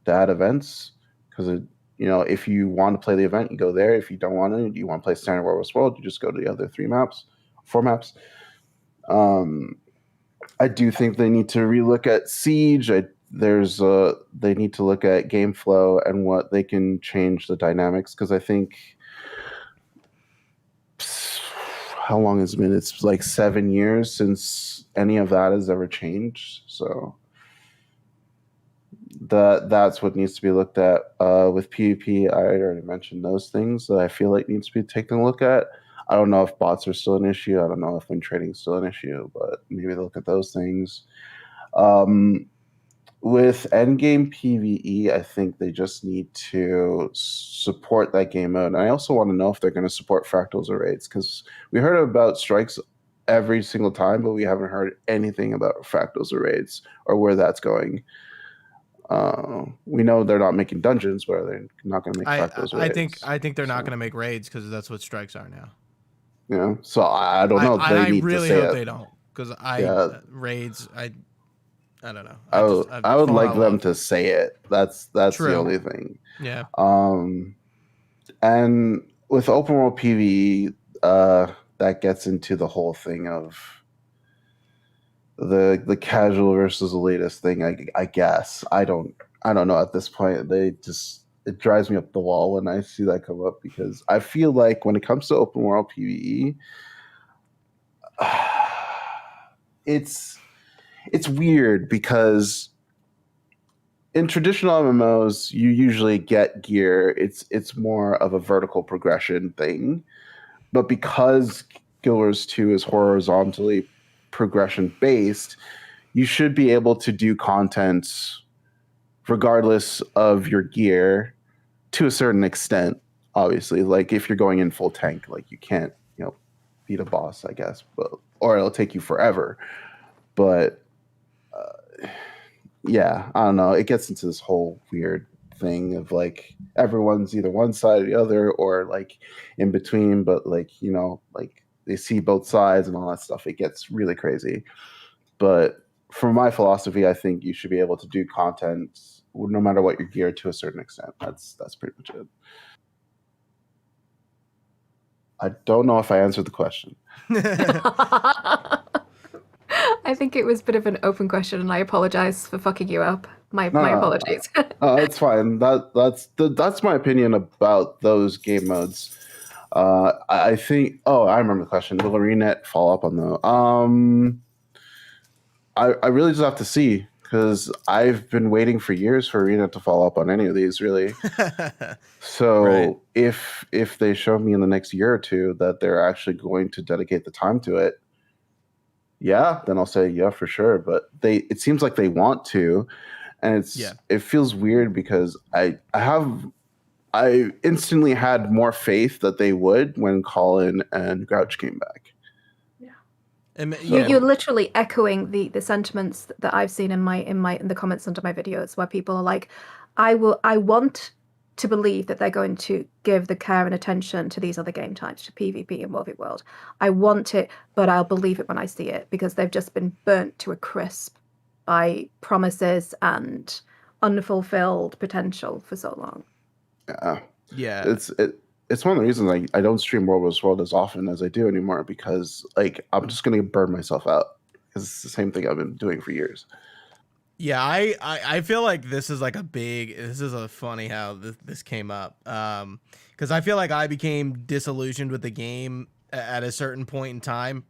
S2: to add events, because if you want to play the event, you go there. If you don't want to, you want to play standard World vs. World, you just go to the other 4 maps. I do think they need to relook at Siege. They need to look at game flow and what they can change the dynamics, because I think how long has it been? It's like 7 years since any of that has ever changed. So that's what needs to be looked at. With PvP, I already mentioned those things that I feel like needs to be taken a look at. I don't know if bots are still an issue. I don't know if win trading is still an issue, but maybe they'll look at those things. With endgame PvE, I think they just need to support that game mode. And I also want to know if they're going to support fractals or raids, because we heard about strikes every single time, but we haven't heard anything about fractals or raids or where that's going. We know they're not making dungeons, but they're not going to make fractals or raids.
S1: I think they're not going to make raids, because that's what strikes are now.
S2: Yeah, so I don't know.
S1: I really hope they don't, because raids. I don't know.
S2: I would like them to say it. That's True. The only thing.
S1: Yeah.
S2: And with open world PvE, that gets into the whole thing of the casual versus elitist thing. I guess I don't know at this point. It drives me up the wall when I see that come up, because I feel like when it comes to open world PvE, it's weird, because in traditional MMOs, you usually get gear. It's more of a vertical progression thing. But because Guild Wars 2 is horizontally progression based, you should be able to do content regardless of your gear to a certain extent. Obviously, like if you're going in full tank, like you can't, beat a boss, I guess, or it'll take you forever. But yeah, I don't know. It gets into this whole weird thing of like everyone's either one side or the other, or like in between, but like they see both sides and all that stuff. It gets really crazy. But from my philosophy, I think you should be able to do content no matter what you're geared to a certain extent. That's pretty much it. I don't know if I answered the question.
S4: I think it was a bit of an open question, and I apologize for fucking you up. My apologies.
S2: It's fine. That's my opinion about those game modes. I think. Oh, I remember the question. Will ArenaNet follow up on that? I really just have to see, because I've been waiting for years for ArenaNet to follow up on any of these, really. So right. If they show me in the next year or two that they're actually going to dedicate the time to it, yeah, then I'll say yeah for sure. But it seems like they want to, and it feels weird, because I instantly had more faith that they would when Colin and Grouch came back.
S4: You're literally echoing the sentiments that I've seen in the comments under my videos, where people are like, I want to believe that they're going to give the care and attention to these other game types, to PvP and multi-world. I want it, but I'll believe it when I see it, because they've just been burnt to a crisp by promises and unfulfilled potential for so long.
S2: Yeah. It's one of the reasons I don't stream World vs. World as often as I do anymore, because like I'm just gonna burn myself out, because it's the same thing I've been doing for years.
S1: Yeah, I feel like this is like this is a funny how this came up, because I feel like I became disillusioned with the game at a certain point in time,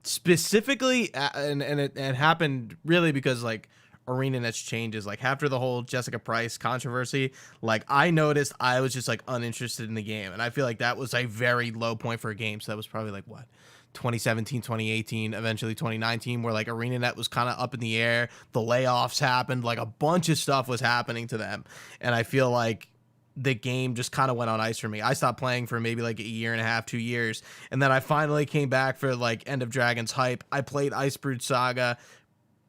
S1: specifically, and it happened really because like ArenaNet's changes, like after the whole Jessica Price controversy, like I noticed I was just like uninterested in the game, and I feel like that was a very low point for a game. So that was probably like what, 2017, 2018, eventually 2019, where like ArenaNet was kind of up in the air. The layoffs happened, like a bunch of stuff was happening to them, and I feel like the game just kind of went on ice for me. I stopped playing for maybe like a year and a half, 2 years, and then I finally came back for like End of Dragon's hype. I played Icebrood Saga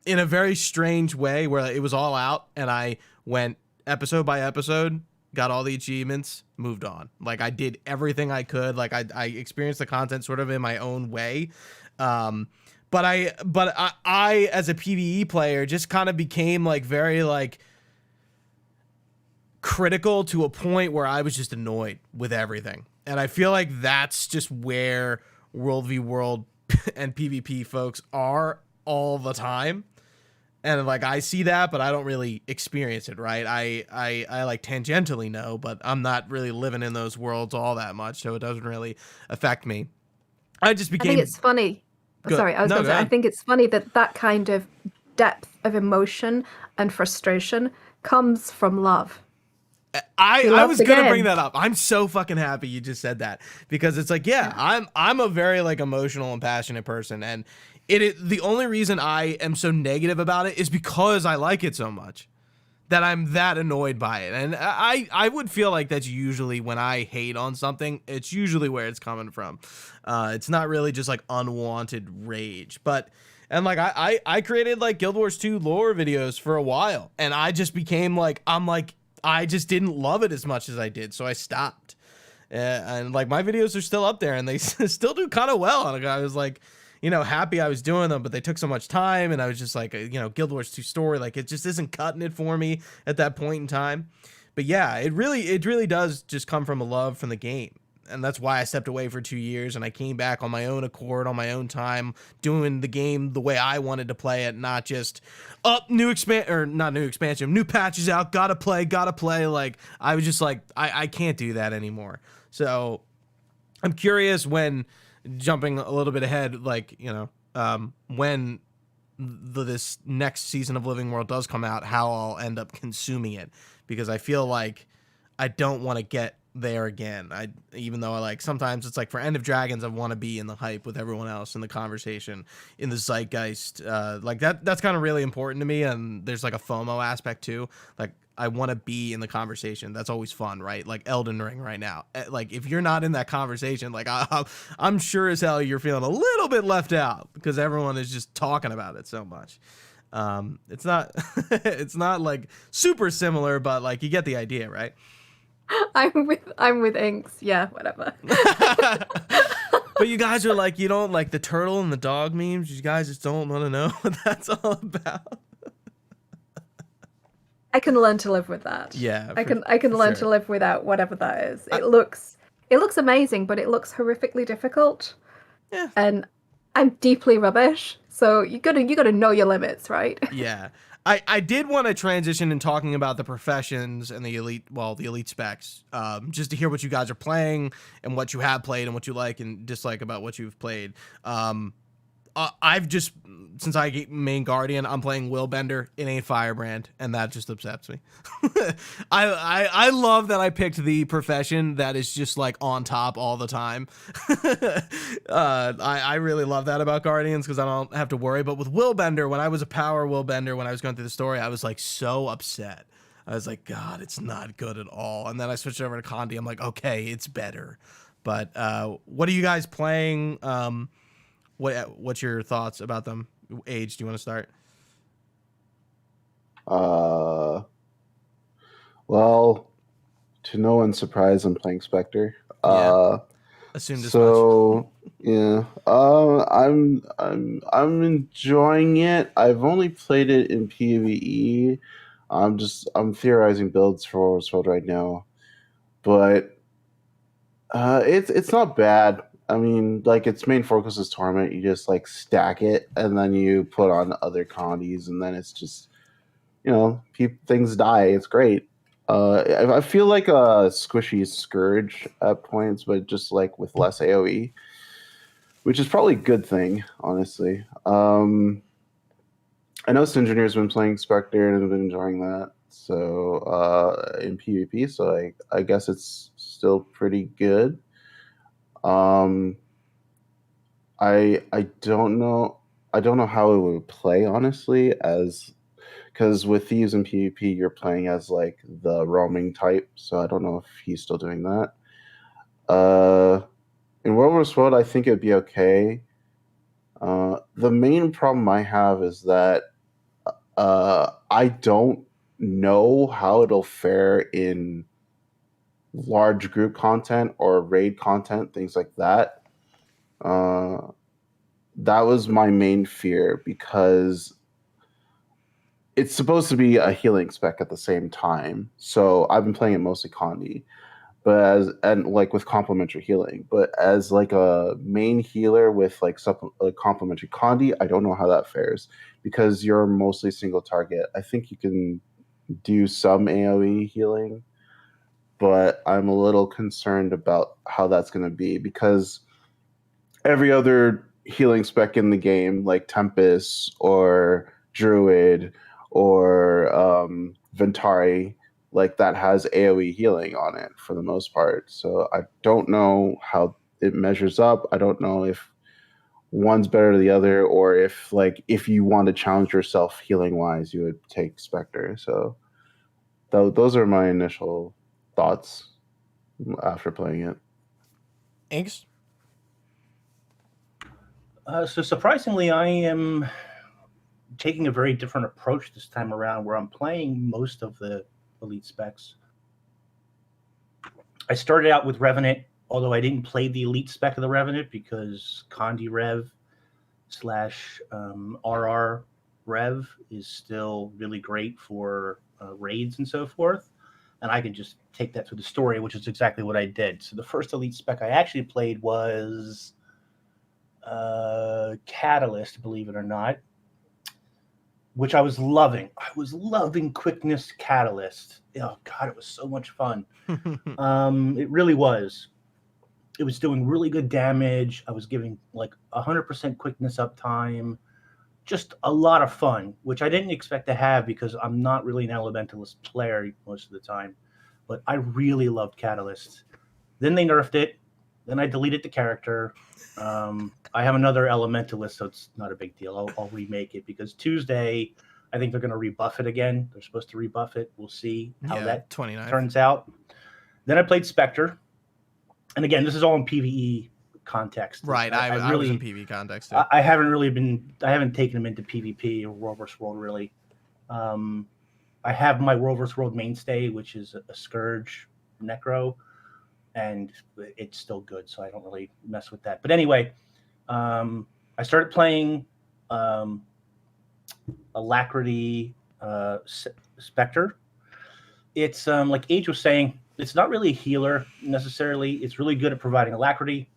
S1: in a very strange way where it was all out, and I went episode by episode, got all the achievements, moved on. Like I did everything I could. Like I experienced the content sort of in my own way. But I as a PvE player just kind of became like very like critical to a point where I was just annoyed with everything. And I feel like that's just where World v World and PvP folks are all the time. And like I see that, but I don't really experience it, right? I like tangentially know, but I'm not really living in those worlds all that much, so it doesn't really affect me. I think
S4: it's funny. Sorry, I was going to say, I think it's funny that kind of depth of emotion and frustration comes from love.
S1: I was gonna bring that up. I'm so fucking happy you just said that, because it's like, yeah. I'm a very like emotional and passionate person, and the only reason I am so negative about it is because I like it so much that I'm that annoyed by it. And I would feel like that's usually when I hate on something, it's usually where it's coming from. It's not really just like unwanted rage, and like I created like Guild Wars 2 lore videos for a while, and I just became like, I just didn't love it as much as I did, so I stopped. And like my videos are still up there, and they still do kind of well. And I was like, happy I was doing them, but they took so much time, and I was just like, Guild Wars 2 story, like it just isn't cutting it for me at that point in time. But yeah, it really does just come from a love from the game. And that's why I stepped away for 2 years, and I came back on my own accord, on my own time, doing the game the way I wanted to play it, not just new patches out, gotta play. Like I was just like, I can't do that anymore. So I'm curious, when jumping a little bit ahead, like, when this next season of Living World does come out, how I'll end up consuming it, because I feel like I don't want to get there again. Even though I like, sometimes it's like for End of Dragons, I want to be in the hype with everyone else, in the conversation, in the zeitgeist. Like that's kind of really important to me, and there's like a FOMO aspect too. Like I want to be in the conversation. That's always fun, right? Like Elden Ring right now. Like if you're not in that conversation, like I'm sure as hell you're feeling a little bit left out, because everyone is just talking about it so much. It's not it's not like super similar, but like you get the idea, right?
S4: I'm with Inks. Yeah, whatever.
S1: But you guys are like, you don't like the turtle and the dog memes. You guys just don't want to know what that's all about.
S4: I can learn to live with that.
S1: Yeah,
S4: I can learn to live without whatever that is. It looks amazing, but it looks horrifically difficult.
S1: Yeah.
S4: And I'm deeply rubbish, so you gotta know your limits, right?
S1: Yeah. I did want to transition in talking about the professions and the elite specs, just to hear what you guys are playing and what you have played and what you like and dislike about what you've played. I've just, since I main Guardian, I'm playing Willbender. It ain't Firebrand, and that just upsets me. I love that I picked the profession that is just like on top all the time. I really love that about Guardians, because I don't have to worry. But with Willbender, when I was a power Willbender, when I was going through the story, I was like so upset. I was like, God, it's not good at all. And then I switched over to Condi. I'm like, okay, it's better. But what are you guys playing? What's your thoughts about them? Age, do you want to start?
S2: Well, to no one's surprise, I'm playing Spectre.
S1: Assumed as
S2: so yeah, I'm enjoying it. I've only played it in PvE. I'm theorizing builds for World right now, but it's not bad. I mean, like, its main focus is Torment. You just like stack it, and then you put on other counties, and then it's just, things die. It's great. I feel like a squishy Scourge at points, but just like with less AoE, which is probably a good thing, honestly. I know Sinjinir's been playing Spectre and have been enjoying that. So in PvP, so I guess it's still pretty good. I don't know. I don't know how it would play, honestly, because with thieves in PvP, you're playing as like the roaming type. So I don't know if he's still doing that. In World vs. World, I think it'd be okay. The main problem I have is that I don't know how it'll fare in large group content or raid content, things like that. That was my main fear, because it's supposed to be a healing spec at the same time. So I've been playing it mostly Condi, like with complementary healing. But as like a main healer with like complementary Condi, I don't know how that fares, because you're mostly single target. I think you can do some AoE healing, but I'm a little concerned about how that's going to be, because every other healing spec in the game, like Tempest or Druid or Ventari, like that has AoE healing on it for the most part. So I don't know how it measures up. I don't know if one's better than the other, or if you want to challenge yourself healing wise, you would take Spectre. So those are my initial thoughts after playing it.
S1: Inks?
S3: So surprisingly, I am taking a very different approach this time around, where I'm playing most of the elite specs. I started out with Revenant, although I didn't play the elite spec of the Revenant, because Condi Rev / RR Rev is still really great for raids and so forth. And I can just take that through the story, which is exactly what I did. So the first elite spec I actually played was Catalyst, believe it or not, which I was loving. I was loving Quickness Catalyst. Oh God, it was so much fun. It really was. It was doing really good damage. I was giving like 100% quickness uptime. Just a lot of fun, which I didn't expect to have, because I'm not really an Elementalist player most of the time. But I really loved Catalyst. Then they nerfed it. Then I deleted the character. I have another Elementalist, so it's not a big deal. I'll remake it, because Tuesday, I think they're going to rebuff it again. They're supposed to rebuff it. We'll see how that
S1: 29th.
S3: turns out. Then I played Spectre. And again, this is all in PvE context.
S1: Right. I was in PvE context too.
S3: I haven't taken them into PvP or World vs. World really. I have my World vs. World mainstay, which is a Scourge Necro, and it's still good, so I don't really mess with that. But anyway, I started playing Alacrity Spectre. It's like Age was saying, it's not really a healer necessarily. It's really good at providing Alacrity,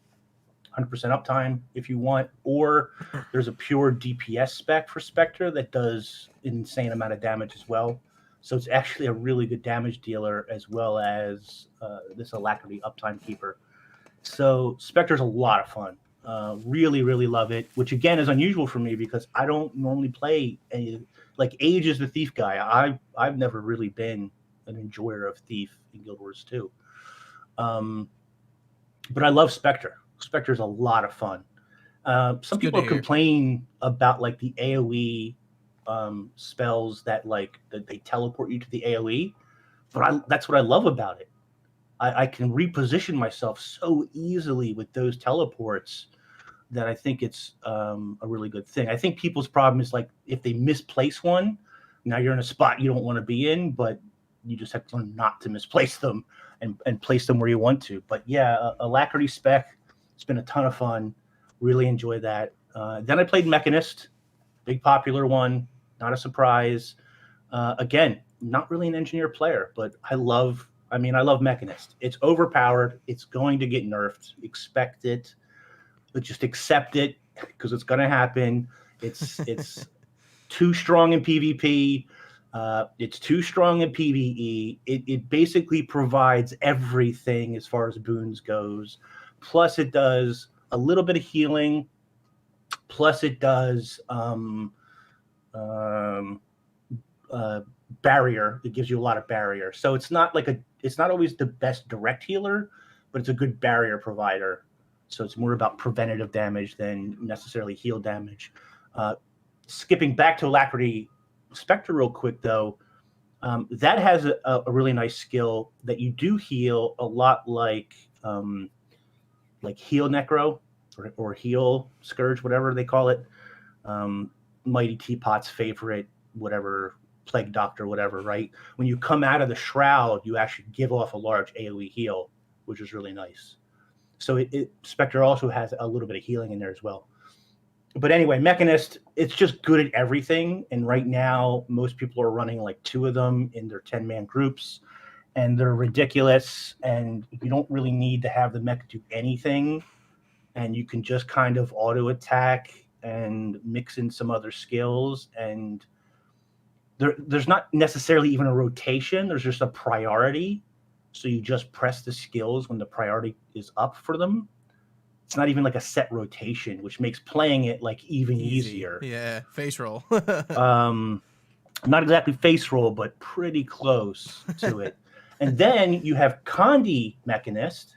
S3: 100% uptime if you want, or there's a pure DPS spec for Spectre that does an insane amount of damage as well. So it's actually a really good damage dealer, as well as this Alacrity uptime keeper. So Spectre's a lot of fun. Really, really love it, which again is unusual for me, because I don't normally play any, like Age is the Thief guy. I've never really been an enjoyer of Thief in Guild Wars 2. But I love Spectre. Spectre's a lot of fun. Some people complain about like the AoE spells that they teleport you to the AoE, but that's what I love about it. I can reposition myself so easily with those teleports that I think it's a really good thing. I think people's problem is like if they misplace one, now you're in a spot you don't want to be in, but you just have to learn not to misplace them. and place them where you want to. But yeah, Alacrity spec, it's been a ton of fun. Really enjoy that. Then I played Mechanist, big popular one, not a surprise. Again, not really an engineer player, but I love Mechanist. It's overpowered. It's going to get nerfed. Expect it, but just accept it because it's going to happen. It's too strong in PvP. It's too strong in PvE. It basically provides everything as far as boons goes. Plus, it does a little bit of healing. Plus, it does barrier. It gives you a lot of barrier. So it's not always the best direct healer, but it's a good barrier provider. So it's more about preventative damage than necessarily heal damage. Skipping back to Alacrity Spectre real quick, though, that has a really nice skill that you do heal a lot like Heal Necro or Heal Scourge, whatever they call it. Mighty Teapot's favorite, whatever, Plague Doctor, whatever, right? When you come out of the Shroud, you actually give off a large AoE heal, which is really nice. So Spectre also has a little bit of healing in there as well. But anyway, Mechanist, it's just good at everything. And right now, most people are running like 2 of them in their 10-man groups. And they're ridiculous. And you don't really need to have the mech do anything. And you can just kind of auto-attack and mix in some other skills. And there's not necessarily even a rotation. There's just a priority. So you just press the skills when the priority is up for them. It's not even like a set rotation, which makes playing it like even easier.
S1: Yeah, face roll.
S3: Not exactly face roll, but pretty close to it. And then you have Condi Mechanist,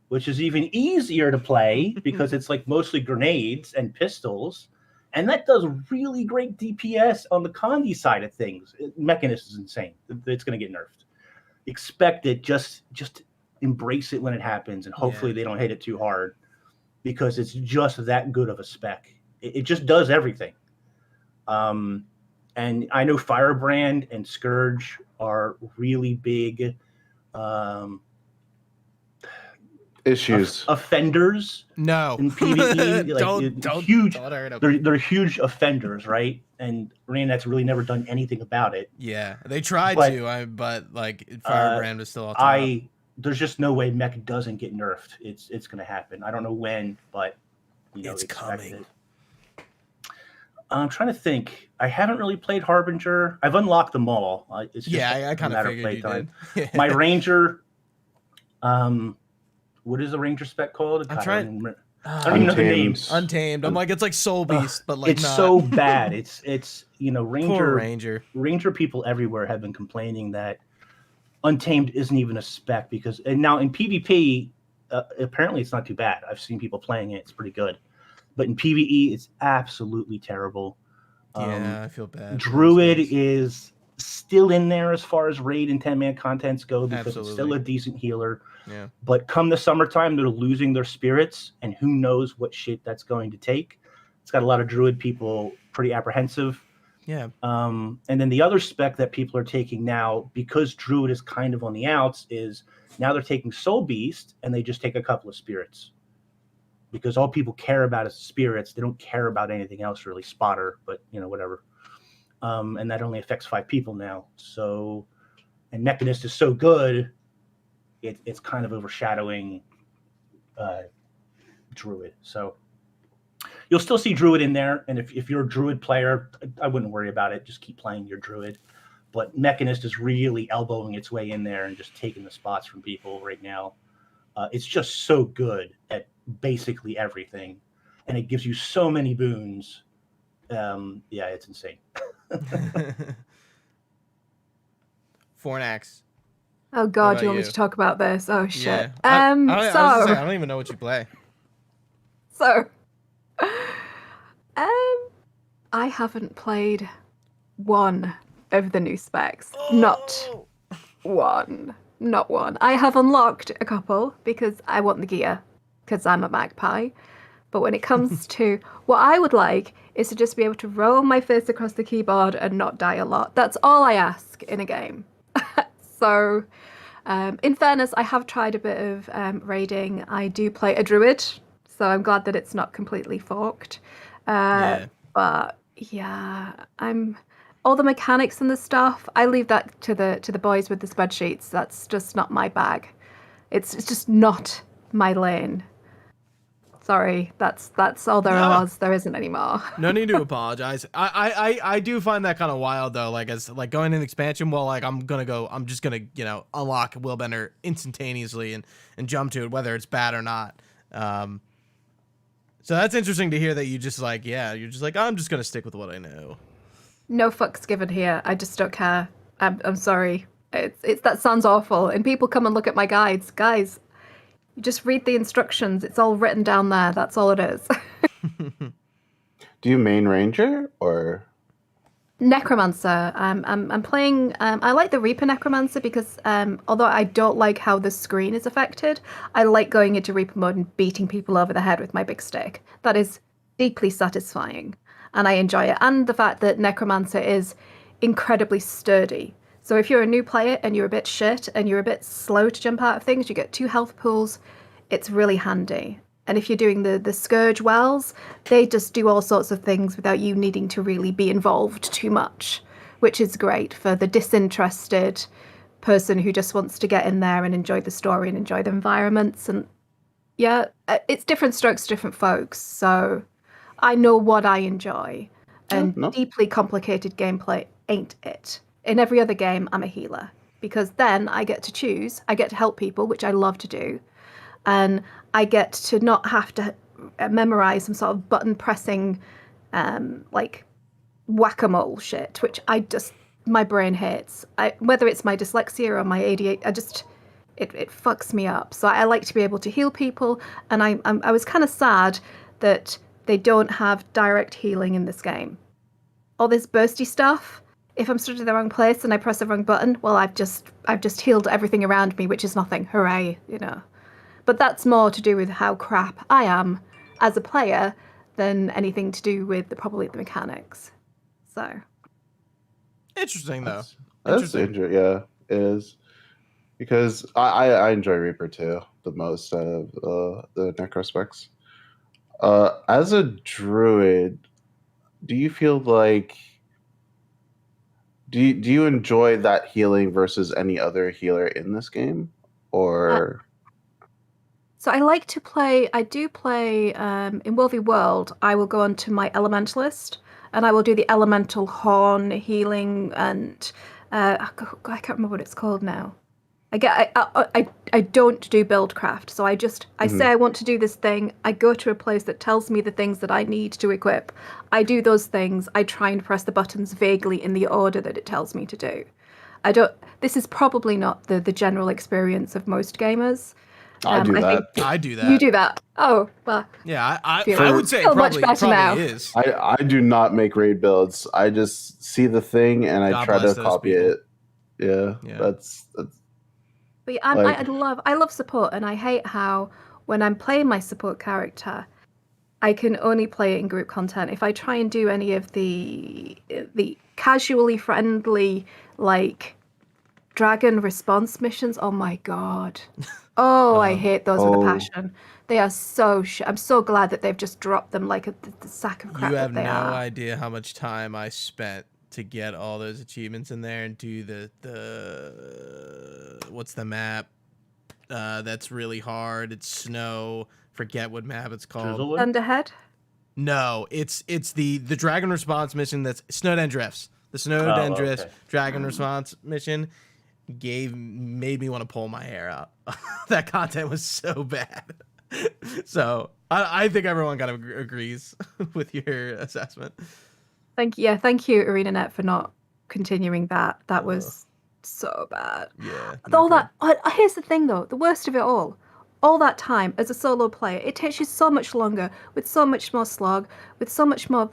S3: which is even easier to play because it's like mostly grenades and pistols. And that does really great DPS on the Condi side of things. Mechanist is insane. It's going to get nerfed. Expect it. Just embrace it when it happens, and hopefully they don't hit it too hard, because it's just that good of a spec. It just does everything. And I know Firebrand and Scourge are really big
S2: issues.
S3: Offenders.
S1: No.
S3: In PvE.
S1: Don't
S3: huge.
S1: Don't
S3: they're huge offenders, right? And Hernandez really never done anything about it.
S1: Yeah, they tried but like Firebrand was still on top.
S3: There's just no way mech doesn't get nerfed. It's going to happen. I don't know when, but
S1: it's coming.
S3: It. I'm trying to think. I haven't really played Harbinger. I've unlocked them all. It's just
S1: I kind of figured you did.
S3: My Ranger. What is the Ranger spec called?
S1: I'm trying.
S3: I don't even know the names.
S1: Untamed. I'm like, it's like Soul Beast, but like
S3: it's
S1: not.
S3: So bad. It's Ranger.
S1: Poor Ranger.
S3: Ranger people everywhere have been complaining that Untamed isn't even a spec and now in PvP, apparently it's not too bad. I've seen people playing it; it's pretty good. But in PvE, it's absolutely terrible.
S1: I feel bad.
S3: Druid is still in there as far as raid and 10-man contents go because it's still a decent healer.
S1: Yeah.
S3: But come the summertime, they're losing their spirits, and who knows what shape that's going to take. It's got a lot of Druid people pretty apprehensive.
S1: Yeah.
S3: And then the other spec that people are taking now, because Druid is kind of on the outs, is now they're taking Soul Beast and they just take a couple of spirits. Because all people care about is spirits. They don't care about anything else really. Spotter, but whatever. And that only affects 5 people now. So, and Mechanist is so good, it's kind of overshadowing Druid. So you'll still see Druid in there. And if you're a Druid player, I wouldn't worry about it. Just keep playing your Druid. But Mechanist is really elbowing its way in there and just taking the spots from people right now. It's just so good at basically everything. And it gives you so many boons. It's insane.
S1: Fornax.
S4: Oh God, you want me to talk about this? Oh shit.
S1: Yeah. I don't even know what you play.
S4: So, I haven't played one of the new specs.
S1: Oh!
S4: Not one. I have unlocked a couple because I want the gear, because I'm a magpie. But when it comes to what I would like is to just be able to roll my fist across the keyboard and not die a lot. That's all I ask in a game. So In fairness, I have tried a bit of raiding. I do play a druid, so I'm glad that it's not completely forked.
S1: Yeah.
S4: But yeah, I'm all the mechanics and the stuff. I leave that to the boys with the spreadsheets. That's just not my bag. It's just not my lane. Sorry, that's all there was. There isn't anymore.
S1: No need to apologize. I do find that kind of wild though. Like as like going in expansion, well, like I'm just gonna unlock Willbender instantaneously and jump to it, whether it's bad or not. So that's interesting to hear that you just like you're just like I'm just gonna stick with what I know.
S4: No fucks given here. I just don't care. I'm sorry. It's that sounds awful. And people come and look at my guides, guys. You just read the instructions. It's all written down there. That's all it is.
S2: Do you main ranger or
S4: Necromancer. I'm playing. I like the Reaper Necromancer because although I don't like how the screen is affected, I like going into Reaper mode and beating people over the head with my big stick. That is deeply satisfying, and I enjoy it. And the fact that Necromancer is incredibly sturdy. So if you're a new player and you're a bit shit and you're a bit slow to jump out of things, you get 2 health pools. It's really handy. And if you're doing the Scourge wells, they just do all sorts of things without you needing to really be involved too much, which is great for the disinterested person who just wants to get in there and enjoy the story and enjoy the environments. And yeah, it's different strokes to different folks. So I know what I enjoy. And deeply complicated gameplay ain't it. In every other game, I'm a healer because then I get to choose. I get to help people, which I love to do. And I get to not have to memorize some sort of button pressing, like whack-a-mole shit, which my brain hates. Whether it's my dyslexia or my ADHD, it fucks me up. So I like to be able to heal people. And I was kind of sad that they don't have direct healing in this game. All this bursty stuff. If I'm stood in the wrong place and I press the wrong button, well, I've just healed everything around me, which is nothing. Hooray, But that's more to do with how crap I am as a player than anything to do with probably the mechanics. So
S1: interesting though.
S2: That's interesting. Yeah, it is because I enjoy Reaper too the most out of the necro specs. As a druid, do you feel like do you enjoy that healing versus any other healer in this game, or?
S4: So I like to play. I do play in World v World. I will go onto my Elementalist, and I will do the Elemental Horn healing, and I can't remember what it's called now. I don't do buildcraft, so I say I want to do this thing. I go to a place that tells me the things that I need to equip. I do those things. I try and press the buttons vaguely in the order that it tells me to do. This is probably not the general experience of most gamers.
S2: I do that.
S1: I do that.
S4: You do that. Oh, well.
S1: Yeah, I would say it
S4: much better now.
S1: Is.
S2: I do not make raid builds. I just see the thing and I try to copy it. Yeah, that's.
S4: But yeah, I love support, and I hate how when I'm playing my support character, I can only play it in group content. If I try and do any of the casually friendly like dragon response missions, oh my god. Oh, I hate those with a passion. They are so I'm so glad that they've just dropped them like the sack of crap.
S1: You have no idea how much time I spent to get all those achievements in there and do the what's the map that's really hard. It's snow. Forget what map it's called.
S4: Thunderhead?
S1: No, it's the dragon response mission that's Snowden Drifts. The Snowden Drifts dragon response mission made me want to pull my hair out. That content was so bad. So I think everyone kind of agrees with your assessment.
S4: Thank you, ArenaNet, for not continuing that. That was so bad.
S1: Yeah.
S4: All that. Here's the thing, though. The worst of it all that time as a solo player, it takes you so much longer, with so much more slog, with so much more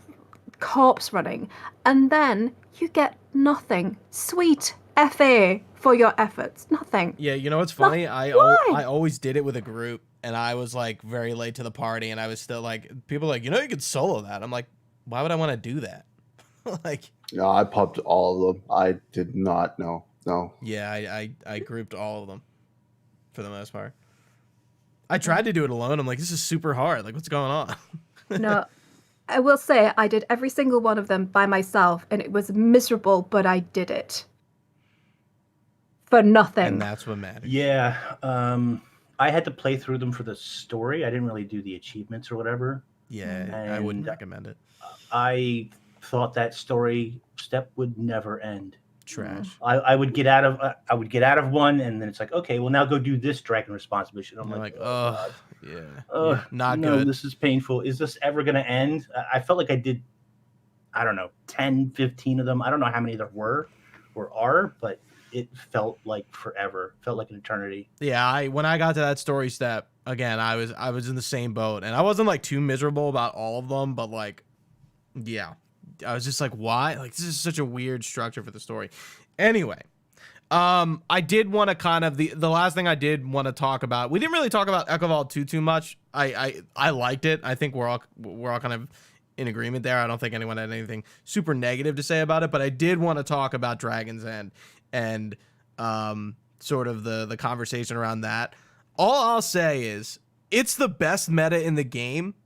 S4: corpse running, and then you get nothing. Sweet FA for your efforts. Nothing.
S1: Yeah, you know what's funny? I always did it with a group, and I was like very late to the party, and I was still like, people are like, you could solo that. I'm like, why would I want to do that? Like,
S2: no, I popped all of them. I did not know. No.
S1: Yeah, I grouped all of them for the most part. I tried to do it alone. I'm like, this is super hard. Like, what's going on?
S4: No, I will say I did every single one of them by myself, and it was miserable, but I did it for nothing.
S1: And that's what matters.
S3: Yeah, I had to play through them for the story. I didn't really do the achievements or whatever.
S1: Yeah, I wouldn't recommend it.
S3: I thought that story step would never end.
S1: Trash.
S3: I would get out of one, and then it's like, okay, well now go do this dragon response mission. I'm like,
S1: oh,
S3: God.
S1: yeah, not good.
S3: This is painful. Is this ever going to end? I felt like I did, I don't know, 10, 15 of them. I don't know how many there were or are, but it felt like forever. Felt like an eternity.
S1: Yeah, when I got to that story step again, I was in the same boat, and I wasn't like too miserable about all of them, but like, yeah, I was just like, why? Like, this is such a weird structure for the story. Anyway, I did want to kind of the last thing I did want to talk about. We didn't really talk about Echovald too much. I liked it. I think we're all kind of in agreement there. I don't think anyone had anything super negative to say about it, but I did want to talk about Dragon's End and sort of the conversation around that. All I'll say is it's the best meta in the game,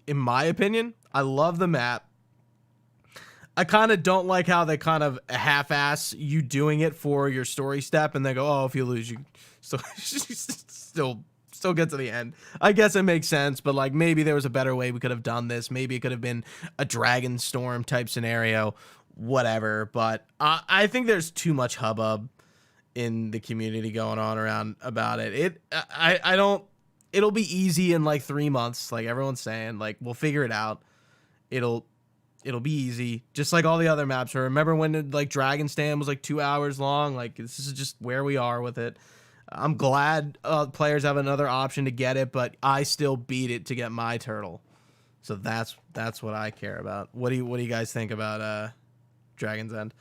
S1: in my opinion. I love the map. I kind of don't like how they kind of half-ass you doing it for your story step, and they go, "Oh, if you lose, you still get to the end." I guess it makes sense, but like maybe there was a better way we could have done this. Maybe it could have been a Dragon Storm type scenario, whatever. But I think there's too much hubbub in the community going on around about it. I don't. It'll be easy in like 3 months, like everyone's saying. Like we'll figure it out. It'll be easy, just like all the other maps. Remember when like Dragon Stand was like 2 hours long? Like this is just where we are with it. I'm glad players have another option to get it, but I still beat it to get my turtle. So that's what I care about. What do you guys think about Dragon's End?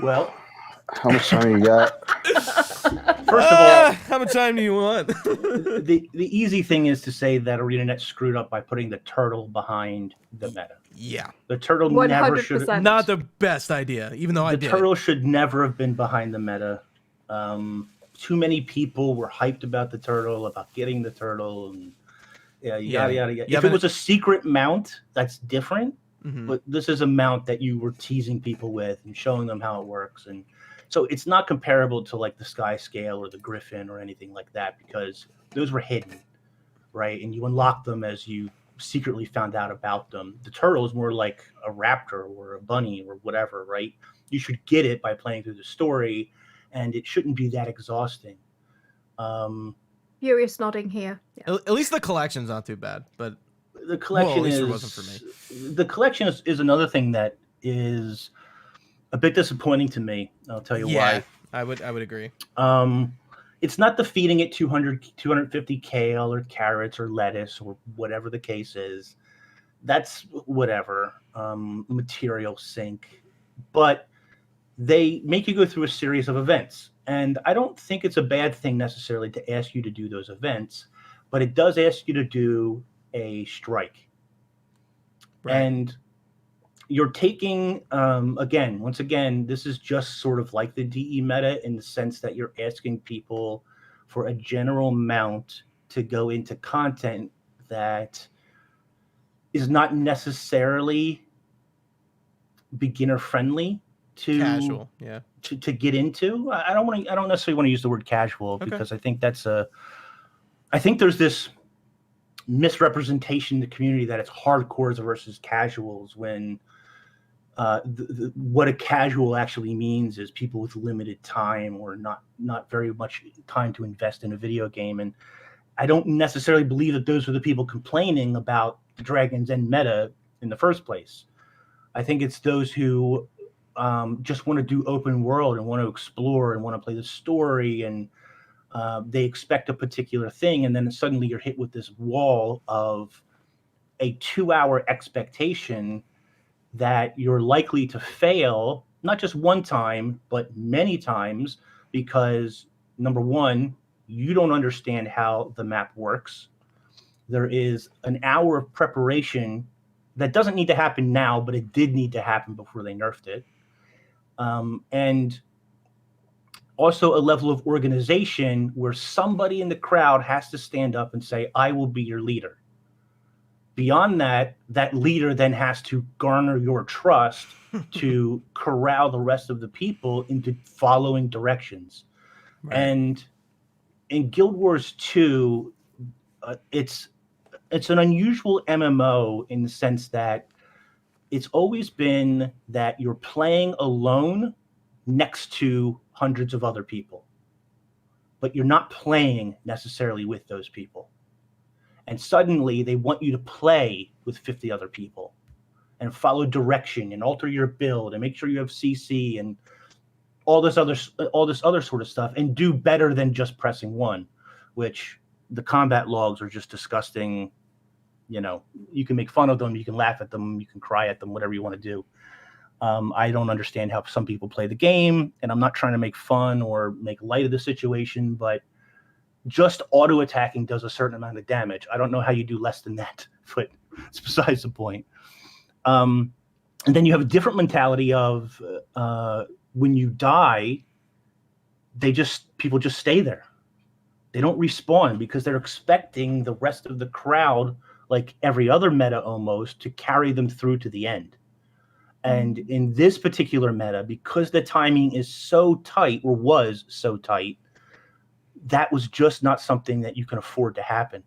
S3: Well,
S2: how much time you got?
S3: First of all,
S1: how much time do you want?
S3: the easy thing is to say that ArenaNet screwed up by putting the turtle behind the meta.
S1: Yeah,
S3: the turtle never should.
S4: 100%.
S1: Not the best idea, even though I did.
S3: The turtle should never have been behind the meta. Too many people were hyped about the turtle, about getting the turtle, and yada yada yada. If it was a secret mount, that's different.
S1: Mm-hmm.
S3: But this is a mount that you were teasing people with and showing them how it works, and so it's not comparable to like the Sky Scale or the Griffin or anything like that, because those were hidden, right? And you unlocked them as you secretly found out about them. The turtle is more like a raptor or a bunny or whatever, right? You should get it by playing through the story, and it shouldn't be that exhausting.
S4: Furious nodding here. Yeah.
S1: At least the collection's not too bad, but
S3: the collection
S1: at least
S3: is
S1: it wasn't for me.
S3: The collection is another thing that is a bit disappointing to me. I'll tell you why.
S1: I would agree.
S3: It's not the feeding it 250 kale or carrots or lettuce or whatever the case is. That's whatever, material sink. But they make you go through a series of events. And I don't think it's a bad thing necessarily to ask you to do those events, but it does ask you to do a strike. Right. And you're taking, once again, this is just sort of like the DE meta in the sense that you're asking people for a general mount to go into content that is not necessarily beginner friendly to
S1: casual,
S3: to get into. I don't necessarily want to use the word casual, because I think I think there's this misrepresentation in the community that it's hardcores versus casuals, when what a casual actually means is people with limited time or not very much time to invest in a video game. And I don't necessarily believe that those are the people complaining about the Dragon's End meta in the first place. I think it's those who just want to do open world and want to explore and want to play the story, and they expect a particular thing, and then suddenly you're hit with this wall of a 2-hour expectation that you're likely to fail, not just one time, but many times, because number one, you don't understand how the map works. There is an hour of preparation that doesn't need to happen now, but it did need to happen before they nerfed it. And also a level of organization where somebody in the crowd has to stand up and say, I will be your leader. Beyond that, that leader then has to garner your trust to corral the rest of the people into following directions.
S1: Right.
S3: And in Guild Wars 2, it's an unusual MMO in the sense that it's always been that you're playing alone next to hundreds of other people, but you're not playing necessarily with those people. And suddenly they want you to play with 50 other people and follow direction and alter your build and make sure you have CC and all this other sort of stuff, and do better than just pressing one, which the combat logs are just disgusting. You know, you can make fun of them, you can laugh at them, you can cry at them, whatever you want to do. I don't understand how some people play the game, and I'm not trying to make fun or make light of the situation, but just auto attacking does a certain amount of damage. I don't know how you do less than that, but it's besides the point. And then you have a different mentality of when you die, people just stay there. They don't respawn because they're expecting the rest of the crowd, like every other meta almost, to carry them through to the end. And in this particular meta, because the timing is so tight, or was so tight, that was just not something that you can afford to happen.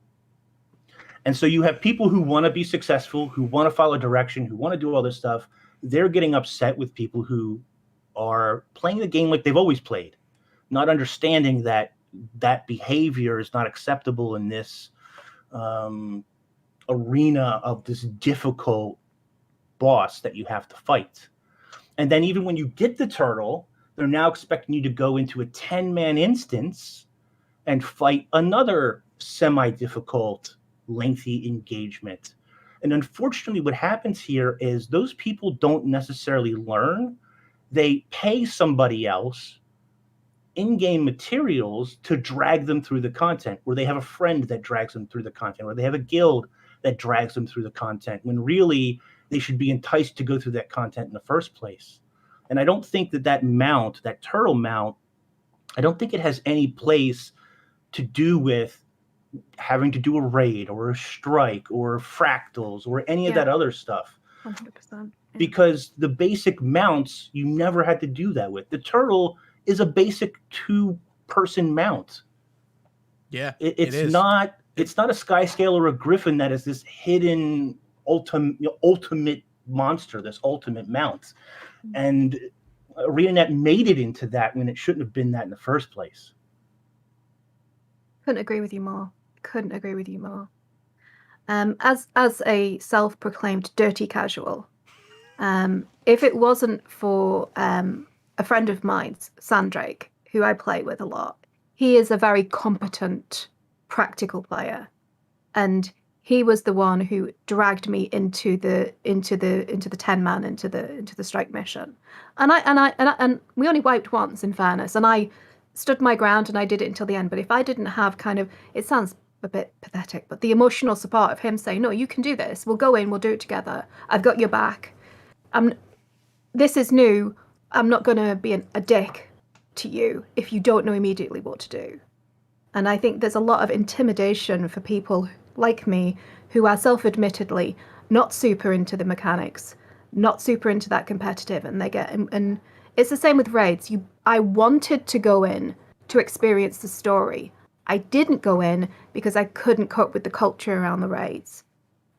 S3: And so you have people who want to be successful, who want to follow direction, who want to do all this stuff. They're getting upset with people who are playing the game like they've always played, not understanding that that behavior is not acceptable in this arena of this difficult boss that you have to fight. And then even when you get the turtle, they're now expecting you to go into a 10-man instance and fight another semi-difficult, lengthy engagement. And unfortunately, what happens here is those people don't necessarily learn. They pay somebody else in-game materials to drag them through the content, where they have a friend that drags them through the content, or they have a guild that drags them through the content, when really they should be enticed to go through that content in the first place. And I don't think that mount, that turtle mount, I don't think it has any place to do with having to do a raid or a strike or fractals or any of that other stuff.
S4: 100%.
S3: Because the basic mounts, you never had to do that with. The turtle is a basic 2-person mount.
S1: Yeah,
S3: it's not a sky scale or a griffin that is this hidden ultimate monster, this ultimate mount. And ArenaNet made it into that when it shouldn't have been that in the first place.
S4: Couldn't agree with you more. As a self-proclaimed dirty casual, if it wasn't for a friend of mine's, Sandrake, who I play with a lot, he is a very competent, practical player, and he was the one who dragged me into the 10-man, into the strike mission, and we only wiped once, in fairness, and I stood my ground and I did it until the end. But if I didn't have it sounds a bit pathetic, but the emotional support of him saying, no, you can do this, we'll go in, we'll do it together, I've got your back, this is new, I'm not going to be a dick to you if you don't know immediately what to do. And I think there's a lot of intimidation for people like me who are self-admittedly not super into the mechanics, not super into that competitive, and they get and it's the same with raids. I wanted to go in to experience the story. I didn't go in because I couldn't cope with the culture around the raids.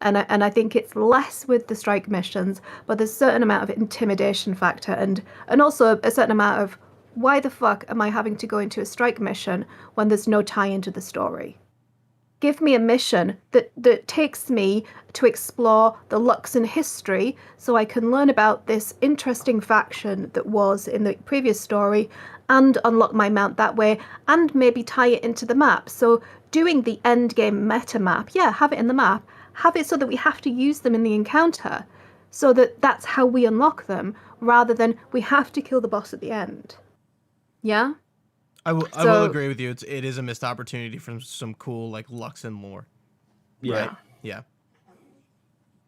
S4: And I think it's less with the strike missions, but there's a certain amount of intimidation factor and also a certain amount of, why the fuck am I having to go into a strike mission when there's no tie into the story? Give me a mission that takes me to explore the Luxon history so I can learn about this interesting faction that was in the previous story and unlock my mount that way, and maybe tie it into the map. So doing the endgame meta map, have it in the map, have it so that we have to use them in the encounter, so that's how we unlock them, rather than we have to kill the boss at the end. Yeah?
S1: I will agree with you. It is a missed opportunity from some cool, like, Luxon lore.
S3: Yeah.
S1: Right? Yeah.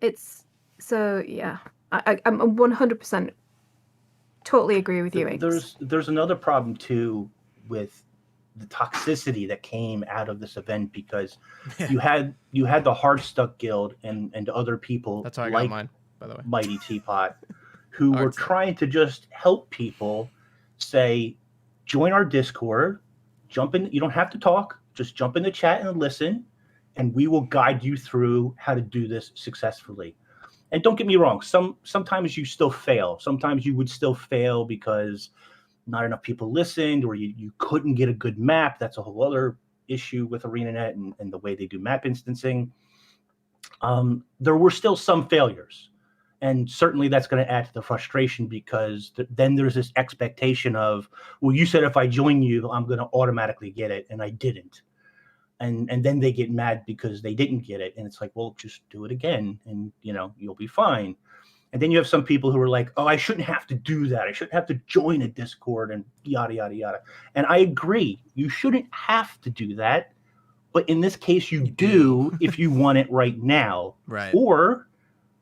S4: It's So yeah, I'm 100% totally agree with you. Inks.
S3: There's another problem too with the toxicity that came out of this event, because you had the Hardstuck Guild and other people
S1: That's how I
S3: like
S1: got mine, by the way.
S3: Mighty Teapot who were trying to just help people, say, join our Discord, jump in. You don't have to talk, just jump in the chat and listen, and we will guide you through how to do this successfully. And don't get me wrong, sometimes you still fail. Sometimes you would still fail because not enough people listened, or you couldn't get a good map. That's a whole other issue with ArenaNet and the way they do map instancing. There were still some failures. And certainly that's going to add to the frustration, because then there's this expectation of, well, you said if I join you, I'm going to automatically get it, and I didn't. And then they get mad because they didn't get it. And it's like, well, just do it again and, you'll be fine. And then you have some people who are like, oh, I shouldn't have to do that. I shouldn't have to join a Discord and yada, yada, yada. And I agree. You shouldn't have to do that. But in this case, you do if you want it right now.
S1: Right.
S3: Or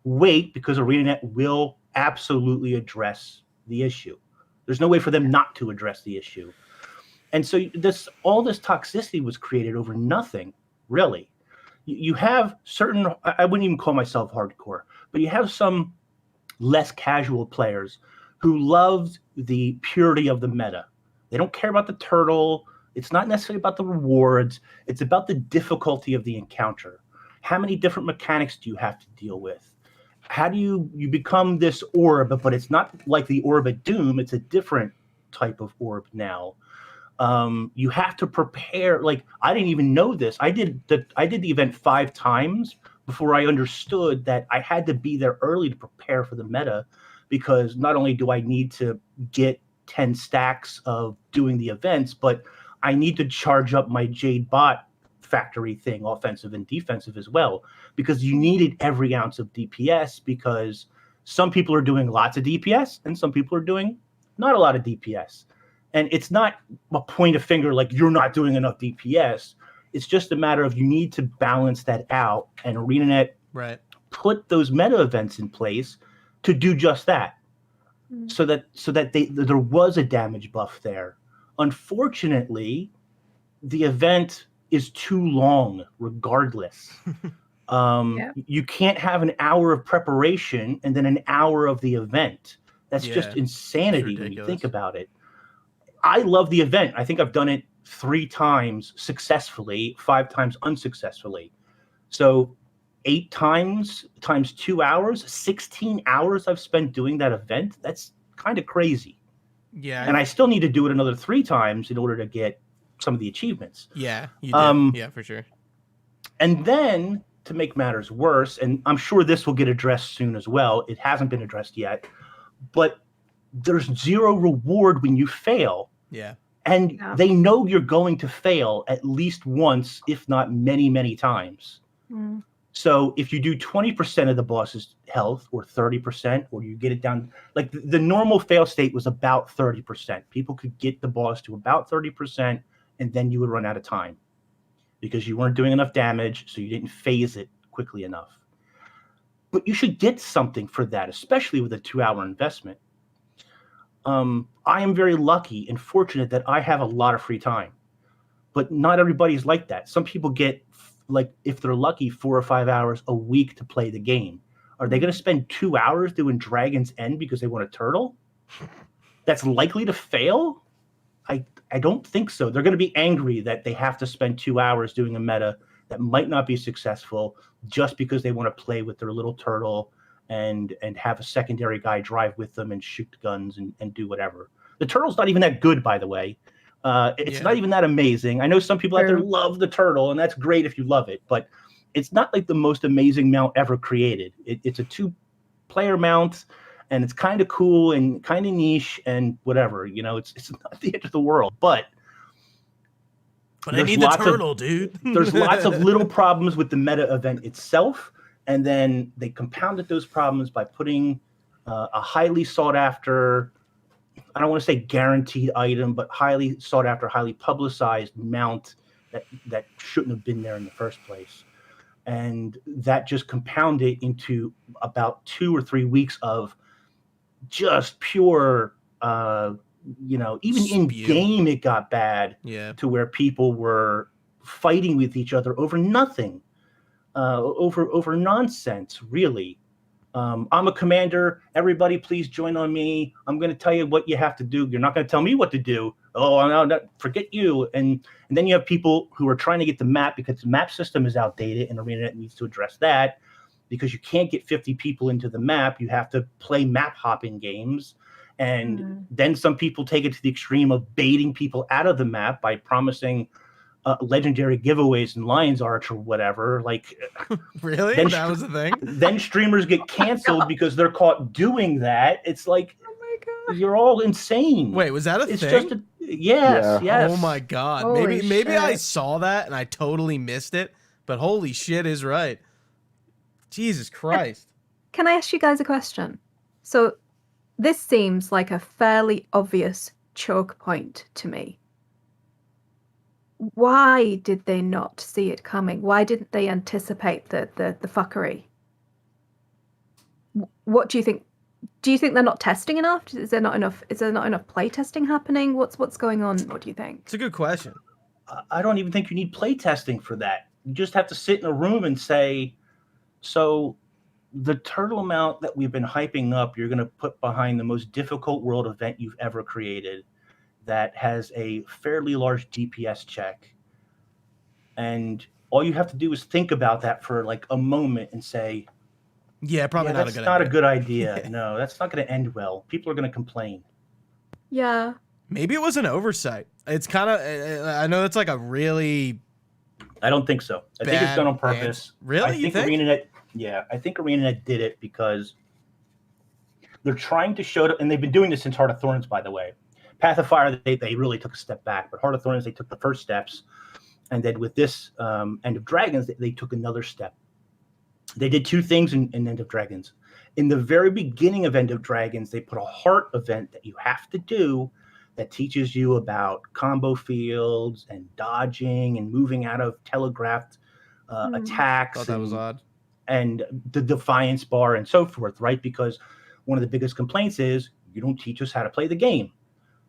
S3: wait, because ArenaNet will absolutely address the issue. There's no way for them not to address the issue. And so all this toxicity was created over nothing, really. You have certain, I wouldn't even call myself hardcore, but you have some less casual players who loved the purity of the meta. They don't care about the turtle. It's not necessarily about the rewards. It's about the difficulty of the encounter. How many different mechanics do you have to deal with? How do you become this orb, but it's not like the orb at Doom. It's a different type of orb now. You have to prepare. Like, I didn't even know this. I did the event 5 times before I understood that I had to be there early to prepare for the meta, because not only do I need to get 10 stacks of doing the events, but I need to charge up my Jade bot factory thing, offensive and defensive as well, because you needed every ounce of DPS, because some people are doing lots of DPS and some people are doing not a lot of DPS. And it's not a point of finger like you're not doing enough DPS. It's just a matter of you need to balance that out. And ArenaNet put those meta events in place to do just that, so that there was a damage buff there. Unfortunately, the event is too long regardless. You can't have an hour of preparation and then an hour of the event. That's just insanity when you think about it. I love the event. I think I've done it 3 times successfully, 5 times unsuccessfully. So 8 times 2 hours, 16 hours I've spent doing that event. That's kind of crazy.
S1: Yeah.
S3: And I still need to do it another 3 times in order to get some of the achievements.
S1: Yeah, you did. Yeah, for sure.
S3: And then, to make matters worse, and I'm sure this will get addressed soon as well, it hasn't been addressed yet, but there's 0 reward when you fail.
S1: Yeah.
S3: And they know you're going to fail at least once, if not many, many times. So if you do 20% of the boss's health, or 30%, or you get it down, like the normal fail state was about 30%. People could get the boss to about 30%, and then you would run out of time because you weren't doing enough damage, so you didn't phase it quickly enough. But you should get something for that, especially with a 2-hour investment. I am very lucky and fortunate that I have a lot of free time, but not everybody's like that. Some people get, like, if they're lucky, 4 or 5 hours a week to play the game. Are they going to spend 2 hours doing Dragon's End because they want a turtle? That's likely to fail? I don't think so. They're going to be angry that they have to spend 2 hours doing a meta that might not be successful just because they want to play with their little turtle and have a secondary guy drive with them and shoot guns and do whatever. The turtle's not even that good, by the way. It's not even that amazing. I know some people out there love the turtle, and that's great if you love it, but it's not like the most amazing mount ever created. It's a 2-player mount, and it's kind of cool and kind of niche and whatever. It's not the end of the world, but
S1: I need the turtle, dude.
S3: There's lots of little problems with the meta event itself, and then they compounded those problems by putting a highly sought after, I don't want to say guaranteed item, but highly sought after, highly publicized mount that shouldn't have been there in the first place. And that just compounded into about 2 or 3 weeks of just pure, even in game it got bad to where people were fighting with each other over nothing, over nonsense, really. I'm a commander. Everybody, please join on me. I'm going to tell you what you have to do. You're not going to tell me what to do. Oh, no, forget you. And then you have people who are trying to get the map because the map system is outdated, and ArenaNet needs to address that because you can't get 50 people into the map. You have to play map hopping games. And then some people take it to the extreme of baiting people out of the map by promising legendary giveaways in Lion's Arch or whatever. Like,
S1: really? That was the thing?
S3: Then streamers get canceled because they're caught doing that. It's like, oh my God, you're all insane.
S1: Wait, was that a
S3: it's
S1: thing?
S3: Just yes.
S1: Oh my God. Maybe I saw that and I totally missed it, but holy shit is right. Jesus Christ.
S4: Can I ask you guys a question? So this seems like a fairly obvious choke point to me. Why did they not see it coming? Why didn't they anticipate the fuckery? What do you think? Do you think they're not testing enough? Is there not enough play testing happening? What's going on? What do you think?
S1: It's a good question.
S3: I don't even think you need play testing for that. You just have to sit in a room and say, so the turtle amount that we've been hyping up, you're going to put behind the most difficult world event you've ever created that has a fairly large DPS check. And all you have to do is think about that for like a moment and say,
S1: probably not a good idea.
S3: That's not a good idea. No, that's not going to end well. People are going to complain.
S4: Yeah.
S1: Maybe it was an oversight. It's kind of, I know it's like a really...
S3: I don't think so. I think it's done on purpose.
S1: Really?
S3: I think ArenaNet did it because they're trying to show, and they've been doing this since Heart of Thorns, by the way. Path of Fire, they really took a step back, but Heart of Thorns, they took the first steps. And then with this End of Dragons, they took another step. They did two things in End of Dragons. In the very beginning of End of Dragons, they put a heart event that you have to do that teaches you about combo fields and dodging and moving out of telegraphed attacks.
S1: Thought that was odd.
S3: And the Defiance bar and so forth, right? Because one of the biggest complaints is you don't teach us how to play the game.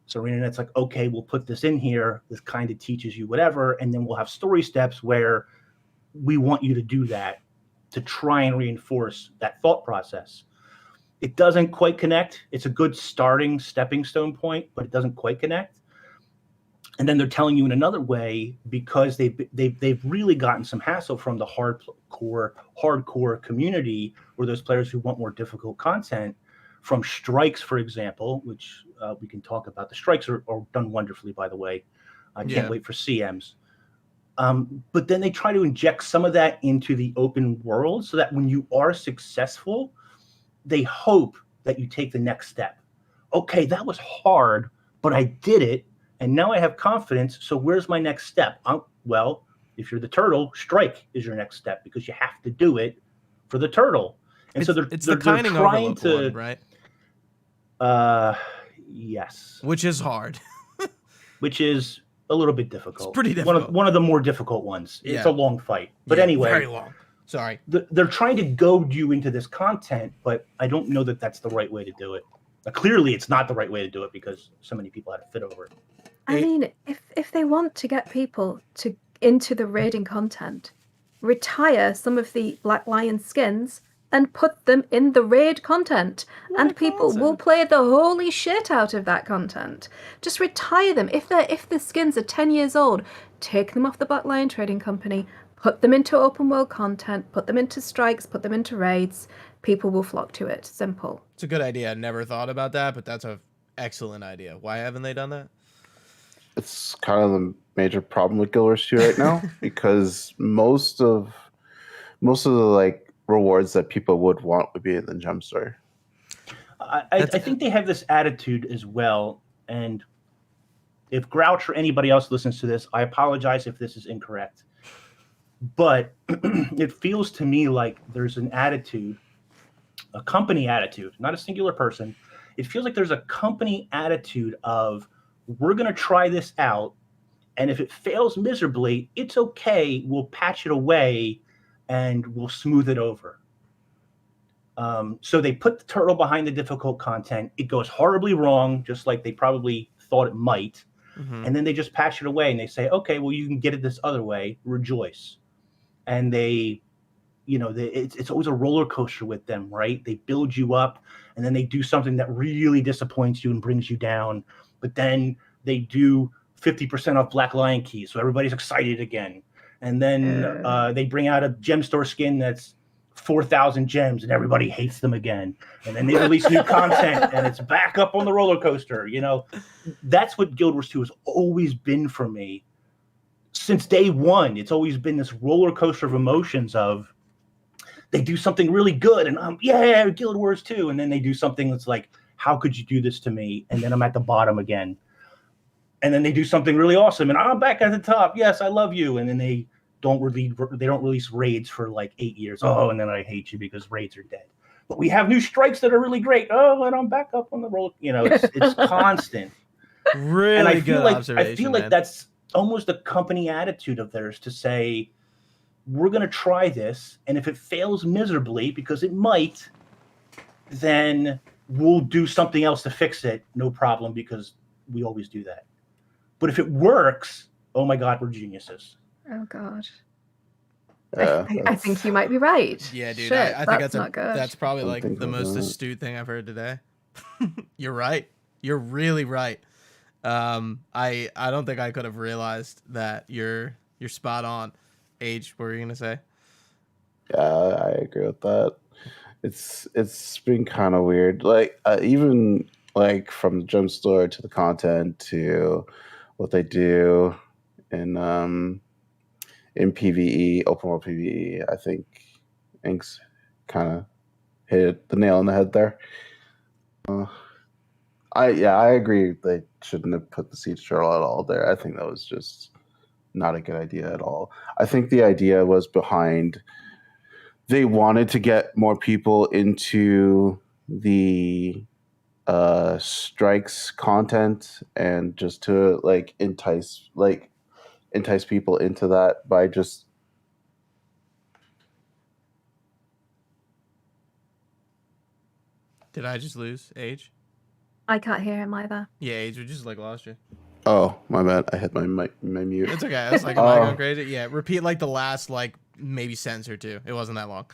S3: So ArenaNet's like, okay, we'll put this in here. This kind of teaches you whatever. And then we'll have story steps where we want you to do that to try and reinforce that thought process. It doesn't quite connect. It's a good starting stepping stone point, but it doesn't quite connect. And then they're telling you in another way because they've really gotten some hassle from the hardcore community, or those players who want more difficult content, from strikes, for example, which we can talk about. The strikes are done wonderfully, by the way. I can't wait for CMs. But then they try to inject some of that into the open world so that when you are successful, they hope that you take the next step. Okay, that was hard, but I did it, and now I have confidence, so where's my next step? Well, if you're the turtle, strike is your next step because you have to do it for the turtle. And so they're trying to...
S1: one, right?
S3: Yes.
S1: Which is hard.
S3: Which is a little bit difficult.
S1: It's pretty difficult.
S3: One of the more difficult ones. It's a long fight. But anyway.
S1: Very long. Sorry.
S3: They're trying to goad you into this content, but I don't know that that's the right way to do it. Clearly, it's not the right way to do it because so many people had to fit over it.
S4: I mean, if they want to get people into the raiding content, retire some of the Black Lion skins and put them in the raid content, and people will play the holy shit out of that content. Just retire them. If the skins are 10 years old, take them off the Black Lion Trading Company, put them into open world content, put them into strikes, put them into raids. People will flock to it. Simple.
S1: It's a good idea. I never thought about that, but that's an excellent idea. Why haven't they done that?
S2: It's kind of the major problem with Guild Wars 2 right now because most of the like rewards that people would want would be in the gem store.
S3: I think they have this attitude as well, and if Grouch or anybody else listens to this, I apologize if this is incorrect. But it feels to me like there's an attitude, a company attitude, not a singular person. It feels like there's a company attitude of, we're going to try this out, and if it fails miserably, it's okay. We'll patch it away, and we'll smooth it over. So they put the turtle behind the difficult content. It goes horribly wrong, just like they probably thought it might.
S1: Mm-hmm.
S3: And then they just patch it away and they say, okay, well, you can get it this other way. Rejoice. And they, it's always a roller coaster with them, right? They build you up and then they do something that really disappoints you and brings you down. But then they do 50% off Black Lion Keys. So everybody's excited again. And then they bring out a gem store skin that's 4,000 gems and everybody hates them again. And then they release new content and it's back up on the roller coaster. That's what Guild Wars 2 has always been for me. Since day one, it's always been this roller coaster of emotions of they do something really good and yeah, Guild Wars 2. And then they do something that's like, how could you do this to me? And then I'm at the bottom again. And then they do something really awesome and I'm back at the top. Yes, I love you. And then they don't release raids for like 8 years. Oh, and then I hate you because raids are dead. But we have new strikes that are really great. Oh, and I'm back up on the roll. It's constant.
S1: Really
S3: and
S1: good observation.
S3: I feel like that's almost a company attitude of theirs to say, we're going to try this. And if it fails miserably, because it might, then we'll do something else to fix it. No problem, because we always do that. But if it works, oh my God, we're geniuses.
S4: Oh God. I think you might be right.
S1: Yeah, dude.
S4: Shit,
S1: I think
S4: not good.
S1: that's probably like the most astute thing I've heard today. You're right. You're really right. I don't think I could have realized that you're spot on. Age, what were you gonna say?
S2: Yeah, I agree with that. It's been kind of weird. Like even like from the gem store to the content to what they do in PvE, open world PvE, I think Inks kind of hit the nail on the head there. I agree. They shouldn't have put the siege turtle at all there. I think that was just not a good idea at all. I think the idea was behind. They wanted to get more people into the strikes content and just to like entice people into that by just
S1: Did I just lose Age?
S4: I can't hear him either.
S1: Yeah, Age, we just like lost you.
S2: Oh, my bad. I hit my mute.
S1: It's okay. I was like, am I going crazy? Yeah, repeat like the last like maybe sentence or two. It wasn't that long.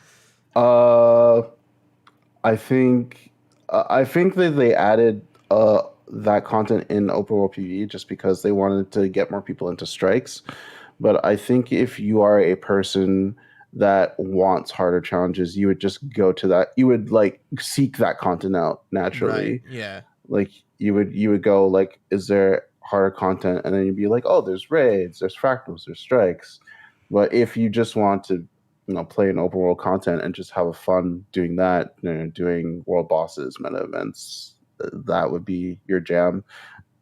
S2: I think that they added that content in open world PvE just because they wanted to get more people into strikes. But I think if you are a person that wants harder challenges, you would just go to that. You would like seek that content out naturally.
S1: Right. Yeah.
S2: Like you would go like, is there harder content? And then you'd be like, oh, there's raids, there's fractals, there's strikes. But if you just want to, play an open world content and just have a fun doing that, doing world bosses, meta events, that would be your jam.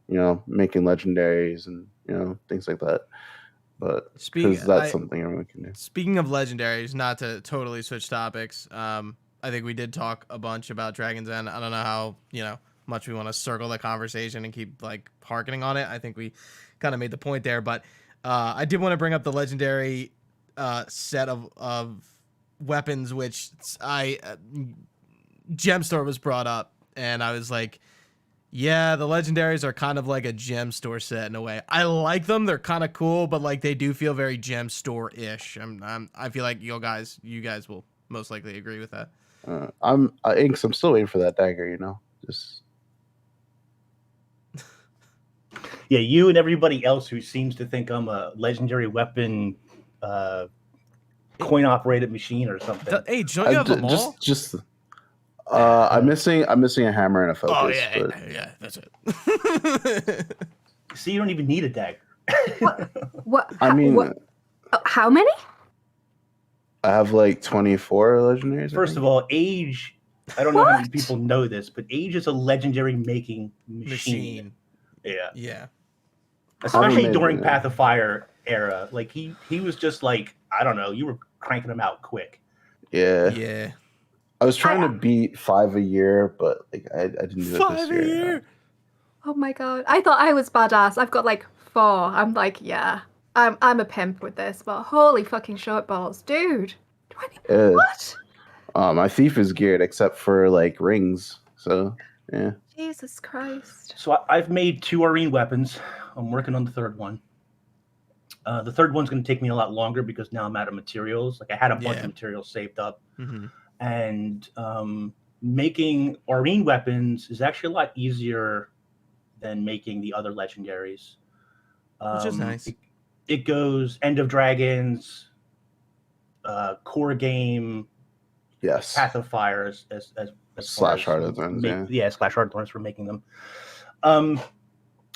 S2: Making legendaries and things like that. But because that's something everyone can do.
S1: Speaking of legendaries, not to totally switch topics, I think we did talk a bunch about Dragon's End. I don't know how much we want to circle the conversation and keep like harkening on it. I think we kind of made the point there, but I did want to bring up the legendary set of weapons, which Gem Store was brought up, and I was like, yeah, the legendaries are kind of like a gem store set in a way. I like them; they're kind of cool, but like they do feel very gem store-ish. I feel like you guys will most likely agree with that.
S2: Inks. I'm still waiting for that dagger. Just
S3: yeah, you and everybody else who seems to think I'm a legendary weapon coin-operated machine or something.
S1: Hey, don't you have them all?
S2: I'm missing a hammer and a focus.
S1: Oh yeah, that's it.
S3: See, you don't even need a dagger.
S4: What? How many?
S2: I have like 24 legendaries.
S3: First of all, Age. I don't know how many people know this, but Age is a legendary making machine.
S1: Yeah.
S3: Especially during Path of Fire era, like he was just like, I don't know, you were cranking them out quick.
S2: Yeah. I was trying to beat 5 a year, but like I didn't do it this year.
S1: 5 a year.
S4: Oh my God! I thought I was badass. I've got like 4. I'm like, yeah, I'm a pimp with this, but holy fucking short balls, dude! What?
S2: My thief is geared except for like rings. So yeah.
S4: Jesus Christ.
S3: So I've made 2 Arene weapons. I'm working on the 3rd one. The 3rd one's going to take me a lot longer because now I'm out of materials. Like I had a bunch of materials saved up, and making Arene weapons is actually a lot easier than making the other legendaries.
S1: Which is nice.
S3: It goes End of Dragons, core game,
S2: Yes.
S3: Path of Fire as
S2: Slash Heart of Thorns. Yeah.
S3: Slash Heart of Thorns for making them.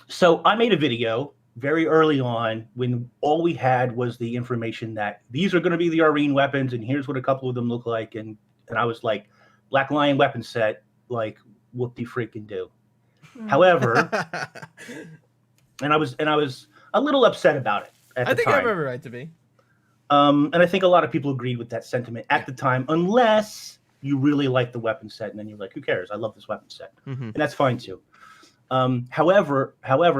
S3: So I made a video very early on when all we had was the information that these are going to be the Arene weapons and here's what a couple of them look like, and I was like, Black Lion weapon set, like whoop de freaking do. However, and I was a little upset about it at the time.
S1: I think I have every right to be.
S3: And I think a lot of people agreed with that sentiment at the time, unless you really like the weapon set, and then you're like, who cares? I love this weapon set. And that's fine too. However,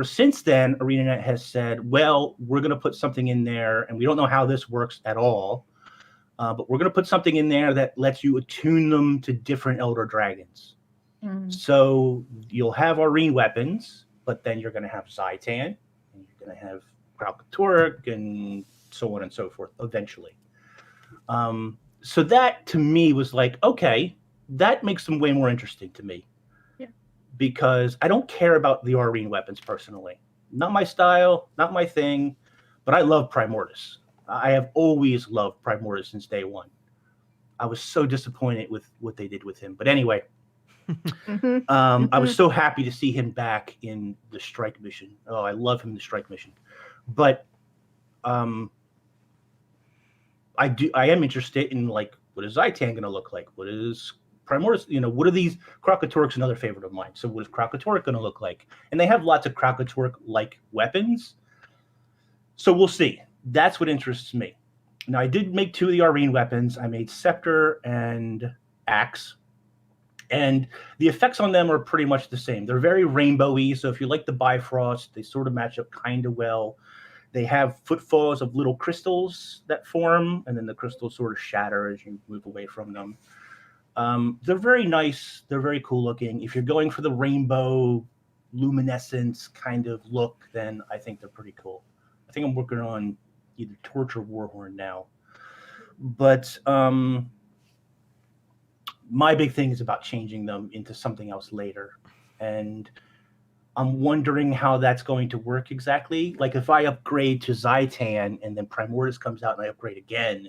S3: since then, ArenaNet has said, well, we're going to put something in there, and we don't know how this works at all, but we're going to put something in there that lets you attune them to different Elder Dragons. So you'll have Arene weapons, but then you're going to have Zaitan, and you're going to have Kralkatork, and so on and so forth eventually. So that to me was like, okay, that makes them way more interesting to me. Yeah. Because I don't care about the Arene weapons personally. Not my style, not my thing, but I love Primordius. I have always loved Primordius since day one. I was so disappointed with what they did with him. But anyway, I was so happy to see him back in the Strike mission. Oh, I love him in the Strike mission. But I am interested in, like, what is Zaitan going to look like? What is Primordius? What are these? Kralkatork's another favorite of mine. So what is Kralkatork going to look like? And they have lots of Kralkatork-like weapons. So we'll see. That's what interests me. Now, I did make 2 of the Arene weapons. I made Scepter and Axe. And the effects on them are pretty much the same. They're very rainbowy. So if you like the Bifrost, they sort of match up kind of well. They have footfalls of little crystals that form, and then the crystals sort of shatter as you move away from them. They're very nice. They're very cool looking. If you're going for the rainbow luminescence kind of look, then I think they're pretty cool. I think I'm working on either Torch or Warhorn now. But my big thing is about changing them into something else later. And I'm wondering how that's going to work exactly. Like if I upgrade to Zaitan and then Primordius comes out and I upgrade again,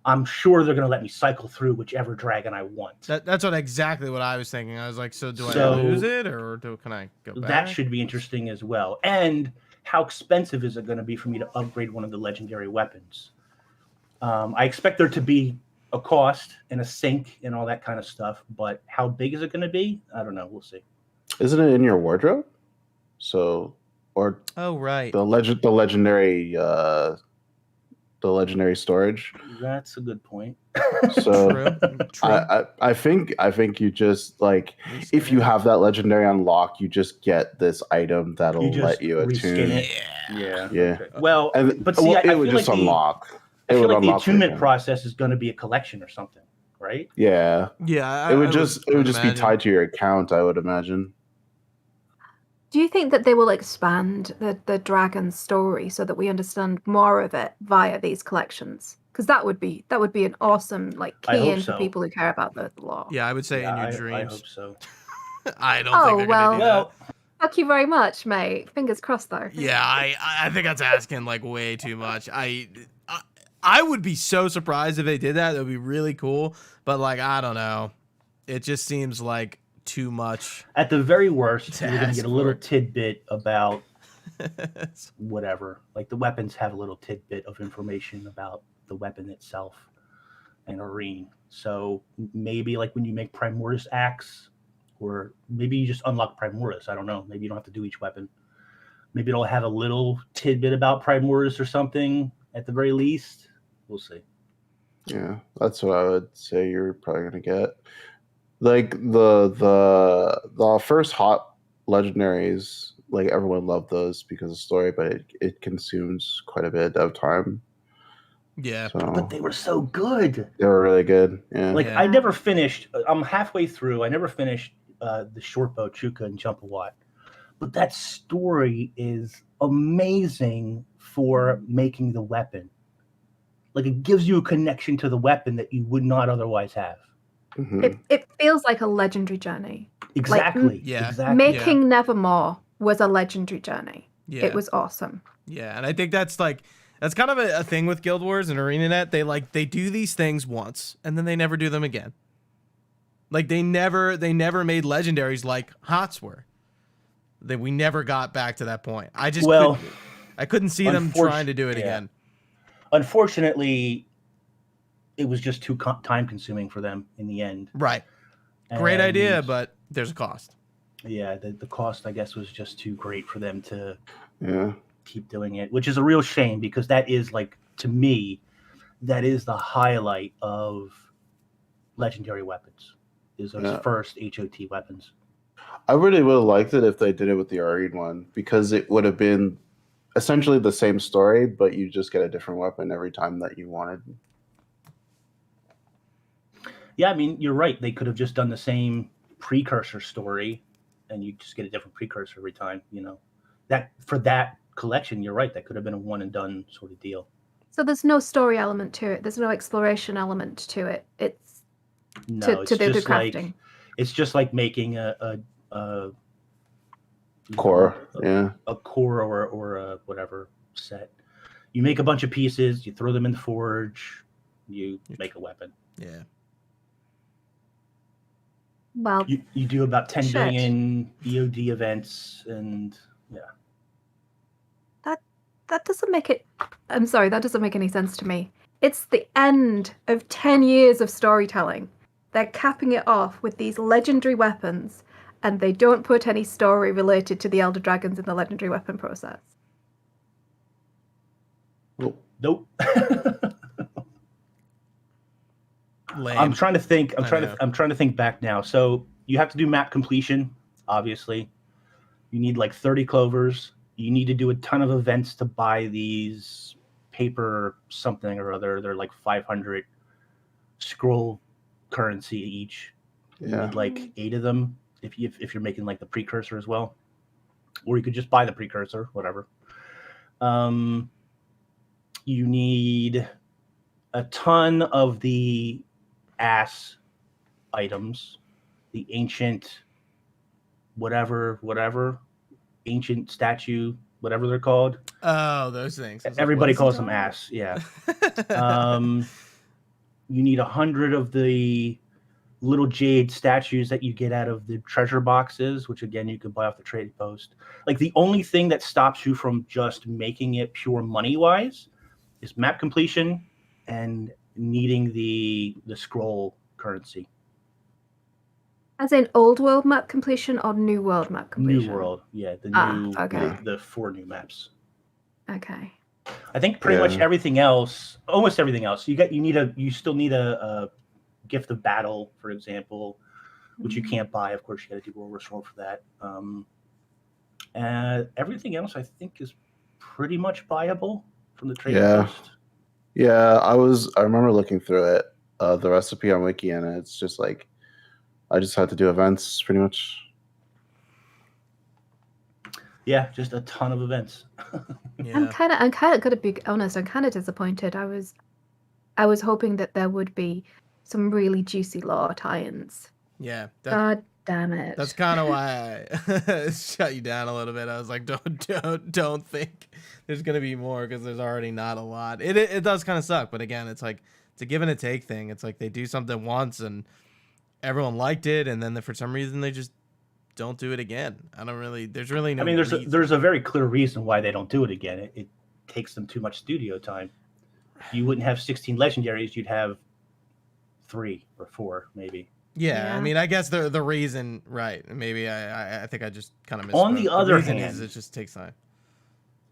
S3: I'm sure they're going to let me cycle through whichever dragon I want.
S1: That's exactly what I was thinking. I was like, so do I lose it or can I go back?
S3: That should be interesting as well. And how expensive is it going to be for me to upgrade one of the legendary weapons? I expect there to be a cost and a sync and all that kind of stuff, but how big is it going to be? I don't know. We'll see.
S2: Isn't it in your wardrobe? So, or
S1: right,
S2: the legendary storage.
S3: That's a good point.
S2: So
S1: True.
S2: I think you just, like, if you have that legendary unlock, you just get this item that'll let you attune
S3: it. Yeah.
S2: Okay.
S3: Well, but see,
S2: it would just unlock.
S3: I feel like the attunement process is going to be a collection or something, right?
S2: Yeah.
S1: Yeah.
S2: It would just be tied to your account, I would imagine.
S4: Do you think that they will expand the dragon story so that we understand more of it via these collections? Because that would be an awesome key in for people who care about the lore.
S1: Yeah, I would say in your dreams.
S3: I hope so.
S1: I don't think they're gonna do that.
S4: Thank you very much, mate. Fingers crossed, though.
S1: Yeah, I think that's asking way too much. I would be so surprised if they did that. It would be really cool, but I don't know. It just seems like too much.
S3: At the very worst, you're going to get a little tidbit about whatever. Like the weapons have a little tidbit of information about the weapon itself and Arene. So maybe when you make Primordius Axe, or maybe you just unlock Primordius. I don't know. Maybe you don't have to do each weapon. Maybe it'll have a little tidbit about Primordius or something at the very least. We'll see.
S2: Yeah, that's what I would say you're probably going to get. Like the first hot legendaries, everyone loved those because of story, but it consumes quite a bit of time.
S1: Yeah.
S2: So
S3: But they were so good.
S2: they were really good. Yeah.
S3: Like
S1: Yeah.
S3: I never finished. I'm halfway through. I never finished the shortbow Chuka and Jumpawat. But that story is amazing for making the weapon. Like it gives you a connection to the weapon that you would not otherwise have.
S2: Mhm.
S4: It feels like a legendary journey.
S3: Exactly.
S1: yeah.
S3: Exactly.
S4: Making Nevermore was a legendary journey.
S1: Yeah.
S4: It was awesome.
S1: Yeah, and I think that's kind of a thing with Guild Wars and ArenaNet. They do these things once and then they never do them again. Like they never made legendaries like HOTS were. We never got back to that point. I couldn't see them trying to do it again.
S3: Unfortunately, it was just too time consuming for them in the end.
S1: Right. Great idea, but there's a cost.
S3: Yeah, the cost, I guess, was just too great for them to
S2: Yeah.
S3: keep doing it, which is a real shame because that is, like, to me, that is the highlight of legendary weapons, is those first HOT weapons.
S2: I really would have liked it if they did it with the Arene one, because it would have been essentially the same story, but you just get a different weapon every time that you wanted.
S3: Yeah, I mean, you're right. They could have just done the same precursor story, and you just get a different precursor every time. You know, that for that collection, you're right. That could have been a one and done sort of deal.
S4: So there's no story element to it. There's no exploration element to it. It's
S3: No,
S4: to do the crafting.
S3: It's just like making a
S2: Core,
S3: a core or a whatever set. You make a bunch of pieces, you throw them in the forge, you make a weapon.
S1: Yeah.
S4: Well,
S3: You do about 10
S4: Shit.
S3: billion EOD events, and yeah.
S4: that doesn't make it. I'm sorry, that doesn't make any sense to me. It's the end of 10 years of storytelling. They're capping it off with these legendary weapons, and they don't put any story related to the Elder Dragons in the legendary weapon process.
S3: Nope.
S1: Lame.
S3: I'm trying to think. I'm
S1: I
S3: trying
S1: know.
S3: to think back now. So you have to do map completion, obviously. You need like 30 clovers. You need to do a ton of events to buy these paper something or other. They're like 500 scroll currency each. You
S2: Yeah.
S3: need like 8 of them if you're making like the precursor as well, or you could just buy the precursor, whatever. You need a ton of the ass items, the ancient whatever ancient statue, whatever they're called.
S1: Oh, those things.
S3: Everybody
S1: What's it
S3: calls them
S1: called?
S3: ass. Yeah. You need 100 of the little jade statues that you get out of the treasure boxes, which again you can buy off the trading post. Like the only thing that stops you from just making it pure money wise is map completion and needing the scroll currency.
S4: As in old world map completion or new world map completion?
S3: New world, yeah, the new
S4: okay.
S3: the 4 new maps.
S4: Okay.
S3: I think pretty much everything else, almost everything else. You still need a gift of battle, for example, which you can't buy. Of course, you got to do World Restore for that. And everything else, I think, is pretty much buyable from the trade post.
S2: Yeah, I remember looking through it, the recipe on Wiki, and it's just like I just had to do events pretty much.
S3: Yeah, just a ton of events.
S1: Yeah.
S4: I'm kind of gonna be honest. I'm kind of disappointed. I was hoping that there would be some really juicy lore tie-ins.
S1: Yeah.
S4: God damn it.
S1: That's kind of why I shut you down a little bit. I was like, don't think there's gonna be more because there's already not a lot. It does kind of suck, but again, it's like it's a give and a take thing. It's like they do something once and everyone liked it, and then for some reason they just don't do it again. There's really no.
S3: I mean, there's a very clear reason why they don't do it again. It takes them too much studio time. You wouldn't have 16 legendaries. You'd have 3 or 4, maybe.
S1: Yeah, I
S4: Yeah.
S1: mean, I guess the reason, right? Maybe I think I just kind of missed.
S3: On the other
S1: reason
S3: hand,
S1: is it just takes time.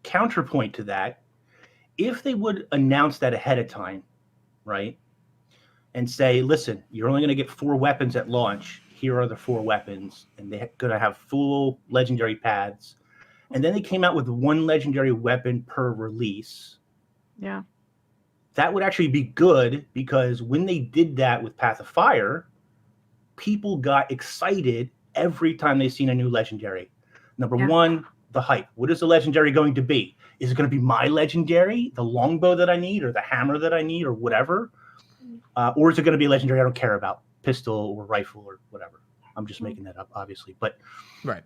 S3: Counterpoint to that, if they would announce that ahead of time, right, and say, listen, you're only going to get 4 weapons at launch. Here are the 4 weapons, and they're going to have full legendary paths. And then they came out with 1 legendary weapon per release.
S4: Yeah.
S3: that would actually be good, because when they did that with Path of Fire, people got excited every time they seen a new legendary. Number one, the hype. What is the legendary going to be? Is it going to be my legendary, the longbow that I need, or the hammer that I need, or whatever? Or is it going to be a legendary I don't care about, pistol or rifle or whatever? I'm just making that up, obviously. But
S1: right.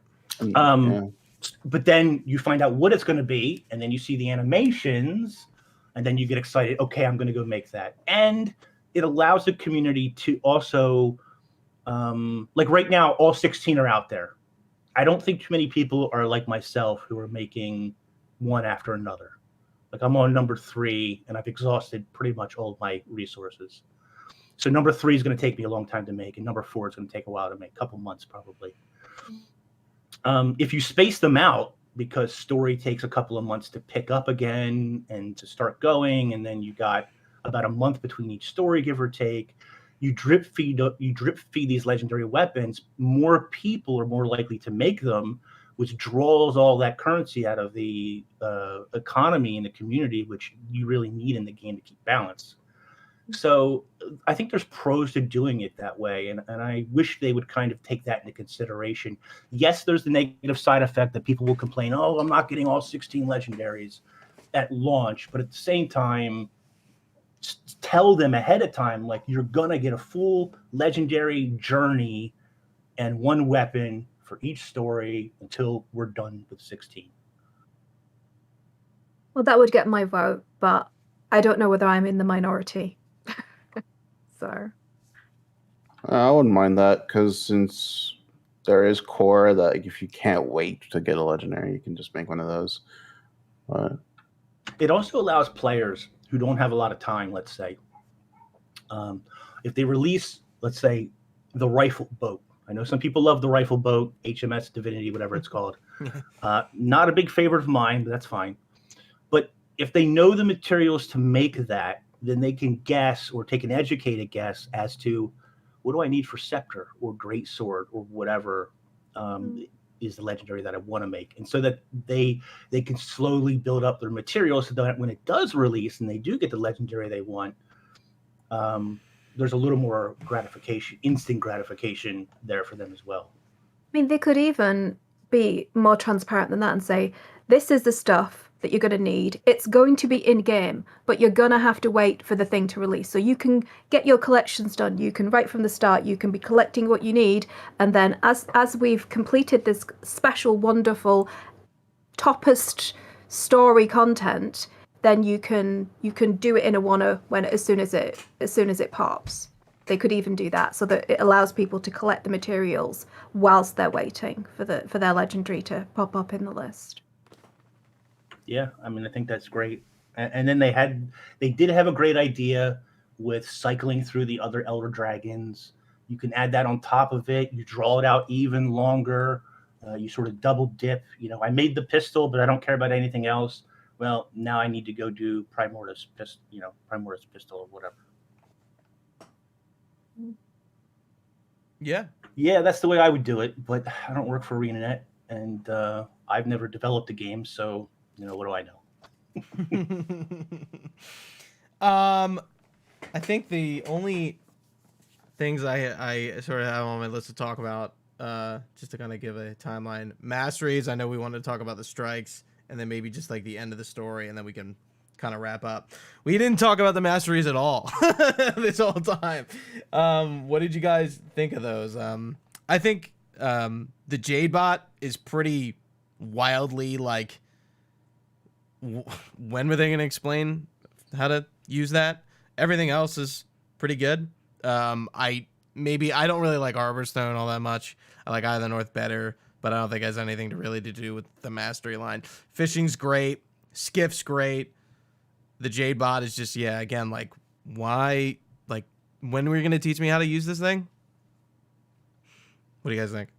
S3: But then you find out what it's going to be, and then you see the animations, and then you get excited. Okay, I'm going to go make that. And it allows the community to also, like right now, all 16 are out there. I don't think too many people are like myself who are making one after another. Like I'm on number 3, and I've exhausted pretty much all of my resources. So number 3 is going to take me a long time to make, and number 4 is going to take a while to make, a couple months probably. If you space them out, because story takes a couple of months to pick up again and to start going, and then you got about a month between each story, give or take. You drip feed these legendary weapons. More people are more likely to make them, which draws all that currency out of the economy and the community, which you really need in the game to keep balance. So I think there's pros to doing it that way, and I wish they would kind of take that into consideration. Yes, there's the negative side effect that people will complain, oh, I'm not getting all 16 legendaries at launch, but at the same time, tell them ahead of time, like, you're going to get a full legendary journey and one weapon for each story until we're done with 16.
S4: Well, that would get my vote, but I don't know whether I'm in the minority. So
S2: I wouldn't mind that, because since there is core that if you can't wait to get a legendary, you can just make one of those.
S3: It also allows players who don't have a lot of time, let's say, if they release, let's say, the rifle boat. I know some people love the rifle boat, HMS Divinity, whatever it's called. Not a big favorite of mine, but that's fine. But if they know the materials to make that, then they can guess or take an educated guess as to what do I need for scepter or great sword or whatever is the legendary that I want to make. And so that they can slowly build up their materials so that when it does release and they do get the legendary they want, there's a little more gratification, instant gratification there for them as well.
S4: I mean, they could even be more transparent than that and say, this is the stuff that you're going to need. It's going to be in-game, but you're going to have to wait for the thing to release. So you can get your collections done. You can, right from the start, you can be collecting what you need. And then as we've completed this special, wonderful, toppest story content, then you can do it in a one when as soon as it pops. They could even do that so that it allows people to collect the materials whilst they're waiting for their legendary to pop up in the list.
S3: Yeah, I mean, I think that's great. And then they did have a great idea with cycling through the other Elder Dragons. You can add that on top of it. You draw it out even longer. You sort of double dip. I made the pistol, but I don't care about anything else. Well, now I need to go do Primordius pistol or whatever.
S1: Yeah.
S3: Yeah, that's the way I would do it. But I don't work for ArenaNet, and I've never developed a game, so what do I know?
S1: I think the only things I sort of have on my list to talk about, just to kind of give a timeline, masteries. I know we wanted to talk about the strikes, and then maybe just like the end of the story, and then we can kind of wrap up. We didn't talk about the masteries at all this whole time. What did you guys think of those? I think the Jade bot is pretty wildly like. When were they going to explain how to use that? Everything else is pretty good. I don't really like Arborstone all that much. I like Eye of the North better, but I don't think it has anything to do with the mastery line. Fishing's great. Skiff's great. The Jade bot is just, again, like, why? Like, when were you going to teach me how to use this thing? What do you guys think?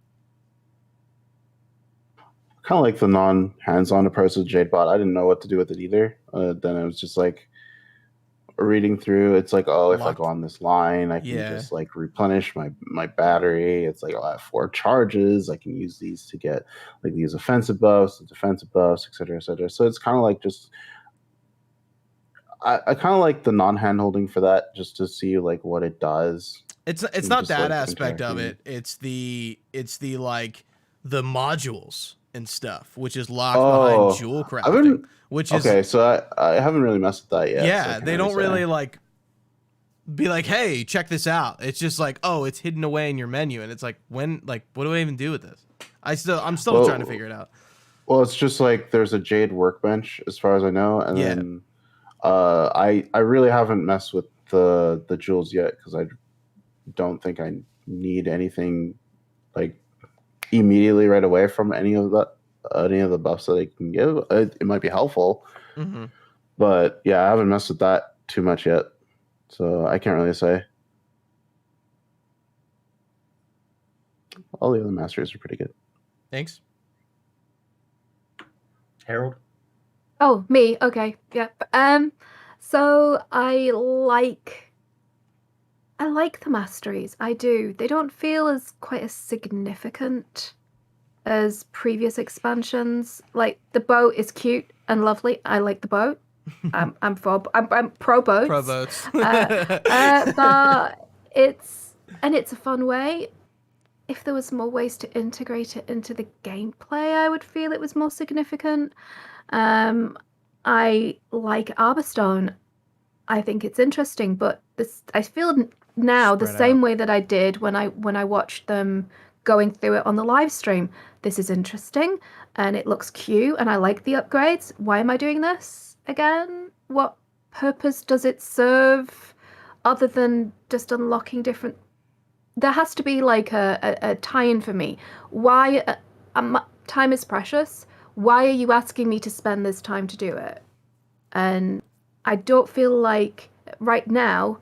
S2: Kind of like the non-hands-on approach to Jadebot. I didn't know what to do with it either. Then it was just like reading through. It's like, if I go on this line, I can just like replenish my battery. It's like, I have 4 charges. I can use these to get like these offensive buffs, the defensive buffs, etc., etc. So it's kind of like just I kind of like the non-hand holding for that, just to see like what it does.
S1: It's
S2: and
S1: not
S2: just,
S1: that
S2: like,
S1: aspect of
S2: interacting.
S1: it. It's the like the modules and stuff, which is locked behind
S2: Oh,
S1: jewel
S2: I've
S1: crafting,
S2: been
S1: which is
S2: okay. So I haven't really messed with that yet. So I
S1: yeah.
S2: can't
S1: They
S2: really
S1: don't
S2: say.
S1: really like be like, hey, check this out. It's just like, oh, it's hidden away in your menu, and it's like, when, like, what do I even do with this? I'm still trying to figure it out.
S2: Well, it's just like there's a Jade workbench, as far as I know, and
S1: Yeah.
S2: then I really haven't messed with the jewels yet because I don't think I need anything like immediately right away from any of the buffs that they can give. It might be helpful,
S1: Mm-hmm.
S2: but yeah, I haven't messed with that too much yet, so I can't really say. All the other masteries are pretty good.
S1: Thanks.
S3: Herald.
S4: Oh, me. Okay. Yep. So I like the masteries. I do. They don't feel as quite as significant as previous expansions. Like the boat is cute and lovely. I like the boat. I'm pro boats.
S1: Pro boats.
S4: But it's a fun way. If there was more ways to integrate it into the gameplay, I would feel it was more significant. I like Arborstone. I think it's interesting, but I feel now the
S1: Spread
S4: same
S1: out.
S4: way that I did when I watched them going through it on the live stream. This is interesting and it looks cute and I like the upgrades. Why am I doing this again? What purpose does it serve other than just unlocking different? There has to be like a tie-in for me. Why? Time is precious. Why are you asking me to spend this time to do it? And I don't feel like right now,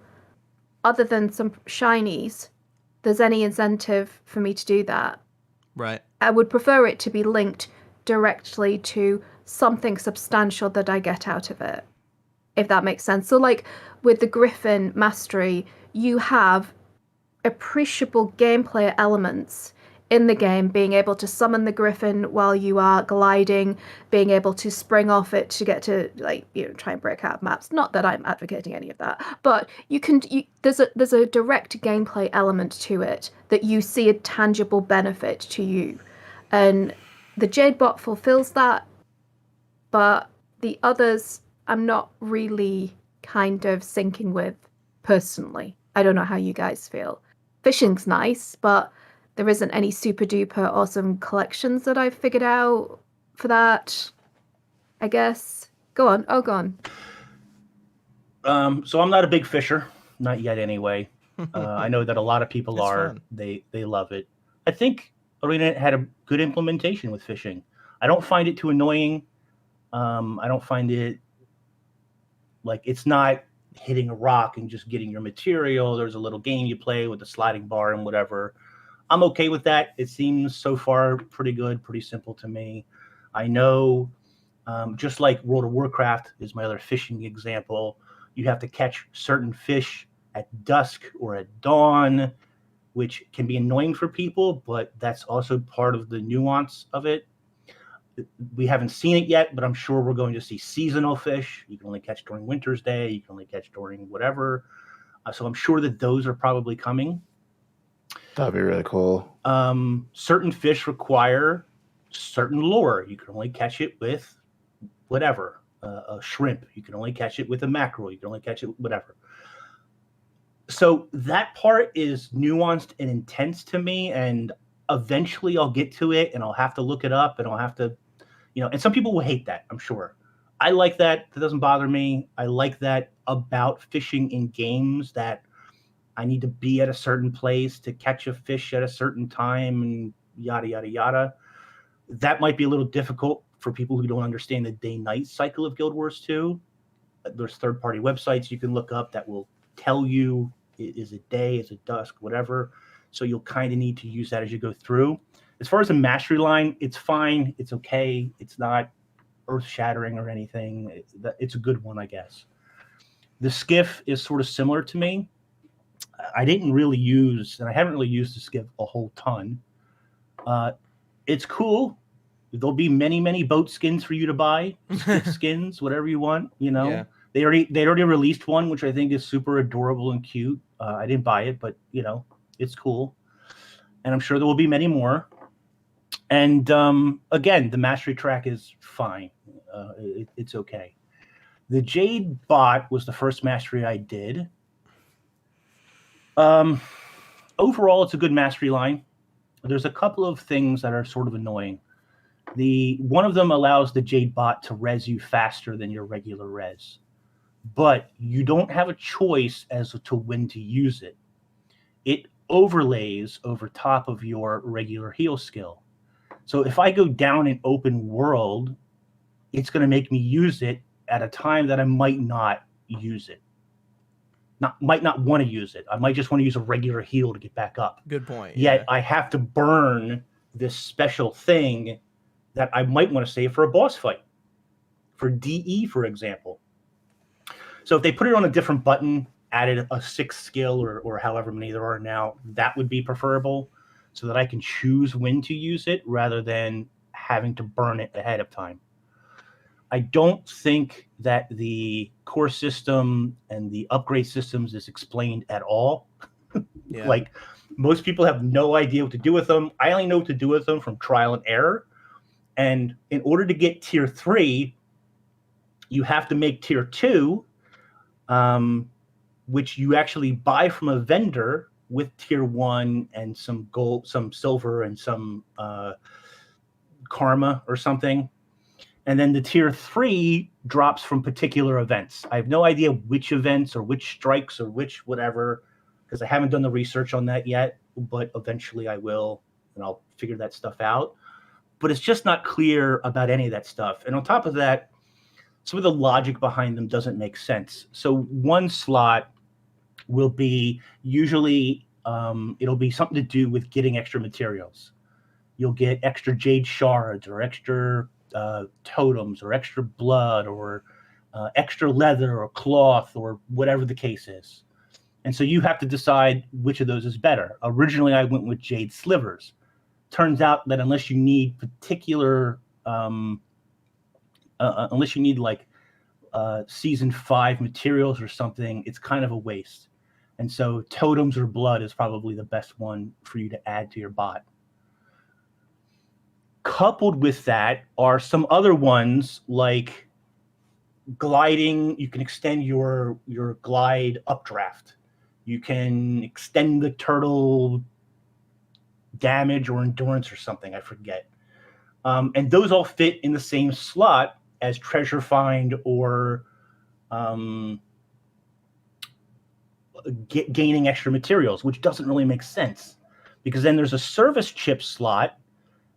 S4: other than some shinies, there's any incentive for me to do that.
S1: Right.
S4: I would prefer it to be linked directly to something substantial that I get out of it, if that makes sense. So like with the Griffin Mastery, you have appreciable gameplay elements in the game, being able to summon the griffin while you are gliding, being able to spring off it to get to, like, try and break out maps. Not that I'm advocating any of that, but there's a direct gameplay element to it that you see a tangible benefit to you, and the Jade bot fulfills that, but the others I'm not really kind of syncing with personally. I don't know how you guys feel. Fishing's nice, but there isn't any super duper awesome collections that I've figured out for that, I guess. Go on. Oh, go on.
S3: So I'm not a big fisher, not yet anyway. I know that a lot of people
S1: It's
S3: are.
S1: fun.
S3: They love it. I think Arena had a good implementation with fishing. I don't find it too annoying. I don't find it like it's not hitting a rock and just getting your material. There's a little game you play with the sliding bar and whatever. I'm okay with that. It seems so far pretty good, pretty simple to me. I know, just like World of Warcraft is my other fishing example, you have to catch certain fish at dusk or at dawn, which can be annoying for people, but that's also part of the nuance of it. We haven't seen it yet, but I'm sure we're going to see seasonal fish. You can only catch during winter's day. You can only catch during whatever. So I'm sure that those are probably coming.
S2: That'd be really cool.
S3: Certain fish require certain lure. You can only catch it with whatever. A shrimp. You can only catch it with a mackerel. You can only catch it with whatever. So that part is nuanced and intense to me, and eventually I'll get to it and I'll have to look it up and I'll have to, and some people will hate that, I'm sure. I like that. That doesn't bother me. I like that about fishing in games, that I need to be at a certain place to catch a fish at a certain time and yada, yada, yada. That might be a little difficult for people who don't understand the day-night cycle of Guild Wars 2. There's third-party websites you can look up that will tell you, is it day, is it dusk, whatever. So you'll kind of need to use that as you go through. As far as the mastery line, it's fine. It's okay. It's not earth-shattering or anything. It's a good one, I guess. The skiff is sort of similar to me. I didn't really use, and I haven't really used the skiff a whole ton. It's cool. There'll be many, many boat skins for you to buy. Skiff skins, whatever you want.
S1: Yeah.
S3: They'd already released one, which I think is super adorable and cute. I didn't buy it, but it's cool, and I'm sure there will be many more. And again, the mastery track is fine. It's okay. The Jade bot was the first mastery I did. Overall, it's a good mastery line. There's a couple of things that are sort of annoying. One of them allows the Jade bot to res you faster than your regular res, but you don't have a choice as to when to use it. It overlays over top of your regular heal skill. So if I go down an open world, it's going to make me use it at a time that I might not use it. Might not want to use it. I might just want to use a regular heal to get back up.
S1: Good point.
S3: Yet I have to burn this special thing that I might want to save for a boss fight, for DE, for example. So if they put it on a different button, added a 6th skill or however many there are now, that would be preferable, so that I can choose when to use it rather than having to burn it ahead of time. I don't think that the core system and the upgrade systems is explained at all.
S1: Yeah.
S3: Like, most people have no idea what to do with them. I only know what to do with them from trial and error. And in order to get tier 3, you have to make tier 2, which you actually buy from a vendor with tier 1 and some gold, some silver, and some karma or something. And then the tier 3 drops from particular events. I have no idea which events or which strikes or which whatever, because I haven't done the research on that yet, but eventually I will, and I'll figure that stuff out. But it's just not clear about any of that stuff. And on top of that, some of the logic behind them doesn't make sense. So one slot will be usually, it'll be something to do with getting extra materials. You'll get extra jade shards or extra totems or extra blood or extra leather or cloth or whatever the case is. And so you have to decide which of those is better. Originally, I went with jade slivers. Turns out that unless you need particular, unless you need like season 5 materials or something, it's kind of a waste. And so totems or blood is probably the best one for you to add to your bot. Coupled with that are some other ones like gliding. You can extend your glide updraft. You can extend the turtle damage or endurance or something, I forget. And those all fit in the same slot as treasure find or gaining extra materials, which doesn't really make sense, because then there's a service chip slot,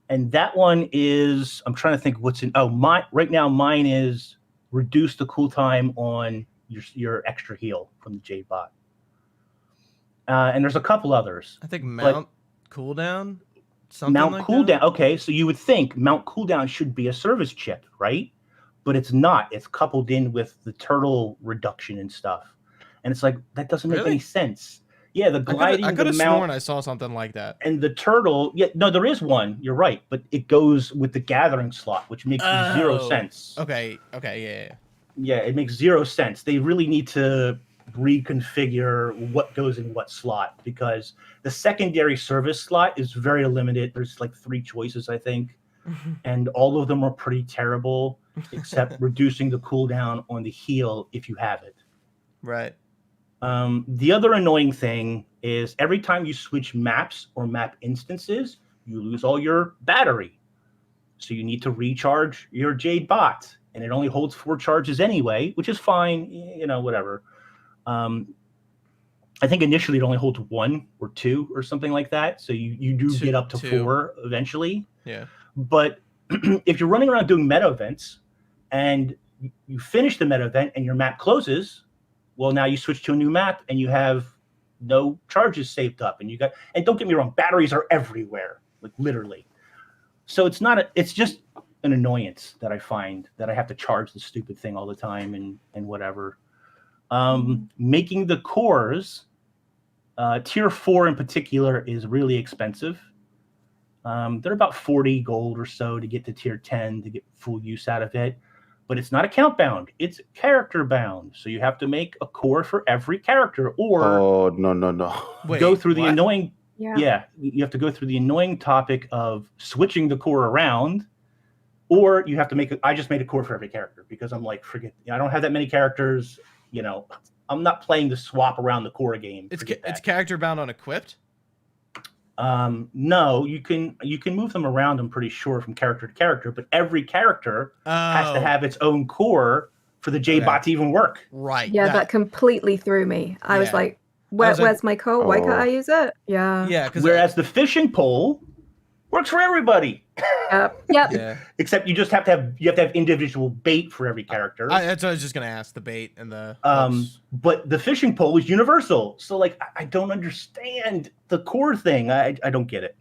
S3: and that one is, I'm trying to think what's in, right now mine is reduce the cooltime on your extra heal from the Jade bot. And there's a couple others.
S1: I think mount cooldown.
S3: Mount
S1: like
S3: cooldown.
S1: that?
S3: Okay, so you would think mount cooldown should be a service chip, right? But it's not. It's coupled in with the turtle reduction and stuff. And it's like, that doesn't make any sense. Yeah, the gliding,
S1: I could have
S3: the mount,
S1: sworn I saw something like that.
S3: and the turtle. Yeah, no, there is one. You're right, but it goes with the gathering slot, which makes zero sense.
S1: Okay, yeah.
S3: Yeah, it makes zero sense. They really need to reconfigure what goes in what slot, because the secondary service slot is very limited. There's like 3 choices, I think, and all of them are pretty terrible, except reducing the cooldown on the heal if you have it.
S1: Right.
S3: The other annoying thing is every time you switch maps or map instances, you lose all your battery. So you need to recharge your Jade bot, and it only holds 4 charges anyway, which is fine, whatever. I think initially it only holds 1 or 2 or something like that. So you do get up to 4 eventually.
S1: Yeah.
S3: But if you're running around doing meta events and you finish the meta event and your map closes, well, now you switch to a new map and you have no charges saved up, and don't get me wrong, batteries are everywhere, like literally. So it's just an annoyance that I find, that I have to charge the stupid thing all the time and whatever. Making the cores, tier 4 in particular, is really expensive. They're about 40 gold or so to get to tier 10 to get full use out of it. but it's not account bound. It's character bound. So you have to make a core for every character, or
S2: Oh, no.
S1: Wait,
S3: go through the
S1: what?
S3: annoying.
S4: Yeah.
S3: Yeah, you have to go through the annoying topic of switching the core around, or you have to make. I just made a core for every character because I'm like, forget. I don't have that many characters. You know, I'm not playing the swap around the core game.
S1: It's
S3: Forget
S1: it's
S3: that.
S1: character bound on equipped.
S3: No, you can move them around. I'm pretty sure from character to character, but every character has to have its own core for the Jade bot to even work.
S1: Right.
S4: Yeah, that completely threw me. I was
S1: Yeah.
S4: like,
S1: was like,
S4: where's my core? Why can't I use it? Yeah.
S1: Yeah.
S3: Whereas the fishing pole works for everybody.
S4: Yep.
S1: Yeah.
S3: Except you just have to have individual bait for every character.
S1: That's what I was just gonna ask. The bait and the
S3: but the fishing pole is universal. So like I don't understand the core thing. I don't get it.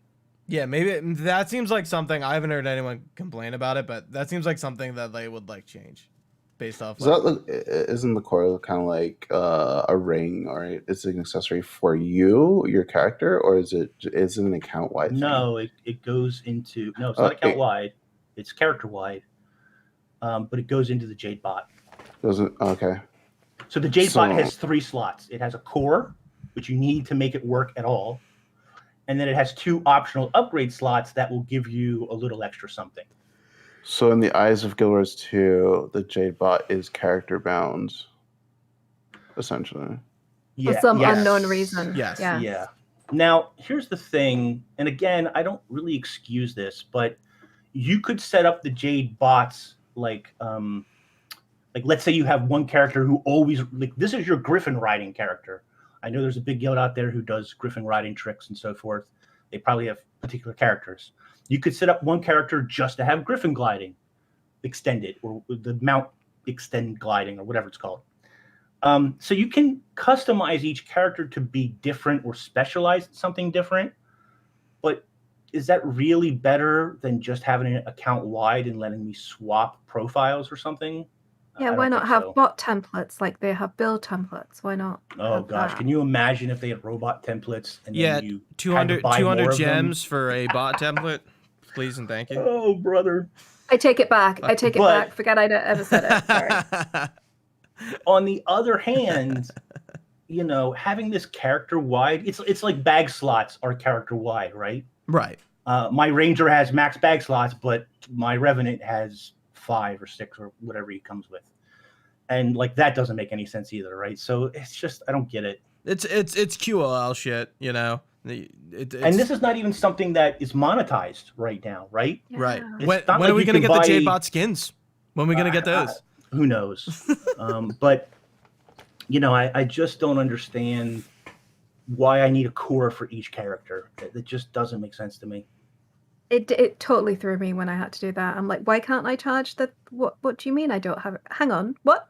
S1: Yeah, maybe that seems like something. I haven't heard anyone complain about it, but that seems like something that they would like change based off.
S2: Isn't the core kind of like a ring, or it's an accessory for your character, or is it an account wide?
S3: No, it goes into it's not account wide. It's character wide. But it goes into the Jade bot.
S2: Doesn't okay.
S3: So the Jade bot has 3 slots. It has a core, which you need to make it work at all, and then it has 2 optional upgrade slots that will give you a little extra something.
S2: So in the eyes of Guild Wars 2, the Jade bot is character bound, essentially.
S3: Yeah,
S4: For some unknown reason.
S1: Yes.
S3: Yeah. Now, here's the thing, and again, I don't really excuse this, but you could set up the Jade bots like let's say you have one character who always this is your Griffin riding character. I know there's a big guild out there who does Griffin riding tricks and so forth. They probably have particular characters. You could set up one character just to have Griffin gliding extended, or the mount extend gliding, or whatever it's called. So you can customize each character to be different or specialized in something different. But is that really better than just having an account wide and letting me swap profiles or something?
S4: Yeah, why not have bot templates like they have build templates? Why not?
S3: Oh gosh, can you imagine if they had robot templates and
S1: yeah,
S3: then you
S1: 200 gems for a bot template, please and thank you.
S3: Oh brother,
S4: I take it back. I take it back. Forget I ever said it. Sorry.
S3: On the other hand, having this character wide, it's like bag slots are character wide, right?
S1: Right.
S3: My Ranger has max bag slots, but my Revenant has 5 or 6 or whatever he comes with, and like that doesn't make any sense either, right? So it's just I don't get it.
S1: It's QOL shit, And
S3: this is not even something that is monetized right now, right?
S4: Yeah.
S1: Right.
S3: It's
S1: When are we gonna get the Jade bot skins? When are we gonna get those?
S3: Who knows? But I just don't understand why I need a core for each character. It just doesn't make sense to me.
S4: It totally threw me when I had to do that. I'm like, why can't I charge the what do you mean I don't have it? Hang on. What?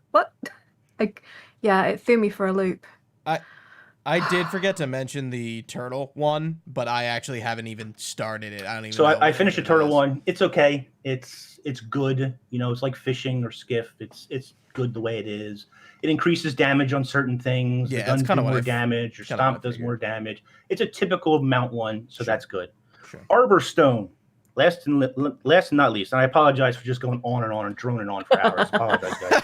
S4: Yeah, it threw me for a loop.
S1: I did forget to mention the turtle one, but I actually haven't even started it. I don't even
S3: So
S1: know
S3: I finished the turtle one. It's okay. It's good. It's like fishing or skiff. It's good the way it is. It increases damage on certain things.
S1: Yeah,
S3: the guns
S1: that's kinda
S3: do
S1: what
S3: more damage. Your stomp does more damage. It's a typical mount one, so that's good.
S1: Sure.
S3: Arbor Stone, last and not least, and I apologize for just going on and droning on for hours. Apologize, guys.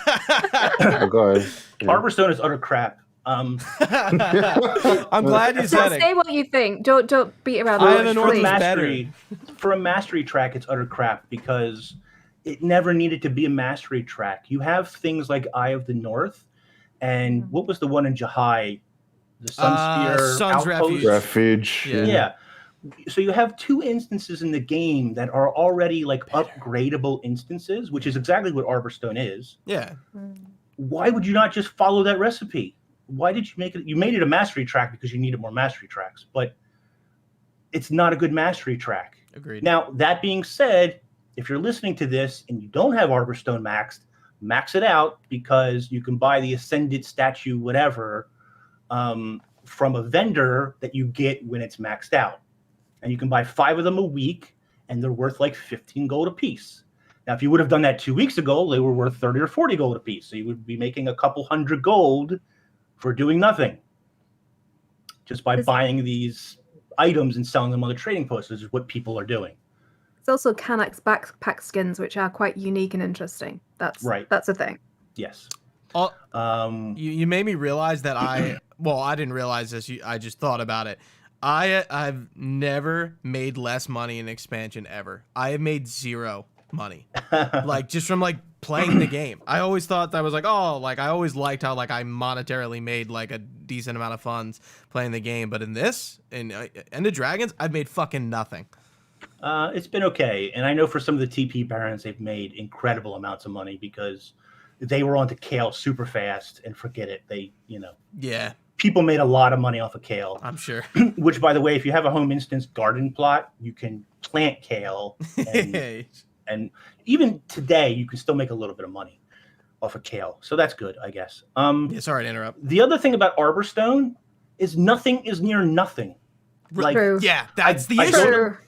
S2: Oh, go ahead. Yeah.
S3: Arbor Stone is utter crap.
S1: I'm glad you said it.
S4: Say what you think. Don't beat around
S1: I
S4: the
S1: am
S4: bush.
S1: an North
S4: please.
S1: mastery.
S3: For a mastery track, it's utter crap because it never needed to be a mastery track. You have things like Eye of the North, and what was the one in Jahai? The Sunspear
S1: Sun's
S3: Outpost?
S2: Refuge.
S3: Yeah. So you have 2 instances in the game that are already like upgradable instances, which is exactly what Arborstone is.
S1: Yeah.
S3: Why would you not just follow that recipe? Why did you make it? You made it a mastery track because you needed more mastery tracks, but it's not a good mastery track.
S1: Agreed.
S3: Now, that being said, if you're listening to this and you don't have Arborstone maxed, max it out because you can buy the Ascended statue, whatever, from a vendor that you get when it's maxed out. And you can buy 5 of them a week, and they're worth like 15 gold a piece. Now, if you would have done that 2 weeks ago, they were worth 30 or 40 gold a piece. So you would be making a couple hundred gold for doing nothing just by buying these items and selling them on the trading posts. This is what people are doing.
S4: It's also Canax backpack skins, which are quite unique and interesting. That's
S3: Right.
S4: That's a thing.
S3: Yes.
S1: You made me realize that I didn't realize this. I just thought about it. I've never made less money in expansion ever. I have made zero money, like just from like playing the game. I always thought that was like, oh, like I always liked how like I monetarily made like a decent amount of funds playing the game, but in this, in End of Dragons, I've made fucking nothing.
S3: It's been okay, and I know for some of the TP barons, they've made incredible amounts of money because they were onto Kale super fast, and forget it,
S1: Yeah,
S3: people made a lot of money off of Kale.
S1: I'm sure.
S3: Which, by the way, if you have a home instance garden plot, you can plant Kale, and even today, you can still make a little bit of money off of Kale. So that's good, I guess.
S1: Yeah, sorry to interrupt.
S3: The other thing about Arborstone is nothing is near nothing. Like,
S4: True.
S1: Yeah, that's the
S3: I
S1: issue.
S4: True.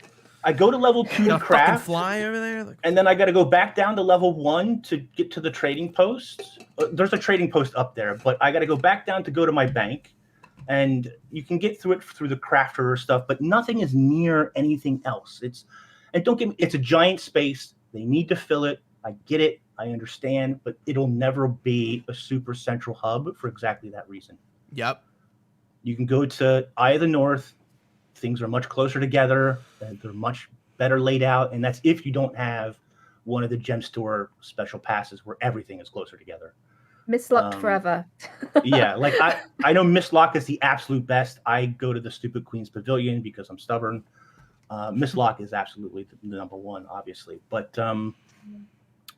S3: I go to level 2 to
S1: Got a fucking
S3: craft,
S1: fly over there. Like,
S3: and then I got to go back down to level 1 to get to the trading post. There's a trading post up there, but I got to go back down to go to my bank, and you can get through it through the crafter stuff, but nothing is near anything else. Don't get me, it's a giant space. They need to fill it. I get it. I understand, but it'll never be a super central hub for exactly that reason.
S1: yep.
S3: You can go to Eye of the North. Things are much closer together, and they're much better laid out. And that's if you don't have one of the gem store special passes where everything is closer together.
S4: Mislocked forever.
S3: Yeah, like I know Mistlock is the absolute best. I go to the stupid Queen's Pavilion because I'm stubborn. Mistlock is absolutely the number one, obviously. But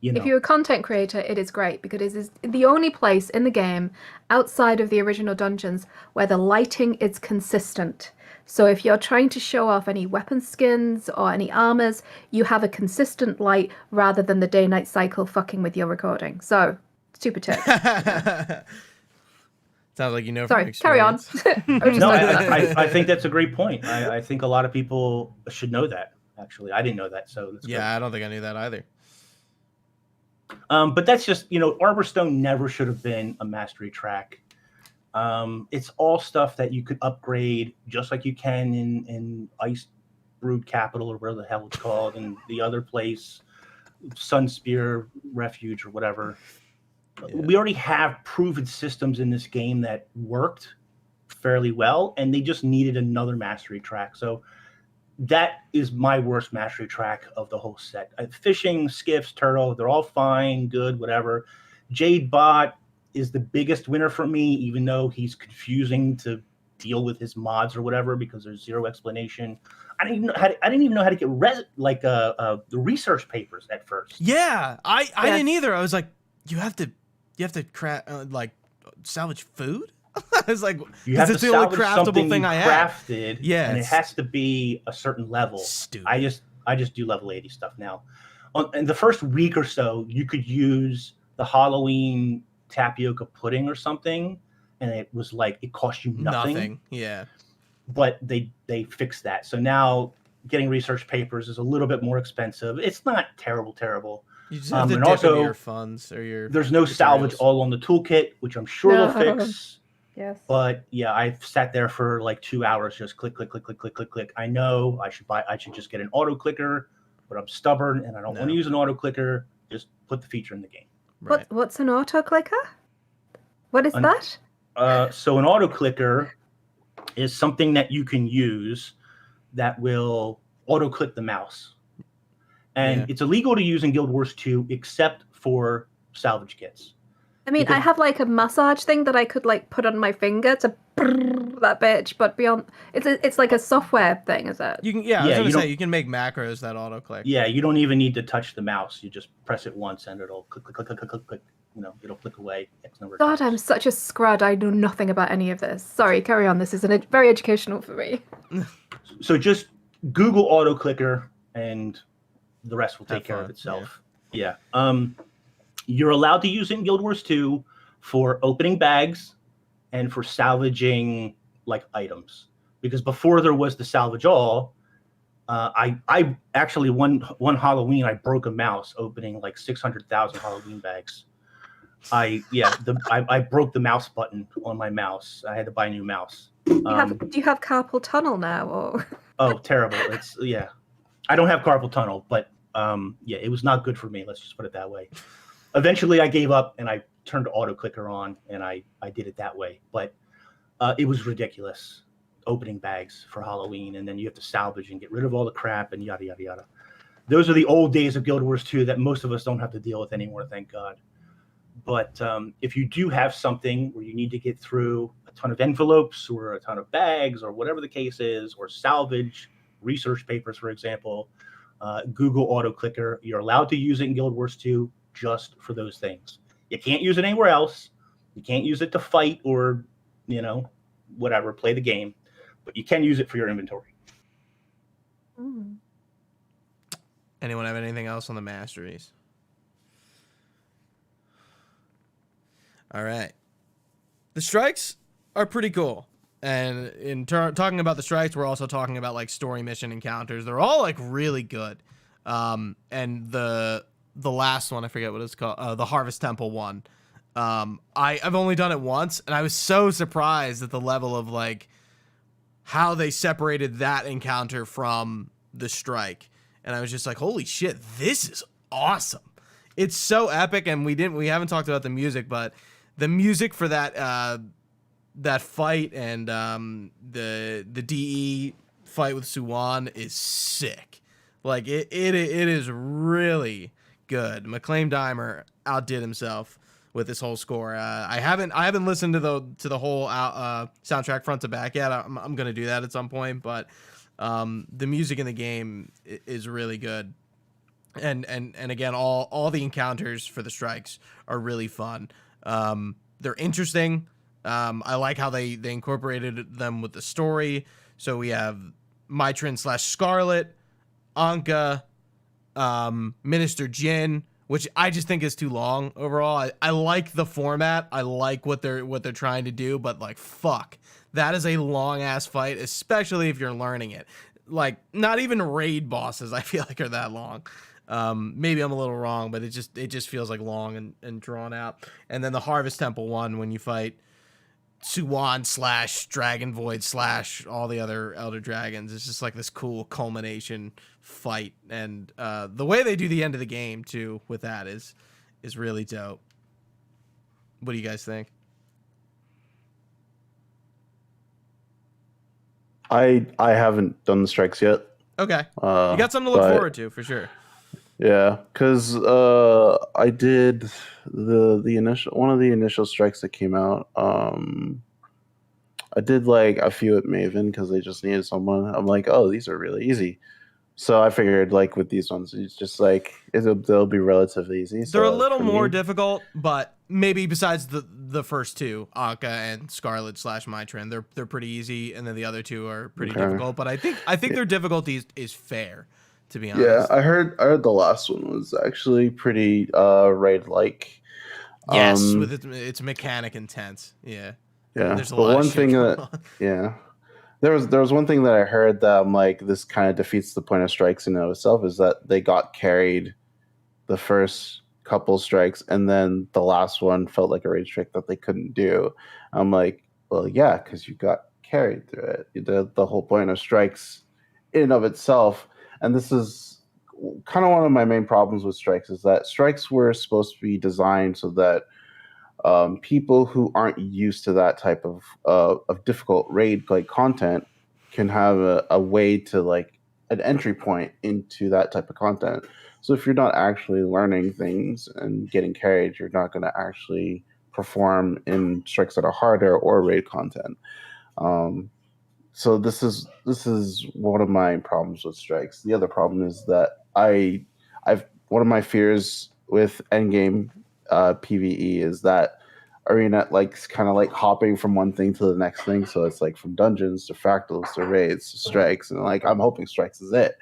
S4: If you're a content creator, it is great because it is the only place in the game outside of the original dungeons where the lighting is consistent. So if you're trying to show off any weapon skins or any armors, you have a consistent light rather than the day-night cycle fucking with your recording. So, super tip.
S1: Sounds like you know.
S4: Sorry, carry on.
S3: No, I think that's a great point. I think a lot of people should know that, actually. I didn't know that, so that's
S1: Yeah,
S3: good.
S1: I don't think I knew that either.
S3: But that's just, Arborstone never should have been a mastery track. It's all stuff that you could upgrade just like you can in Ice Brood Capital or whatever the hell it's called, and the other place, Sunspear Refuge or whatever. Yeah. We already have proven systems in this game that worked fairly well, and they just needed another mastery track. So that is my worst mastery track of the whole set. Fishing, skiffs, turtle, they're all fine, good, whatever. Jade Bot is the biggest winner for me, even though he's confusing to deal with his mods or whatever because there's zero explanation. I didn't even know how to get the research papers at first.
S1: Yeah, I didn't either. I was like, you have to salvage food. I was like,
S3: you have to
S1: it's the only craftable
S3: something
S1: thing I
S3: crafted,
S1: have. Yeah,
S3: and it has to be a certain level.
S1: Stupid.
S3: I just do level 80 stuff now. In the first week or so, you could use the Halloween tapioca pudding or something, and it was like it cost you nothing.
S1: Yeah,
S3: but they fixed that. So now getting research papers is a little bit more expensive. It's not terrible.
S1: You just have to dip into your funds or your.
S3: There's no salvage all on the toolkit, which I'm sure they'll fix.
S4: Yes.
S3: But yeah, I've sat there for like 2 hours just click. I know I should just get an auto clicker, but I'm stubborn and I don't want to use an auto clicker. Just put the feature in the game.
S1: Right.
S4: What's an auto clicker? What is that?
S3: So an auto clicker is something that you can use that will auto click the mouse. And it's illegal to use in Guild Wars 2 except for salvage kits.
S4: I mean, I have like a massage thing that I could like put on my finger to that bitch, but beyond, it's like a software thing, is it?
S1: You can, I was gonna say you can make macros that auto click.
S3: Yeah, you don't even need to touch the mouse. You just press it once and it'll click. It'll click away X number of
S4: God,
S3: times.
S4: I'm such a scrud. I know nothing about any of this. Sorry, carry on. This is very educational for me.
S3: So just Google auto clicker and the rest will take care of itself. Yeah. You're allowed to use it in Guild Wars 2 for opening bags and for salvaging like items. Because before there was the salvage all, I actually one Halloween I broke a mouse opening like 600,000 Halloween bags. I broke the mouse button on my mouse. I had to buy a new mouse.
S4: Do you have carpal tunnel now, or?
S3: Oh, terrible! I don't have carpal tunnel, but yeah, it was not good for me. Let's just put it that way. Eventually, I gave up and I turned auto clicker on, and I did it that way. But it was ridiculous. Opening bags for Halloween, and then you have to salvage and get rid of all the crap and yada yada yada. Those are the old days of Guild Wars 2 that most of us don't have to deal with anymore, thank God. But if you do have something where you need to get through a ton of envelopes or a ton of bags or whatever the case is, or salvage research papers, for example, Google Auto Clicker. You're allowed to use it in Guild Wars 2 just for those things. You can't use it anywhere else. You can't use it to fight or, whatever, play the game. But you can use it for your inventory.
S1: Anyone have anything else on the masteries? All right. The strikes are pretty cool. And in talking about the strikes, we're also talking about like story mission encounters. They're all like really good. And the last one, I forget what it's called, the Harvest Temple one. I've only done it once, and I was so surprised at the level of like how they separated that encounter from the strike. And I was just like, holy shit, this is awesome. It's so epic. And we haven't talked about the music, but the music for that fight and the DE fight with Soo-Won is sick. Like it is really good. McClaim Dimer outdid himself with this whole score. I haven't listened to the whole soundtrack front to back yet. I'm gonna do that at some point, but the music in the game is really good. And again, all the encounters for the strikes are really fun. They're interesting. I like how they incorporated them with the story. So we have Mitrin / Scarlet, Anka, Minister Jin, which I just think is too long overall. I like the format. I like what they're trying to do, but like fuck, that is a long ass fight, especially if you're learning it. Like not even raid bosses I feel like are that long. Maybe I'm a little wrong, but it just feels like long and drawn out. And then the Harvest Temple one, when you fight Soo-Won / Dragon Void / all the other Elder Dragons, it's just like this cool culmination fight. And the way they do the end of the game too with that is really dope. What do you guys think?
S2: I haven't done the strikes yet.
S1: Okay, you got something to look forward to for sure.
S2: Yeah, because I did one of the initial strikes that came out. I did like a few at Maven because they just needed someone. I'm like, oh, these are really easy. So I figured like with these ones, it's just like they'll be relatively easy.
S1: They're a little more difficult, but maybe besides the first two, Anka and Scarlet / Mitrin, they're pretty easy, and then the other two are pretty difficult. But I think their difficulty is fair. To be honest.
S2: Yeah, I heard the last one was actually pretty raid-like.
S1: Yes, with its mechanic intense. Yeah.
S2: Yeah.
S1: There's a lot
S2: one
S1: of shit
S2: thing
S1: going
S2: that
S1: on.
S2: yeah. There was one thing that I heard that I'm like, this kind of defeats the point of strikes in and of itself, is that they got carried the first couple strikes, and then the last one felt like a raid strike that they couldn't do. I'm like, well, yeah, because you got carried through it. The whole point of strikes in and of itself. And this is kind of one of my main problems with strikes, is that strikes were supposed to be designed so that people who aren't used to that type of difficult raid like content can have a way to like an entry point into that type of content. So if you're not actually learning things and getting carried, you're not going to actually perform in strikes that are harder or raid content. So this is one of my problems with strikes. The other problem is that I've one of my fears with endgame PvE is that arena likes kind of like hopping from one thing to the next thing. So it's like from dungeons to fractals to raids to strikes, and like I'm hoping strikes is it.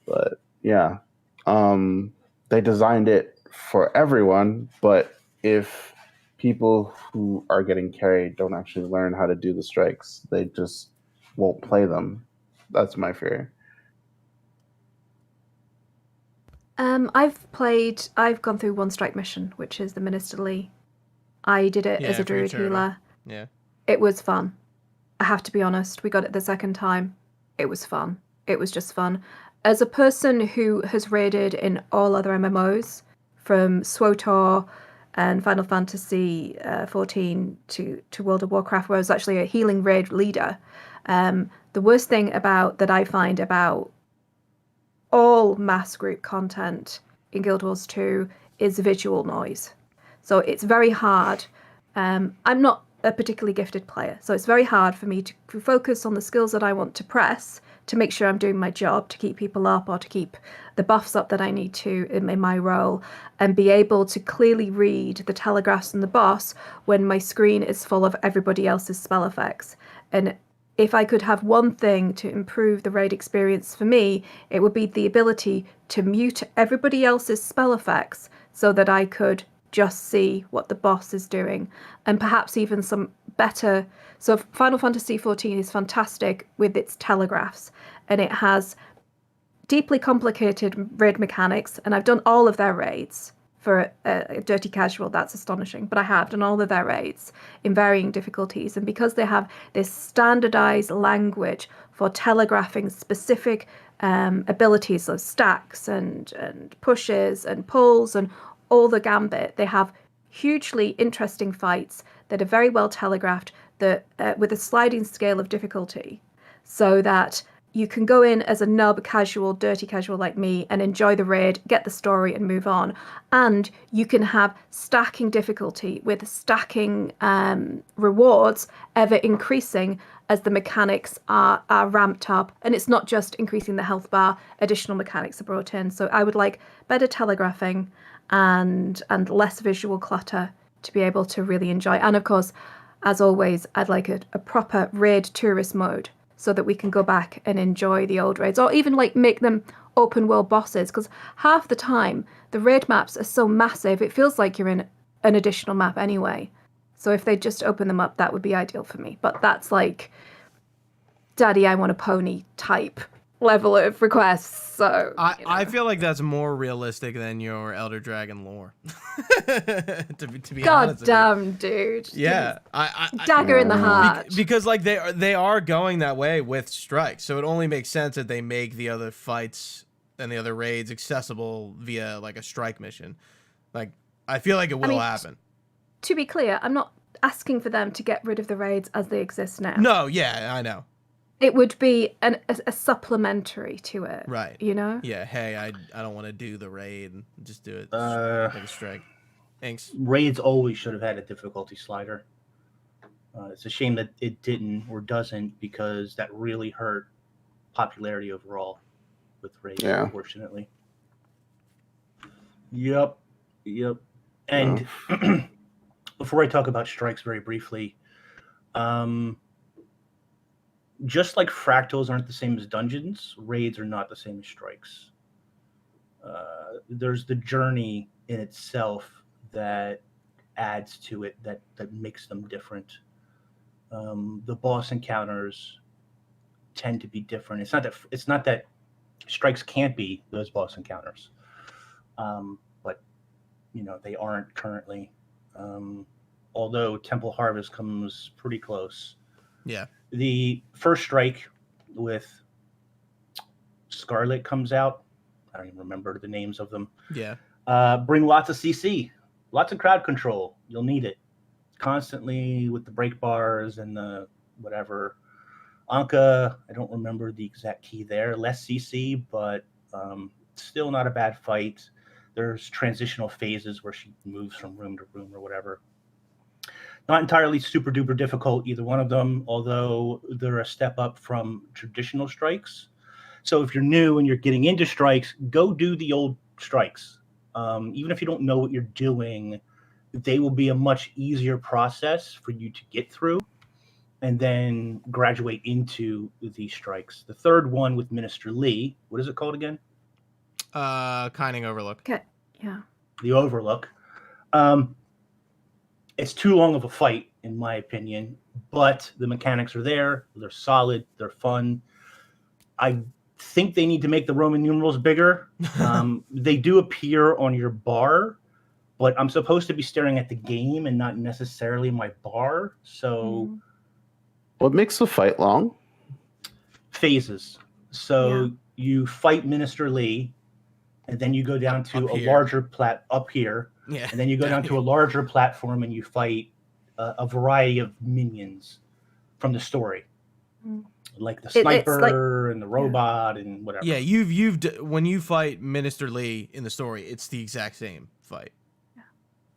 S2: But yeah, they designed it for everyone, but if people who are getting carried don't actually learn how to do the strikes, they just won't play them. That's my fear.
S4: I've gone through one strike mission, which is the Ministerly. I did it as a druid healer.
S1: Yeah.
S4: It was fun. I have to be honest. We got it the second time. It was fun. It was just fun. as a person who has raided in all other MMOs, from SWTOR and Final Fantasy 14 to World of Warcraft, where I was actually a healing raid leader, the worst thing that I find about all mass group content in Guild Wars 2 is visual noise. So it's very hard. I'm not a particularly gifted player, so it's very hard for me to focus on the skills that I want to press to make sure I'm doing my job, to keep people up or to keep the buffs up that I need to in my role, and be able to clearly read the telegraphs and the boss when my screen is full of everybody else's spell effects. And if I could have one thing to improve the raid experience for me, it would be the ability to mute everybody else's spell effects so that I could just see what the boss is doing, and perhaps even some better. So Final Fantasy 14 is fantastic with its telegraphs, and it has deeply complicated raid mechanics, and I've done all of their raids for a dirty casual. That's astonishing, but I have done all of their raids in varying difficulties, and because they have this standardized language for telegraphing specific abilities of stacks and pushes and pulls and all the gambit, they have hugely interesting fights that are very well telegraphed, that with a sliding scale of difficulty, so that you can go in as a nub casual, dirty casual like me, and enjoy the raid, get the story, and move on. And you can have stacking difficulty with stacking rewards ever increasing as the mechanics are ramped up. And it's not just increasing the health bar, additional mechanics are brought in. So I would like better telegraphing and less visual clutter to be able to really enjoy. And of course, as always, I'd like a proper raid tourist mode so that we can go back and enjoy the old raids, or even like make them open world bosses, because half the time the raid maps are so massive it feels like you're in an additional map anyway. So if they just open them up, that would be ideal for me. But that's like daddy I want a pony type level of requests. So
S1: I feel like that's more realistic than your Elder Dragon lore. to be
S4: God
S1: honest
S4: damn, dude.
S1: Yeah,
S4: Dagger in the heart.
S1: Because like they are going that way with strikes, so it only makes sense that they make the other fights and the other raids accessible via like a strike mission. Like I feel like it will happen.
S4: To be clear, I'm not asking for them to get rid of the raids as they exist now.
S1: No, yeah, I know.
S4: It would be a supplementary to it,
S1: right?
S4: You know?
S1: Yeah. Hey, I don't want to do the raid. Just do it like a strike. Thanks.
S3: Raids always should have had a difficulty slider. It's a shame that it didn't or doesn't, because that really hurt popularity overall with raids. Yeah. Unfortunately. Yep. And before I talk about strikes very briefly, just like fractals aren't the same as dungeons, raids are not the same as strikes. There's the journey in itself that adds to it, that makes them different. The boss encounters tend to be different. It's not that strikes can't be those boss encounters, but they aren't currently. Although Temple Harvest comes pretty close.
S1: Yeah.
S3: The first strike with Scarlet comes out. I don't even remember the names of them.
S1: Yeah.
S3: Bring lots of CC, lots of crowd control. You'll need it constantly with the break bars and the whatever. Anka, I don't remember the exact key there. Less CC, but still not a bad fight. There's transitional phases where she moves from room to room or whatever. Not entirely super duper difficult, either one of them, although they're a step up from traditional strikes. So if you're new and you're getting into strikes, go do the old strikes. Even if you don't know what you're doing, they will be a much easier process for you to get through and then graduate into these strikes. The third one with Minister Lee, what is it called again?
S1: Kinding Overlook.
S4: Okay. Yeah.
S3: The Overlook. It's too long of a fight, in my opinion, but the mechanics are there. They're solid. They're fun. I think they need to make the Roman numerals bigger. They do appear on your bar, but I'm supposed to be staring at the game and not necessarily my bar. So
S2: what makes the fight long?
S3: Phases. So you fight Minister Lee, and then you go down to a larger up here,
S1: Yeah.
S3: and then you go down to a larger platform and you fight a variety of minions from the story, like the sniper and the robot and whatever.
S1: Yeah, when you fight Minister Lee in the story, it's the exact same fight.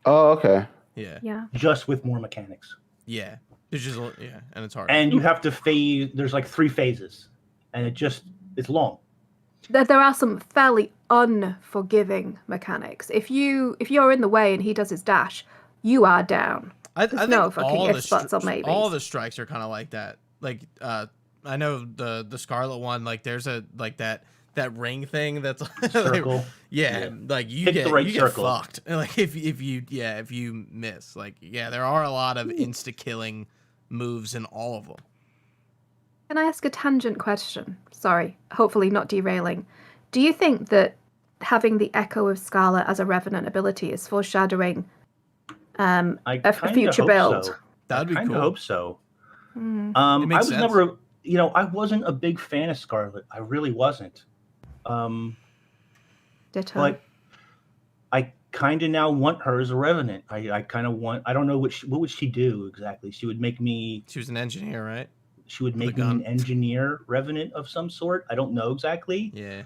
S2: Oh, okay.
S1: Yeah.
S3: Just with more mechanics.
S1: Yeah. It's just and it's hard.
S3: And you have to phase. There's like 3 phases, and it's long.
S4: There are some fairly unforgiving mechanics. If you're in the way and he does his dash, you are down.
S1: I think
S4: no fucking ifs, buts, or maybes.
S1: All the strikes are kind of like that. Like I know the Scarlet one. Like there's that ring thing that's
S3: circle.
S1: Like you
S3: hit
S1: get
S3: the right
S1: you
S3: circle.
S1: Get fucked. Like if you miss. Like there are a lot of insta killing moves in all of them.
S4: Can I ask a tangent question? Sorry, hopefully not derailing. Do you think that having the Echo of Scarlet as a Revenant ability is foreshadowing a future build?
S3: So.
S1: That'd be cool.
S3: I hope so.
S4: Mm.
S1: It makes sense.
S3: Never, I wasn't a big fan of Scarlet. I really wasn't.
S4: Ditto.
S3: But I kind of now want her as a Revenant. I kind of want. I don't know what would she do exactly. She would make me.
S1: She was an engineer, right?
S3: She would make me an engineer Revenant of some sort. I don't know exactly.
S1: Yeah.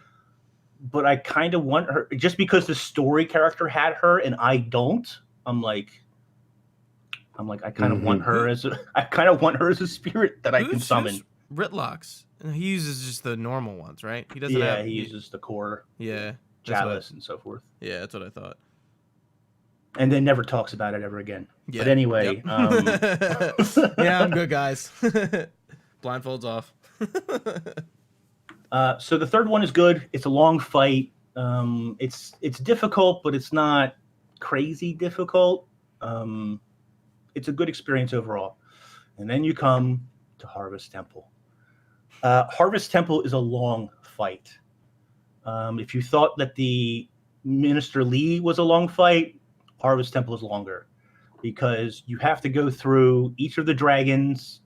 S3: But I kind of want her just because the story character had her and I don't. I'm like I kind of want her as a spirit that I can summon.
S1: Ritlocks. He uses just the normal ones, right? He doesn't.
S3: Yeah, he uses the core.
S1: Yeah.
S3: Chalice and so forth.
S1: Yeah, that's what I thought.
S3: And then never talks about it ever again.
S1: Yeah.
S3: But anyway,
S1: yeah, I'm good, guys. Blindfolds off.
S3: So the third one is good. It's a long fight. It's difficult, but it's not crazy difficult. It's a good experience overall. And then you come to Harvest Temple. Harvest Temple is a long fight. If you thought that the Minister Lee was a long fight, Harvest Temple is longer because you have to go through each of the dragons,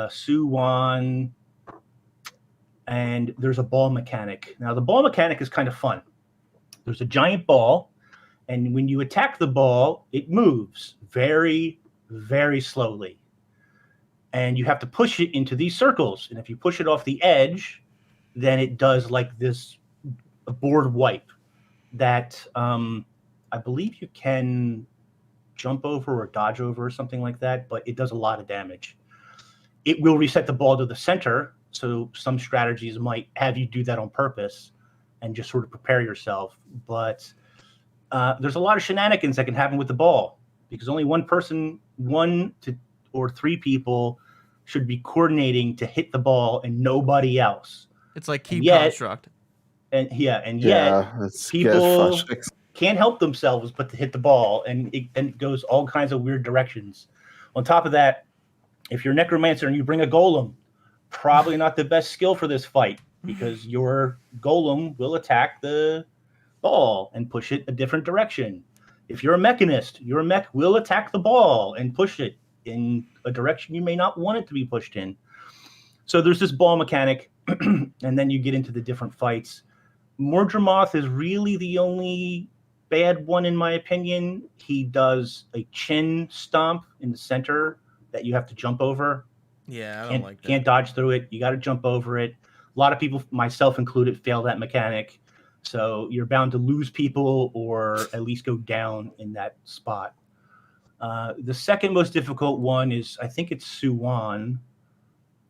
S3: Soo-Won, and there's a ball mechanic. Now, the ball mechanic is kind of fun. There's a giant ball, and when you attack the ball, it moves very, very slowly. And you have to push it into these circles. And if you push it off the edge, then it does like this board wipe that I believe you can jump over or dodge over or something like that, but it does a lot of damage. It will reset the ball to the center, so some strategies might have you do that on purpose and just sort of prepare yourself. But there's a lot of shenanigans that can happen with the ball because only one person, 1 or 3 people should be coordinating to hit the ball and nobody else.
S1: It's like keep construct.
S3: And yet people can't help themselves but to hit the ball, and it goes all kinds of weird directions. On top of that, if you're a necromancer and you bring a golem, probably not the best skill for this fight because your golem will attack the ball and push it a different direction. If you're a mechanist, your mech will attack the ball and push it in a direction you may not want it to be pushed in. So there's this ball mechanic, and then you get into the different fights. Mordramoth is really the only bad one in my opinion. He does a chin stomp in the center that you have to jump over.
S1: Yeah, I don't like that.
S3: Can't dodge through it. You got to jump over it. A lot of people, myself included, fail that mechanic. So you're bound to lose people or at least go down in that spot. The second most difficult one is, I think it's Soo-Won,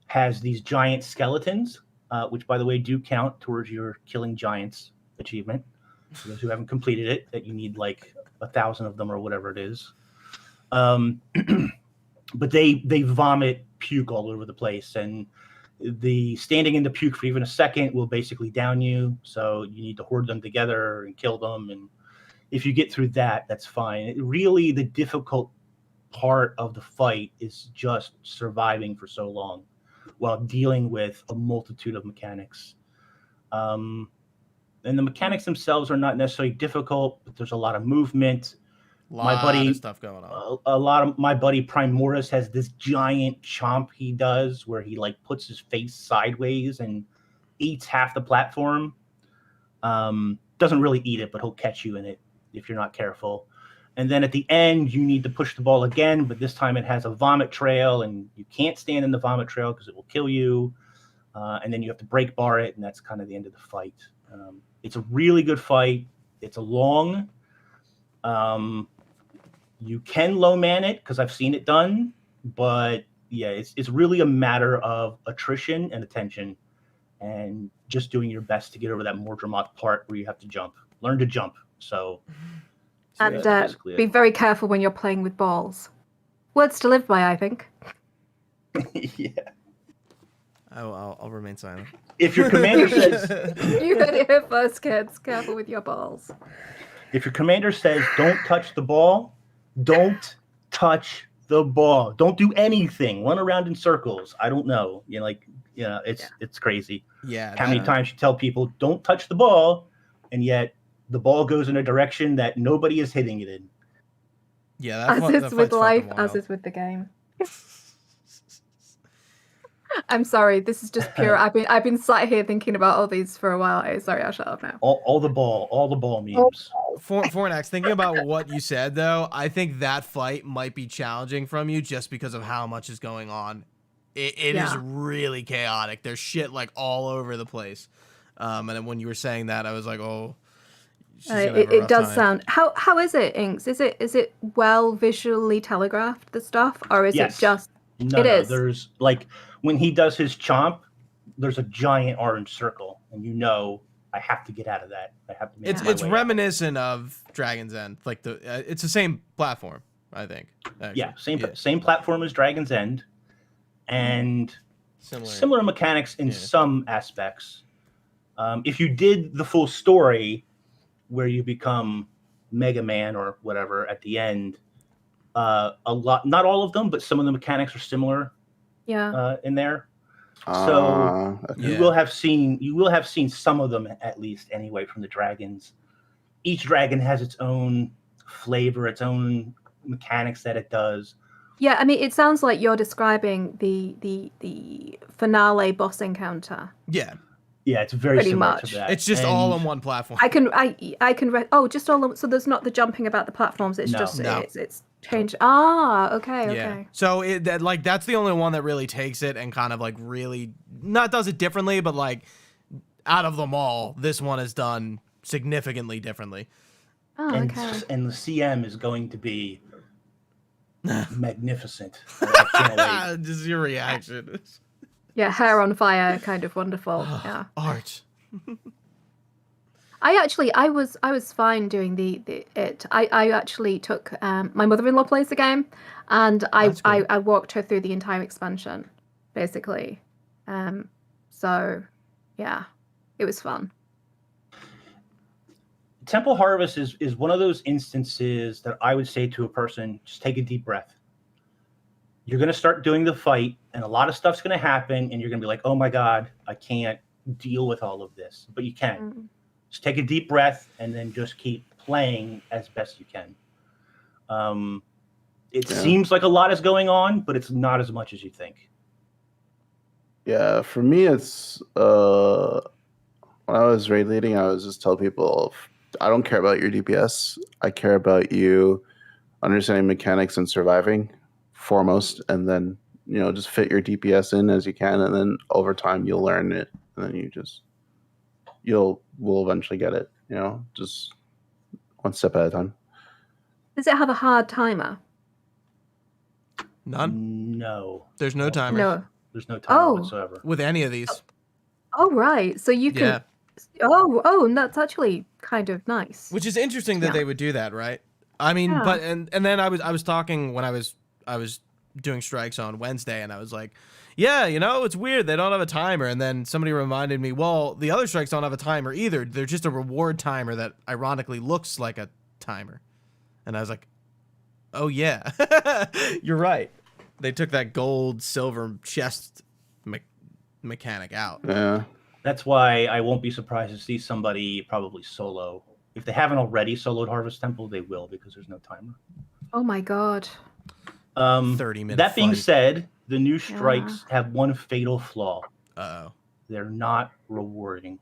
S3: has these giant skeletons, which, by the way, do count towards your Killing Giants achievement. For those who haven't completed it, that you need like 1,000 of them or whatever it is. But they vomit puke all over the place, and the standing in the puke for even a second will basically down you. So you need to hoard them together and kill them. And if you get through that, that's fine. Really, the difficult part of the fight is just surviving for so long while dealing with a multitude of mechanics. And the mechanics themselves are not necessarily difficult, but there's a lot of movement.
S1: My buddy, stuff going on.
S3: A lot of my buddy Primoris has this giant chomp he does where he like puts his face sideways and eats half the platform. Doesn't really eat it, but he'll catch you in it if you're not careful. And then at the end, you need to push the ball again, but this time it has a vomit trail, and you can't stand in the vomit trail because it will kill you. And then you have to break bar it, and that's kind of the end of the fight. It's a really good fight. It's a long. You can low man it because I've seen it done, but yeah, it's really a matter of attrition and attention, and just doing your best to get over that more dramatic part where you have to jump. Learn to jump. So.
S4: And
S3: basically
S4: be
S3: it.
S4: very careful when you're playing with balls. Words to live by, I think.
S3: Yeah.
S1: I'll remain silent.
S3: If your commander says,
S4: You heard it here first, kids. Careful with your balls.
S3: if your commander says, don't touch the ball, don't touch the ball. Don't do anything. Run around in circles. I don't know. It's crazy.
S1: Yeah.
S3: How many times you tell people, don't touch the ball, and yet the ball goes in a direction that nobody is hitting it in.
S1: Yeah,
S4: As
S1: that
S4: is with
S1: fight's
S4: life,
S1: fucking
S4: as
S1: wild.
S4: is with the game. I'm sorry, this is just pure. I've been sat here thinking about all these for a while. Sorry, I'll shut up now.
S3: All the ball memes.
S1: Fornax, thinking about what you said though, I think that fight might be challenging from you just because of how much is going on. It is really chaotic. There's shit like all over the place. And then when you were saying that, I was like, oh.
S4: It does sound. How is it, Inks? Is it well visually telegraphed, the stuff, or is
S3: Yes.
S4: it just?
S3: No, there's like when he does his chomp, there's a giant orange circle, and I have to get out of that. I have to. Make my
S1: It's
S3: way
S1: reminiscent of Dragon's End, like it's the same platform, I think. Actually.
S3: Yeah, same platform as Dragon's End, and similar mechanics in some aspects. If you did the full story, where you become Mega Man or whatever at the end, a lot, not all of them, but some of the mechanics are similar.
S4: Yeah.
S3: In there. So you will have seen some of them at least anyway from the dragons. Each dragon has its own flavor, its own mechanics that it does.
S4: Yeah, I mean, it sounds like you're describing the finale boss encounter.
S1: Yeah.
S3: Yeah, it's very
S4: Pretty
S3: similar
S4: much.
S3: to that.
S1: It's just all on one platform.
S4: Just all. So there's not the jumping about the platforms. It's
S1: No.
S4: it's changed. Okay.
S1: Yeah. So that's the only one that really takes it and kind of like really not does it differently, but like out of them all, this one is done significantly differently.
S4: Oh, okay.
S3: And the CM is going to be magnificent. I can't wait.
S1: Just your reaction.
S4: Yeah, hair on fire, kind of wonderful. Yeah.
S1: Art.
S4: I was fine doing it. I actually took my mother-in-law plays the game, and I walked her through the entire expansion, basically. So yeah, it was fun.
S3: Temple Harvest is one of those instances that I would say to a person, just take a deep breath. You're going to start doing the fight, and a lot of stuff's going to happen, and you're going to be like, oh my God, I can't deal with all of this. But you can. Mm. Just take a deep breath, and then just keep playing as best you can. It seems like a lot is going on, but it's not as much as you think.
S2: Yeah, for me, it's when I was raid leading, I was just tell people, I don't care about your DPS. I care about you understanding mechanics and surviving foremost, and then just fit your DPS in as you can, and then over time you'll learn it, and then we'll eventually get it. Just one step at a time.
S4: Does it have a hard timer?
S1: None.
S3: No.
S1: There's no timer.
S4: No.
S3: There's no timer whatsoever
S1: with any of these.
S4: Oh right, so you can. Yeah. Oh, that's actually kind of nice.
S1: Which is interesting that they would do that, right? I mean, but and then I was talking when I was doing strikes on Wednesday, and I was like, yeah, it's weird they don't have a timer. And then somebody reminded me, well, the other strikes don't have a timer either. They're just a reward timer that ironically looks like a timer. And I was like, oh yeah, you're right. They took that gold silver chest mechanic out.
S2: Yeah.
S3: That's why I won't be surprised to see somebody probably solo. If they haven't already soloed Harvest Temple, they will, because there's no timer.
S4: Oh my God.
S1: 30 minutes.
S3: That being said, the new strikes have one fatal flaw.
S1: Uh-oh.
S3: They're not rewarding.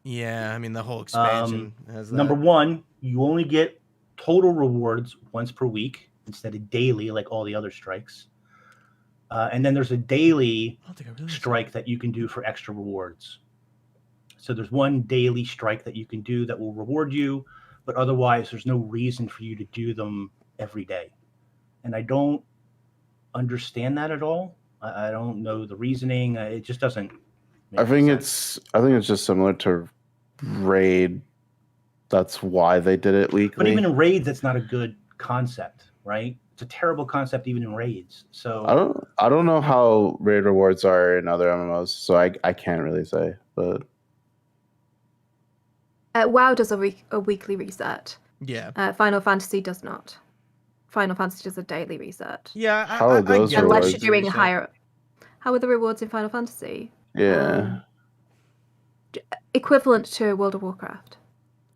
S1: Yeah, I mean the whole expansion has that.
S3: Number one, you only get total rewards once per week instead of daily like all the other strikes. And then there's a daily strike that you can do for extra rewards. So there's one daily strike that you can do that will reward you, but otherwise there's no reason for you to do them every day. And I don't understand that at all. I don't know the reasoning. It just doesn't make sense.
S2: I think it's just similar to Raid. That's why they did it weekly.
S3: But even in raids, that's not a good concept, right? It's a terrible concept even in raids. So
S2: I don't know how raid rewards are in other MMOs, so I can't really say. But
S4: WoW does a weekly reset.
S1: Yeah.
S4: Final Fantasy does not. Final Fantasy does a daily reset.
S1: Yeah.
S2: How are those
S1: get
S4: Unless
S2: rewards?
S4: you're doing higher. How are the rewards in Final Fantasy?
S2: yeah.
S4: Equivalent to World of Warcraft.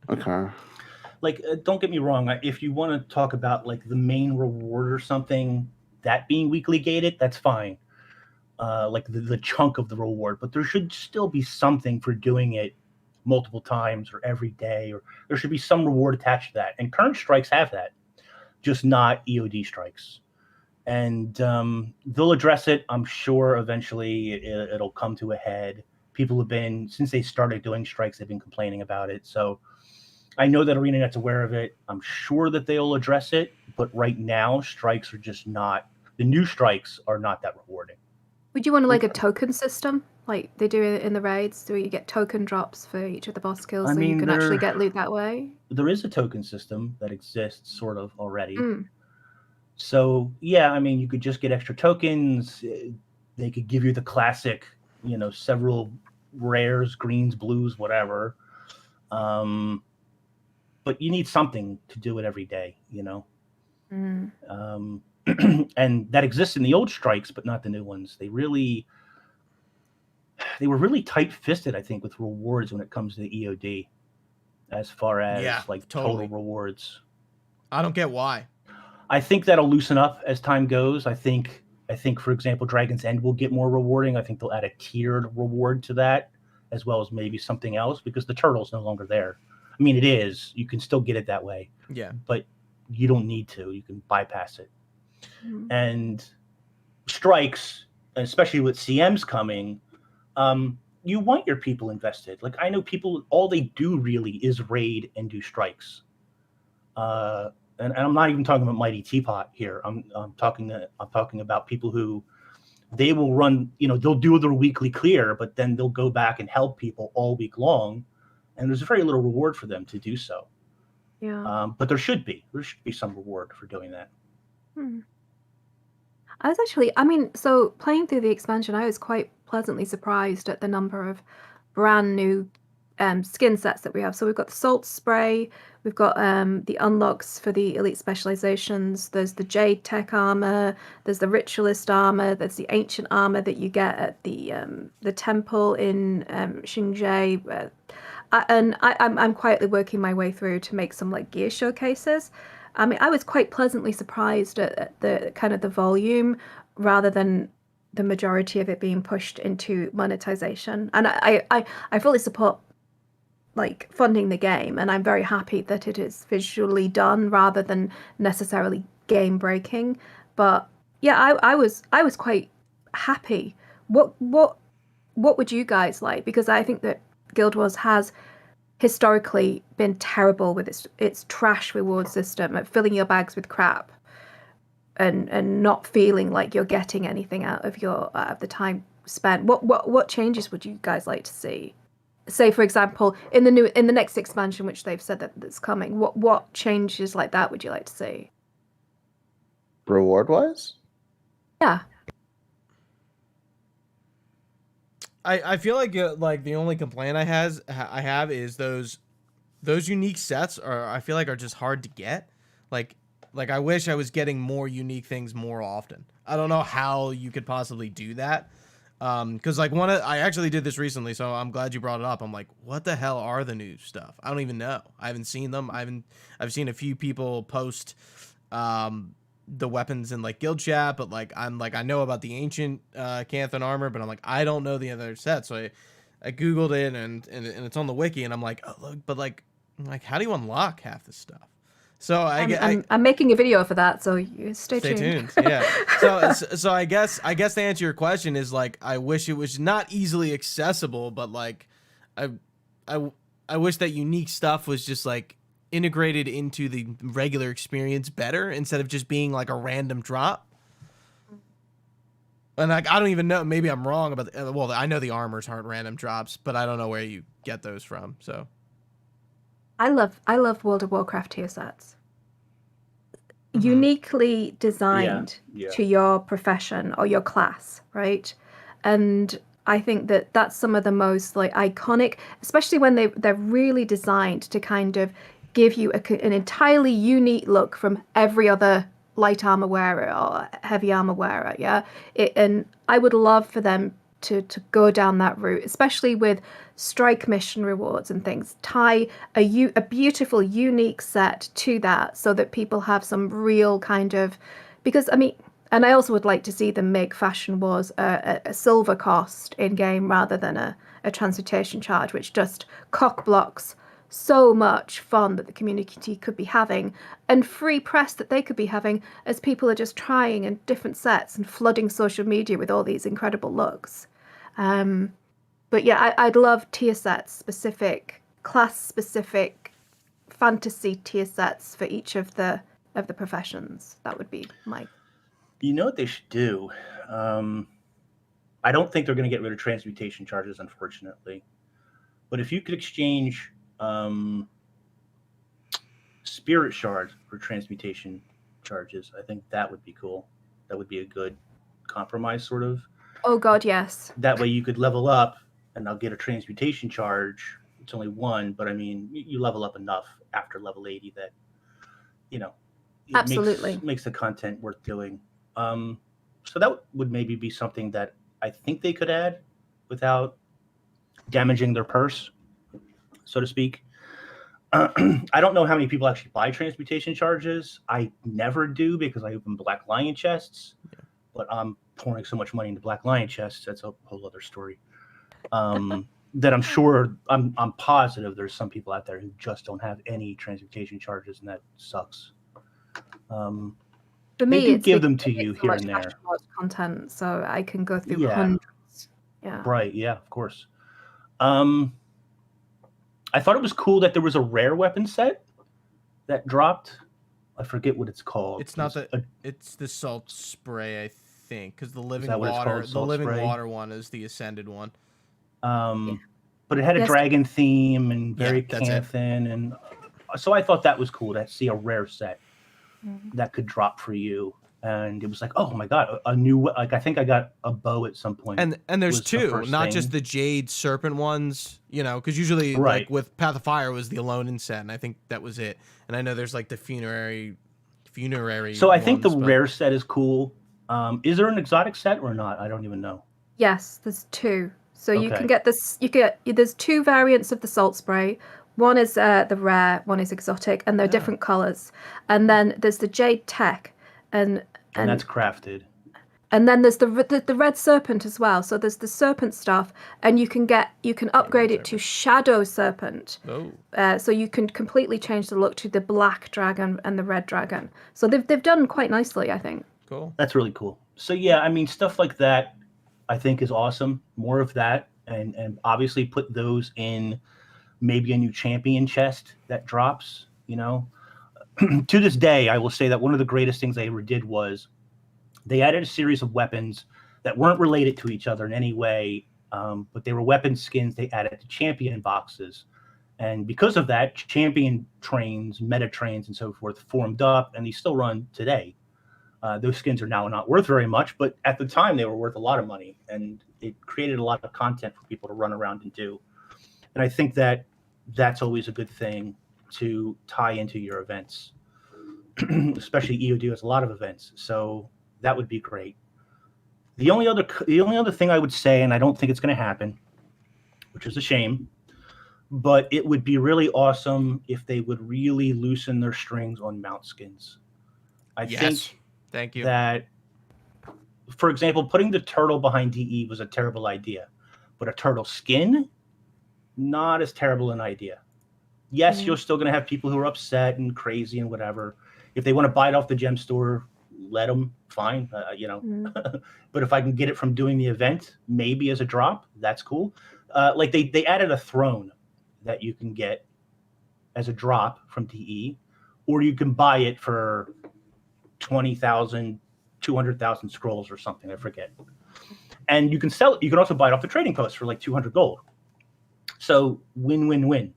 S2: Okay.
S3: like, don't get me wrong. If you want to talk about like the main reward or something, that being weekly gated, that's fine. Like the chunk of the reward, but there should still be something for doing it multiple times or every day, or there should be some reward attached to that. And current strikes have that, just not EOD strikes. And they'll address it. I'm sure eventually it'll come to a head. People have been, since they started doing strikes, they've been complaining about it. So I know that ArenaNet's aware of it. I'm sure that they'll address it. But right now, strikes are just not, the new strikes are not that rewarding.
S4: Would you want like a token system, like they do in the raids, where you get token drops for each of the boss kills, so you can actually get loot that way?
S3: There is a token system that exists sort of already. So, yeah, I mean, you could just get extra tokens. They could give you the classic, several rares, greens, blues, whatever. But you need something to do it every day, and that exists in the old strikes, but not the new ones. They were really tight-fisted, I think, with rewards when it comes to the EOD, as far as total rewards.
S1: I don't get why.
S3: I think that'll loosen up as time goes. I think, for example, Dragon's End will get more rewarding. I think they'll add a tiered reward to that, as well as maybe something else, because the turtle's no longer there. I mean, it is. You can still get it that way.
S1: Yeah.
S3: But you don't need to. You can bypass it. And strikes, especially with CMs coming, you want your people invested. Like, I know people, all they do really is raid and do strikes. And I'm not even talking about Mighty Teapot here. I'm talking about people who they will run, they'll do their weekly clear, but then they'll go back and help people all week long, and there's very little reward for them to do so.
S4: Yeah.
S3: But there should be some reward for doing that.
S4: I was actually, so playing through the expansion, I was quite pleasantly surprised at the number of brand new skin sets that we have. So we've got the Salt Spray, we've got the unlocks for the elite specializations, there's the Jade Tech armor, there's the Ritualist armor, there's the Ancient armor that you get at the temple in Xingzhe. I'm quietly working my way through to make some like gear showcases. I mean, I was quite pleasantly surprised at the kind of the volume rather than the majority of it being pushed into monetization. And I fully support like funding the game, and I'm very happy that it is visually done rather than necessarily game breaking. But yeah, I was quite happy. What would you guys like? Because I think that Guild Wars has historically been terrible with its trash reward system at filling your bags with crap and not feeling like you're getting anything out of the time spent. What changes would you guys like to see? Say, for example, in the next expansion, which they've said that's coming, what changes like that would you like to see?
S2: Reward wise?
S4: Yeah.
S1: I feel like the only complaint I have is those unique sets I feel like are just hard to get. Like I wish I was getting more unique things more often. I don't know how you could possibly do that. Because like I actually did this recently, so I'm glad you brought it up. I'm like, what the hell are the new stuff? I don't even know. I haven't seen them. I've seen a few people post the weapons in like guild chat, but like I'm like I know about the ancient Canthan armor, but I'm like I don't know the other set. So I googled it and it's on the wiki, and I'm like, oh look, but like how do you unlock half this stuff? So
S4: I'm making a video for that, so you stay tuned.
S1: Yeah. So I guess to answer your question is like I wish it was not easily accessible, but like I wish that unique stuff was just like integrated into the regular experience better instead of just being like a random drop. And like I don't even know, maybe I'm wrong about well, I know the armors aren't random drops, but I don't know where you get those from. So
S4: I love World of Warcraft tier sets. Uniquely designed to your profession or your class, right? And I think that that's some of the most like iconic, especially when they're really designed to kind of give you an entirely unique look from every other light armor wearer or heavy armor wearer. Yeah, and I would love for them to go down that route, especially with strike mission rewards and things. Tie a beautiful, unique set to that so that people have some real kind of, because I mean, and I also would like to see them make Fashion Wars a silver cost in game rather than a transmutation charge, which just cock blocks so much fun that the community could be having and free press that they could be having as people are just trying in different sets and flooding social media with all these incredible looks. But yeah, I'd love tier sets, specific class specific fantasy tier sets for each of the professions. That would be my.
S3: You know what they should do? I don't think they're going to get rid of transmutation charges, unfortunately. But if you could exchange spirit shards for transmutation charges, I think that would be cool. That would be a good compromise, sort of.
S4: Oh God, yes.
S3: That way you could level up, and I'll get a transmutation charge. It's only one, but I mean, you level up enough after level 80 that, you know, it
S4: absolutely
S3: makes the content worth doing. So that would maybe be something that I think they could add without damaging their purse, so to speak. I don't know how many people actually buy transmutation charges. I never do because I open Black Lion chests, but I'm pouring so much money into Black Lion chests. That's a whole other story. That I'm sure, I'm positive there's some people out there who just don't have any transmutation charges, and that sucks.
S4: For me,
S3: it's give them to you here and there.
S4: Content, so I can go through hundreds. Yeah.
S3: Right. Yeah. Of course. I thought it was cool that there was a rare weapon set that dropped. I forget what it's called.
S1: It's not it's the salt spray, I think, because the living water one is the ascended one.
S3: But it had a dragon theme and very Canthan, and so I thought that was cool to see a rare set that could drop for you. And it was like, oh my God, a new, like, I think I got a bow at some point.
S1: And there's two, not just the Jade Serpent ones, you know, because usually like with Path of Fire was the Alonin set, and I think that was it. And I know there's like the funerary.
S3: So I think the rare set is cool. Is there an exotic set or not? I don't even know.
S4: Yes, there's two. So you can get this. There's two variants of the salt spray. One is the rare, one is exotic, and they're different colors. And then there's the Jade Tech, and
S3: that's crafted.
S4: And then there's the red serpent as well. So there's the serpent stuff, and you can upgrade it to Shadow Serpent.
S1: Oh.
S4: So you can completely change the look to the black dragon and the red dragon. So they've done quite nicely, I think.
S1: Cool.
S3: That's really cool. So yeah, I mean, stuff like that I think is awesome. More of that, and obviously put those in maybe a new champion chest that drops, you know. To this day, I will say that one of the greatest things they ever did was they added a series of weapons that weren't related to each other in any way, but they were weapon skins they added to champion boxes. And because of that, champion trains, meta trains, and so forth formed up, and they still run today. Those skins are now not worth very much, but at the time they were worth a lot of money, and it created a lot of content for people to run around and do. And I think that that's always a good thing to tie into your events, especially EOD has a lot of events, so that would be great. The only other thing I would say, and I don't think it's going to happen, which is a shame, but it would be really awesome if they would really loosen their strings on mount skins. I think
S1: Thank you.
S3: that, for example, putting the turtle behind DE was a terrible idea, but a turtle skin, not as terrible an idea. Yes, you're still going to have people who are upset and crazy and whatever. If they want to buy it off the gem store, let them, fine, But if I can get it from doing the event, maybe as a drop, that's cool. Like they added a throne that you can get as a drop from DE, or you can buy it for 20,000, 200,000 scrolls or something, I forget. And you can sell it. You can also buy it off the trading post for like 200 gold. So win-win-win.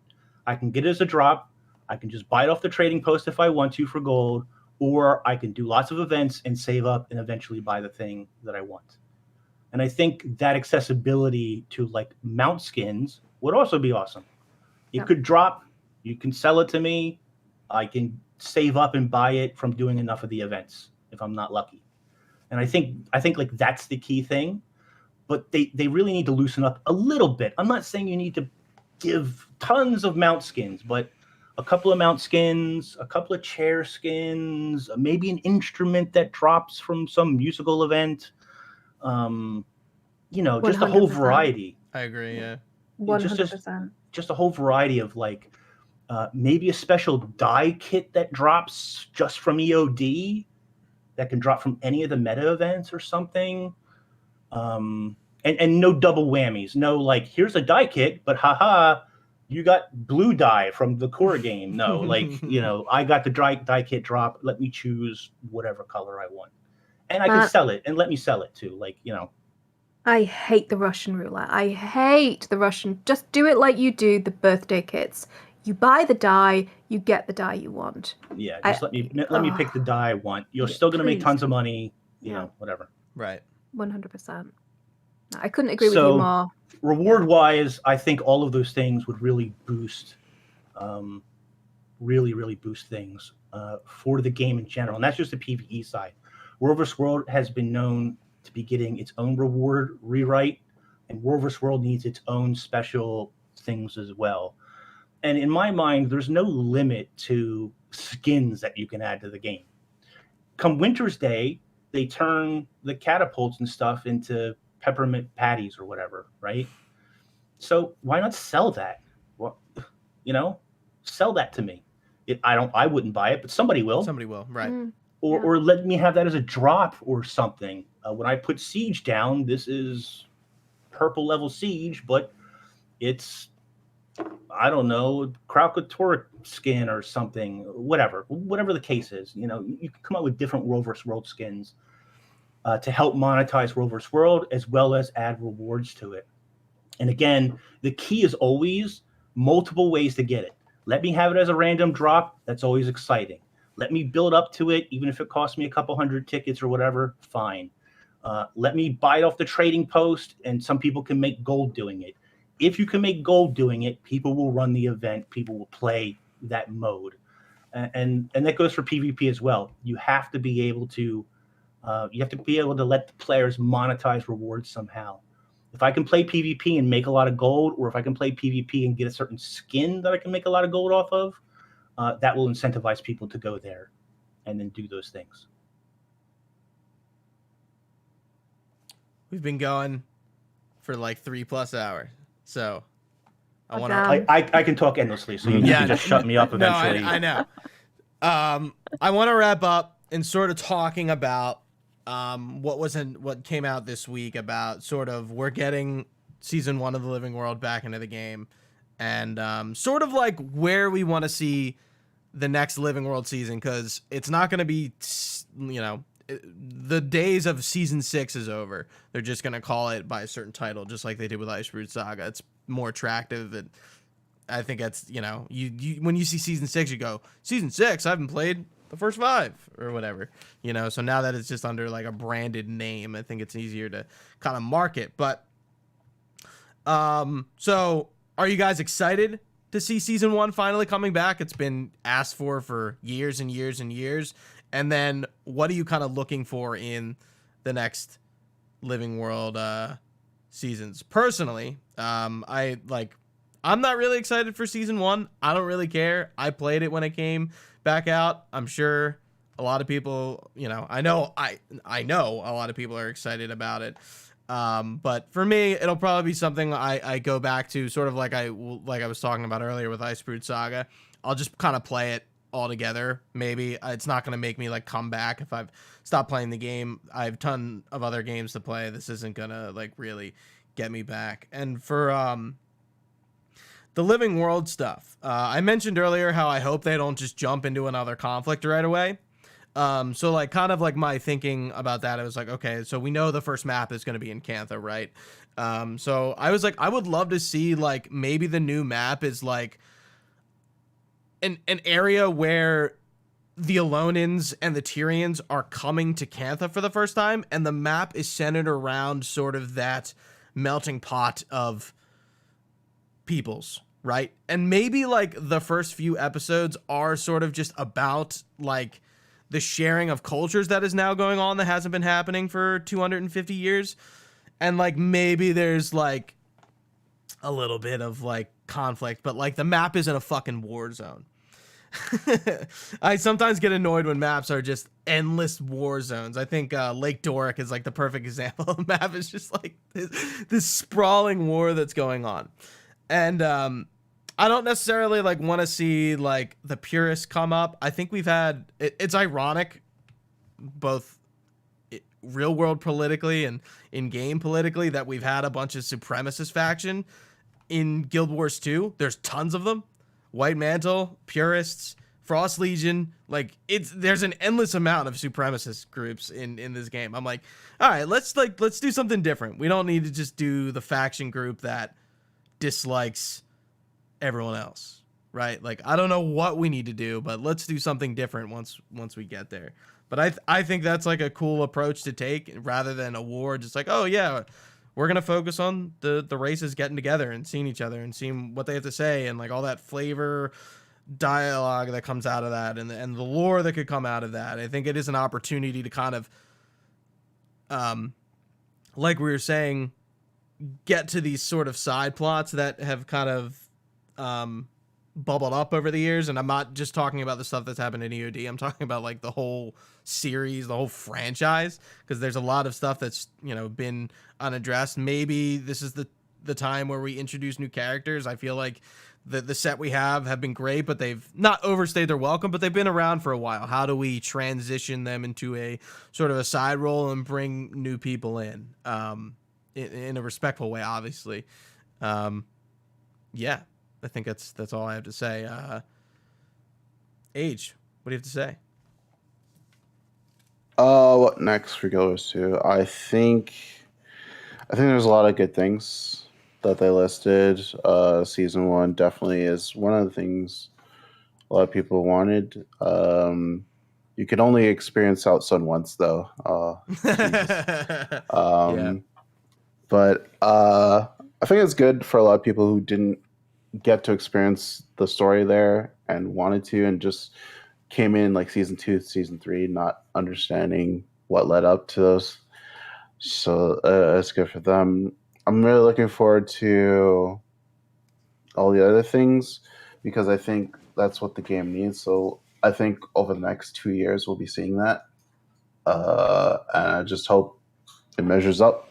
S3: I can get it as a drop. I can just buy it off the trading post if I want to for gold, or I can do lots of events and save up and eventually buy the thing that I want. And I think that accessibility to like mount skins would also be awesome. It could drop. You can sell it to me. I can save up and buy it from doing enough of the events if I'm not lucky. And I think like that's the key thing. But they really need to loosen up a little bit. I'm not saying you need to give tons of mount skins, but a couple of mount skins, a couple of chair skins, maybe an instrument that drops from some musical event. Just a whole
S4: 100%.
S3: variety.
S1: I agree. Yeah.
S4: 100%.
S3: Just a whole variety of like maybe a special die kit that drops just from EOD that can drop from any of the meta events or something. And no double whammies. No, like, here's a die kit, but haha, you got blue dye from the core game. No, like, I got the die kit drop. Let me choose whatever color I want. And I can sell it, and let me sell it too. Like,
S4: I hate the Russian roulette. I hate the Russian. Just do it like you do the birthday kits. You buy the die, you get the die you want.
S3: Yeah, just let me pick the die I want. You're still going to make tons of money, whatever.
S1: Right.
S4: 100%. I couldn't agree with you more.
S3: Reward-wise, I think all of those things would really boost, really boost things for the game in general. And that's just the PvE side. World vs. World has been known to be getting its own reward rewrite, and World vs. World needs its own special things as well. And in my mind, there's no limit to skins that you can add to the game. Come Winter's Day, they turn the catapults and stuff into peppermint patties or whatever, right? So why not sell that? Well, sell that to me. I wouldn't buy it, but somebody will.
S1: Somebody will, right?
S3: Or let me have that as a drop or something. When I put Siege down, this is purple level Siege, but it's, I don't know, Kralkator skin or something, whatever the case is. You can come up with different World vs. World skins to help monetize World vs. World, as well as add rewards to it. And again, the key is always multiple ways to get it. Let me have it as a random drop. That's always exciting. Let me build up to it, even if it costs me a couple hundred tickets or whatever, fine. Let me buy it off the trading post, and some people can make gold doing it. If you can make gold doing it, people will run the event. People will play that mode. And that goes for PvP as well. You have to be able to let the players monetize rewards somehow. If I can play PvP and make a lot of gold, or if I can play PvP and get a certain skin that I can make a lot of gold off of, that will incentivize people to go there and then do those things.
S1: We've been going for like 3+ hours, so I want to.
S3: I can talk endlessly, so you can just shut me up eventually.
S1: No, I know. I want to wrap up and sort of talking about what came out this week about sort of we're getting season 1 of the Living World back into the game, and sort of like where we want to see the next Living World season, because it's not going to be, the days of season 6 is over. They're just going to call it by a certain title, just like they did with Icebrood Saga. It's more attractive, and I think that's, you when you see season 6, you go, season 6, I haven't played the first 5 or whatever, so now that it's just under like a branded name, I think it's easier to kind of market. But so are you guys excited to see season 1 finally coming back? It's been asked for years and years and years. And then what are you kind of looking for in the next Living World seasons? Personally, I'm not really excited for season 1. I don't really care. I played it when it came back out. I'm sure A lot of people, I know a lot of people are excited about it. But for me, it'll probably be something I go back to, sort of like I was talking about earlier with Icebrood Saga. I'll just kind of play it all together. Maybe it's not going to make me like come back if I've stopped playing the game. I have a ton of other games to play. This isn't going to like really get me back. And for the living world stuff, I mentioned earlier how I hope they don't just jump into another conflict right away. So like kind of like my thinking about that, I was like, okay, so we know the first map is going to be in Cantha, right? So I was like, I would love to see like maybe the new map is like an area where the Alonins and the Tyrians are coming to Cantha for the first time, and the map is centered around sort of that melting pot of peoples, right? And maybe like the first few episodes are sort of just about like the sharing of cultures that is now going on that hasn't been happening for 250 years. And like maybe there's like a little bit of like conflict, but like the map isn't a fucking war zone. I sometimes get annoyed when maps are just endless war zones. I think Lake Doric is like the perfect example. The map is just like this sprawling war that's going on. And I don't necessarily like want to see like the purists come up. I think we've had it's ironic, both real world politically and in game politically, that we've had a bunch of supremacist faction in Guild Wars 2. There's tons of them. White Mantle, Purists, Frost Legion, like there's an endless amount of supremacist groups in this game. I'm like, all right, let's do something different. We don't need to just do the faction group that dislikes everyone else, right? Like I don't know what we need to do, but let's do something different once we get there. But I think that's like a cool approach to take, rather than a war. Just like, oh yeah, we're going to focus on the races getting together and seeing each other and seeing what they have to say, and like all that flavor dialogue that comes out of that, and the lore that could come out of that. I think it is an opportunity to kind of, like we were saying, get to these sort of side plots that have kind of bubbled up over the years. And I'm not just talking about the stuff that's happened in EOD. I'm talking about like the whole series, the whole franchise, because there's a lot of stuff that's, been unaddressed. Maybe this is the time where we introduce new characters. I feel like the set we have been great, but they've not overstayed their welcome, but they've been around for a while. How do we transition them into a sort of a side role and bring new people in a respectful way, obviously? Yeah, I think that's all I have to say. Age, what do you have to say?
S2: What next for Guild Wars 2? I think there's a lot of good things that they listed. Season 1 definitely is one of the things a lot of people wanted. You can only experience Outsun once, though.
S1: Yeah.
S2: But I think it's good for a lot of people who didn't get to experience the story there and wanted to, and just came in like season 2, season 3, not understanding what led up to those. So it's good for them. I'm really looking forward to all the other things, because I think that's what the game needs. So I think over the next 2 years we'll be seeing that, and I just hope it measures up,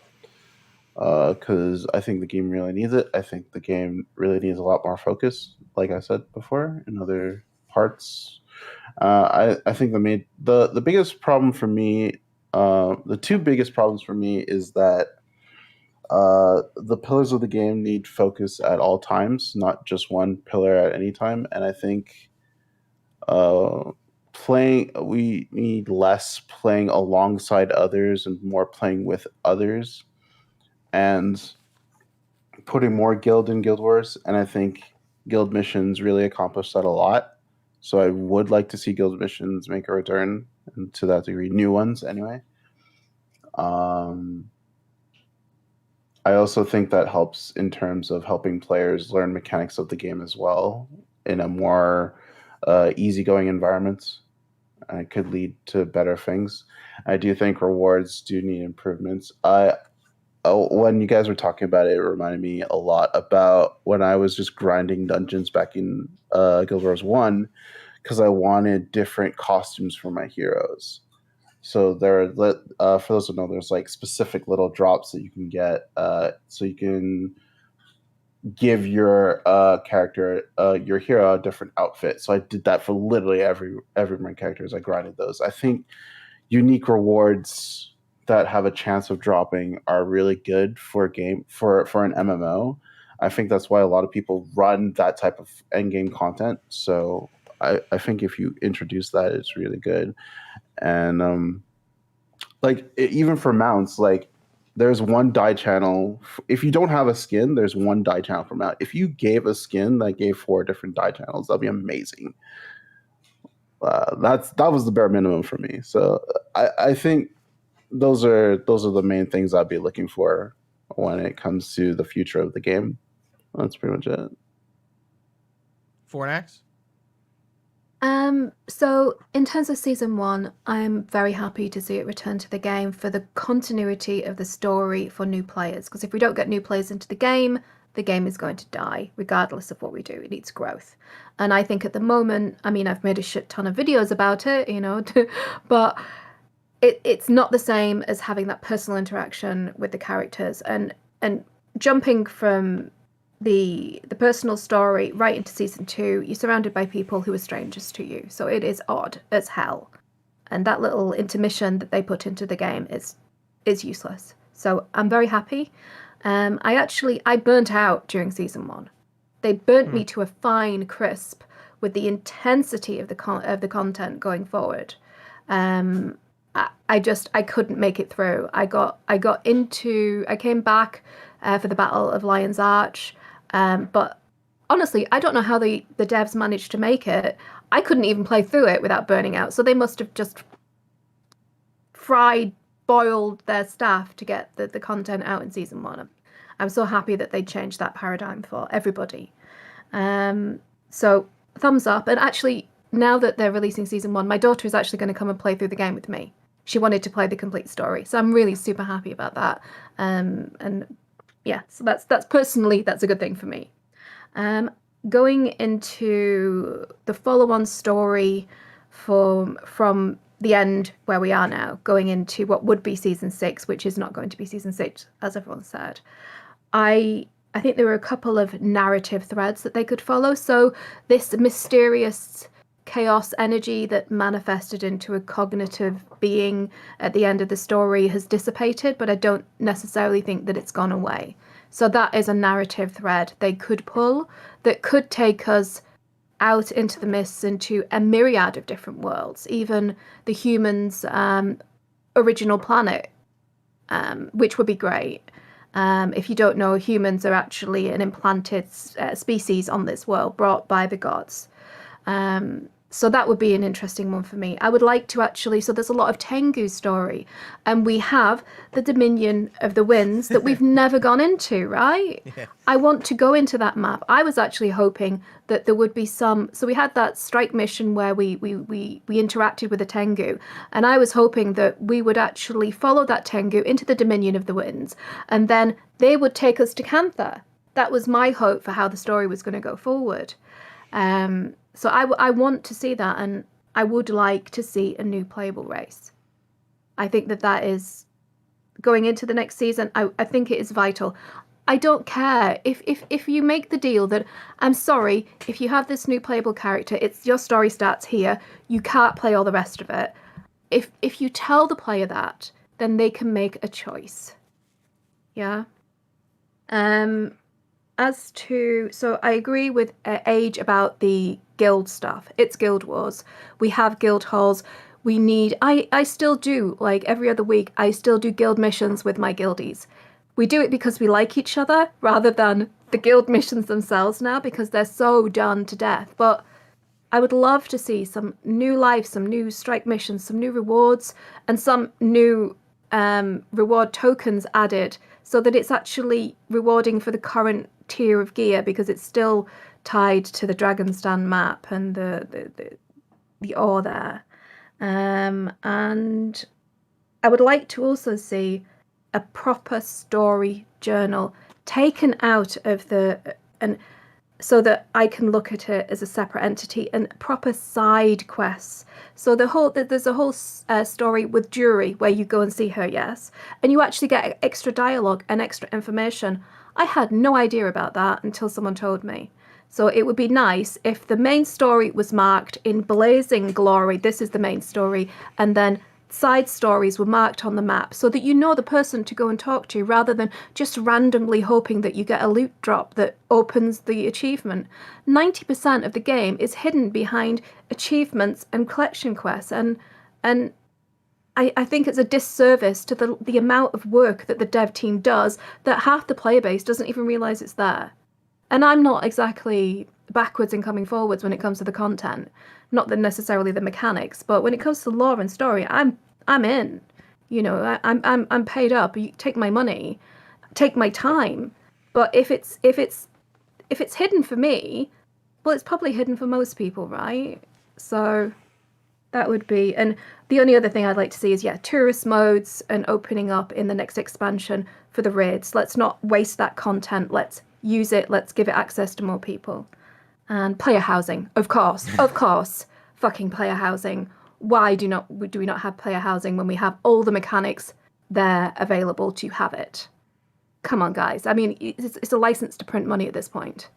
S2: because I think the game really needs it. I think the game really needs a lot more focus, like I said before, in other parts. I think the biggest problem for me, the two biggest problems for me, is that the pillars of the game need focus at all times, not just one pillar at any time. And I think we need less playing alongside others and more playing with others, and putting more guild in Guild Wars. And I think guild missions really accomplish that a lot. So I would like to see guild missions make a return, and to that degree, new ones anyway. I also think that helps in terms of helping players learn mechanics of the game as well in a more easygoing environment. And it could lead to better things. I do think rewards do need improvements. When you guys were talking about it, it reminded me a lot about when I was just grinding dungeons back in Guild Wars 1, because I wanted different costumes for my heroes. So for those who know, there's like specific little drops that you can get, so you can give your character, your hero, a different outfit. So I did that for literally every of my characters. I grinded those. I think unique rewards that have a chance of dropping are really good for a game for an MMO. I think that's why a lot of people run that type of end game content. So I think if you introduce that, it's really good. And even for mounts, like there's one dye channel. If you don't have a skin, there's one dye channel for mount. If you gave a skin that gave 4 different dye channels, that'd be amazing. That was the bare minimum for me. So I think those are the main things I'd be looking for when it comes to the future of the game. That's pretty much it.
S1: Fornax?
S4: So in terms of season 1, I'm very happy to see it return to the game for the continuity of the story for new players. Because if we don't get new players into the game is going to die, regardless of what we do. It needs growth. And I think at the moment, I mean, I've made a shit ton of videos about it, but it's not the same as having that personal interaction with the characters. And jumping from the personal story right into season 2, you're surrounded by people who are strangers to you, so it is odd as hell, and that little intermission that they put into the game is useless. So I'm very happy. I burnt out during season 1. They burnt me to a fine crisp with the intensity of the content going forward. I couldn't make it through. I came back for the Battle of Lion's Arch. But honestly, I don't know how the devs managed to make it. I couldn't even play through it without burning out. So they must have just boiled their staff to get the content out in season 1. I'm so happy that they changed that paradigm for everybody. So thumbs up. And actually, now that they're releasing season 1, my daughter is actually going to come and play through the game with me. She wanted to play the complete story. So I'm really super happy about that. And yeah, so that's a good thing for me. Going into the follow-on story from the end where we are now, going into what would be season 6, which is not going to be season 6, as everyone said. I think there were a couple of narrative threads that they could follow. So this mysterious chaos energy that manifested into a cognitive being at the end of the story has dissipated, but I don't necessarily think that it's gone away. So that is a narrative thread they could pull that could take us out into the mists, into a myriad of different worlds, even the humans' original planet, which would be great. If you don't know, humans are actually an implanted species on this world brought by the gods. So that would be an interesting one for me. I would like to so there's a lot of Tengu story, and we have the Dominion of the Winds that we've never gone into, right? Yeah. I want to go into that map. I was actually hoping that there would be so we had that strike mission where we interacted with the Tengu, and I was hoping that we would actually follow that Tengu into the Dominion of the Winds, and then they would take us to Cantha. That was my hope for how the story was going to go forward. So I want to see that, and I would like to see a new playable race. I think that is going into the next season. I think it is vital. I don't care if you make the deal that, I'm sorry, if you have this new playable character, it's your story starts here. You can't play all the rest of it. If you tell the player that, then they can make a choice. Yeah. So I agree with Age about the guild stuff. It's Guild Wars. We have guild halls. I still do, like every other week, I still do guild missions with my guildies. We do it because we like each other rather than the guild missions themselves now, because they're so done to death. But I would love to see some new life, some new strike missions, some new rewards, and some new reward tokens added, so that it's actually rewarding for the current tier of gear, because it's still tied to the Dragon's Den map and the ore there. And I would like to also see a proper story journal taken out of and so that I can look at it as a separate entity and proper side quests. So there's a whole story with Jury where you go and see her, yes, and you actually get extra dialogue and extra information. I had no idea about that until someone told me. So it would be nice if the main story was marked in blazing glory, this is the main story, and then side stories were marked on the map so that you know the person to go and talk to rather than just randomly hoping that you get a loot drop that opens the achievement. 90% of the game is hidden behind achievements and collection quests, and I think it's a disservice to the amount of work that the dev team does that half the player base doesn't even realize it's there. And I'm not exactly backwards and coming forwards when it comes to the content, not necessarily the mechanics, but when it comes to lore and story, I'm in. You know, I'm paid up. You take my money, take my time. But if it's hidden for me, well, it's probably hidden for most people, right? So that would be. And the only other thing I'd like to see is tourist modes and opening up in the next expansion for the raids. Let's not waste that content. Let's use it. Let's give it access to more people. And player housing, of course, fucking player housing. Why do we not have player housing when we have all the mechanics there available to have it? Come on, guys. I mean, it's a license to print money at this point.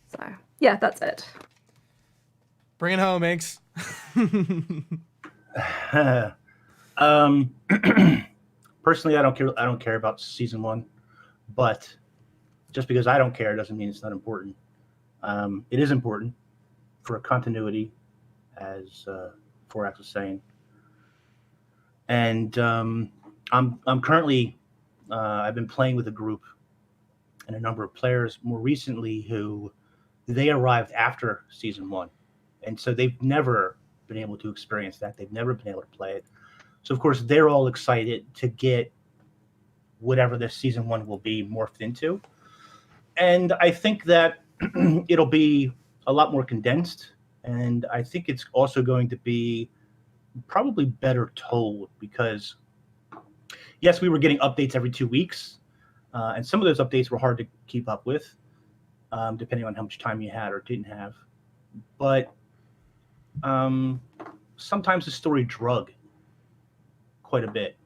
S4: So, yeah, that's it.
S1: Bring it home, Inks.
S3: Personally, I don't care about season 1, but just because I don't care doesn't mean it's not important. It is important for continuity, as Fornax was saying. And I'm currently I've been playing with a group and a number of players more recently who they arrived after season 1, and so they've never been able to experience that. They've never been able to play it. So of course they're all excited to get whatever this season 1 will be morphed into. And I think that it'll be a lot more condensed. And I think it's also going to be probably better told because, yes, we were getting updates every 2 weeks. And some of those updates were hard to keep up with, depending on how much time you had or didn't have. But sometimes the story drug quite a bit.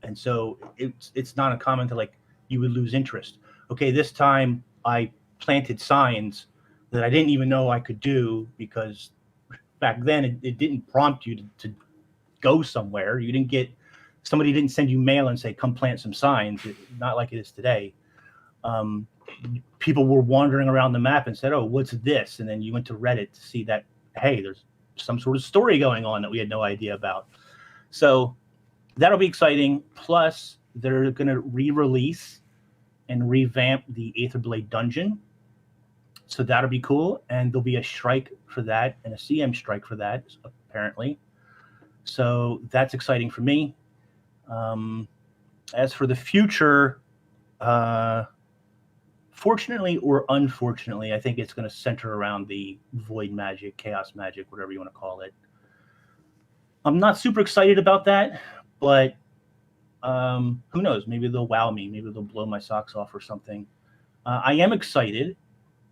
S3: And so it's not uncommon to, like, you would lose interest. Okay, this time I planted signs that I didn't even know I could do because back then it didn't prompt you to go somewhere. You didn't get, somebody didn't send you mail and say, come plant some signs. Not like it is today. People were wandering around the map and said, oh, what's this? And then you went to Reddit to see that, hey, there's some sort of story going on that we had no idea about. So that'll be exciting. Plus, they're going to re-release and revamp the Aetherblade dungeon. So that'll be cool. And there'll be a strike for that and a CM strike for that, apparently. So that's exciting for me. As for the future, fortunately or unfortunately, I think it's going to center around the void magic, chaos magic, whatever you want to call it. I'm not super excited about that, but who knows? Maybe they'll wow me. Maybe they'll blow my socks off or something. I am excited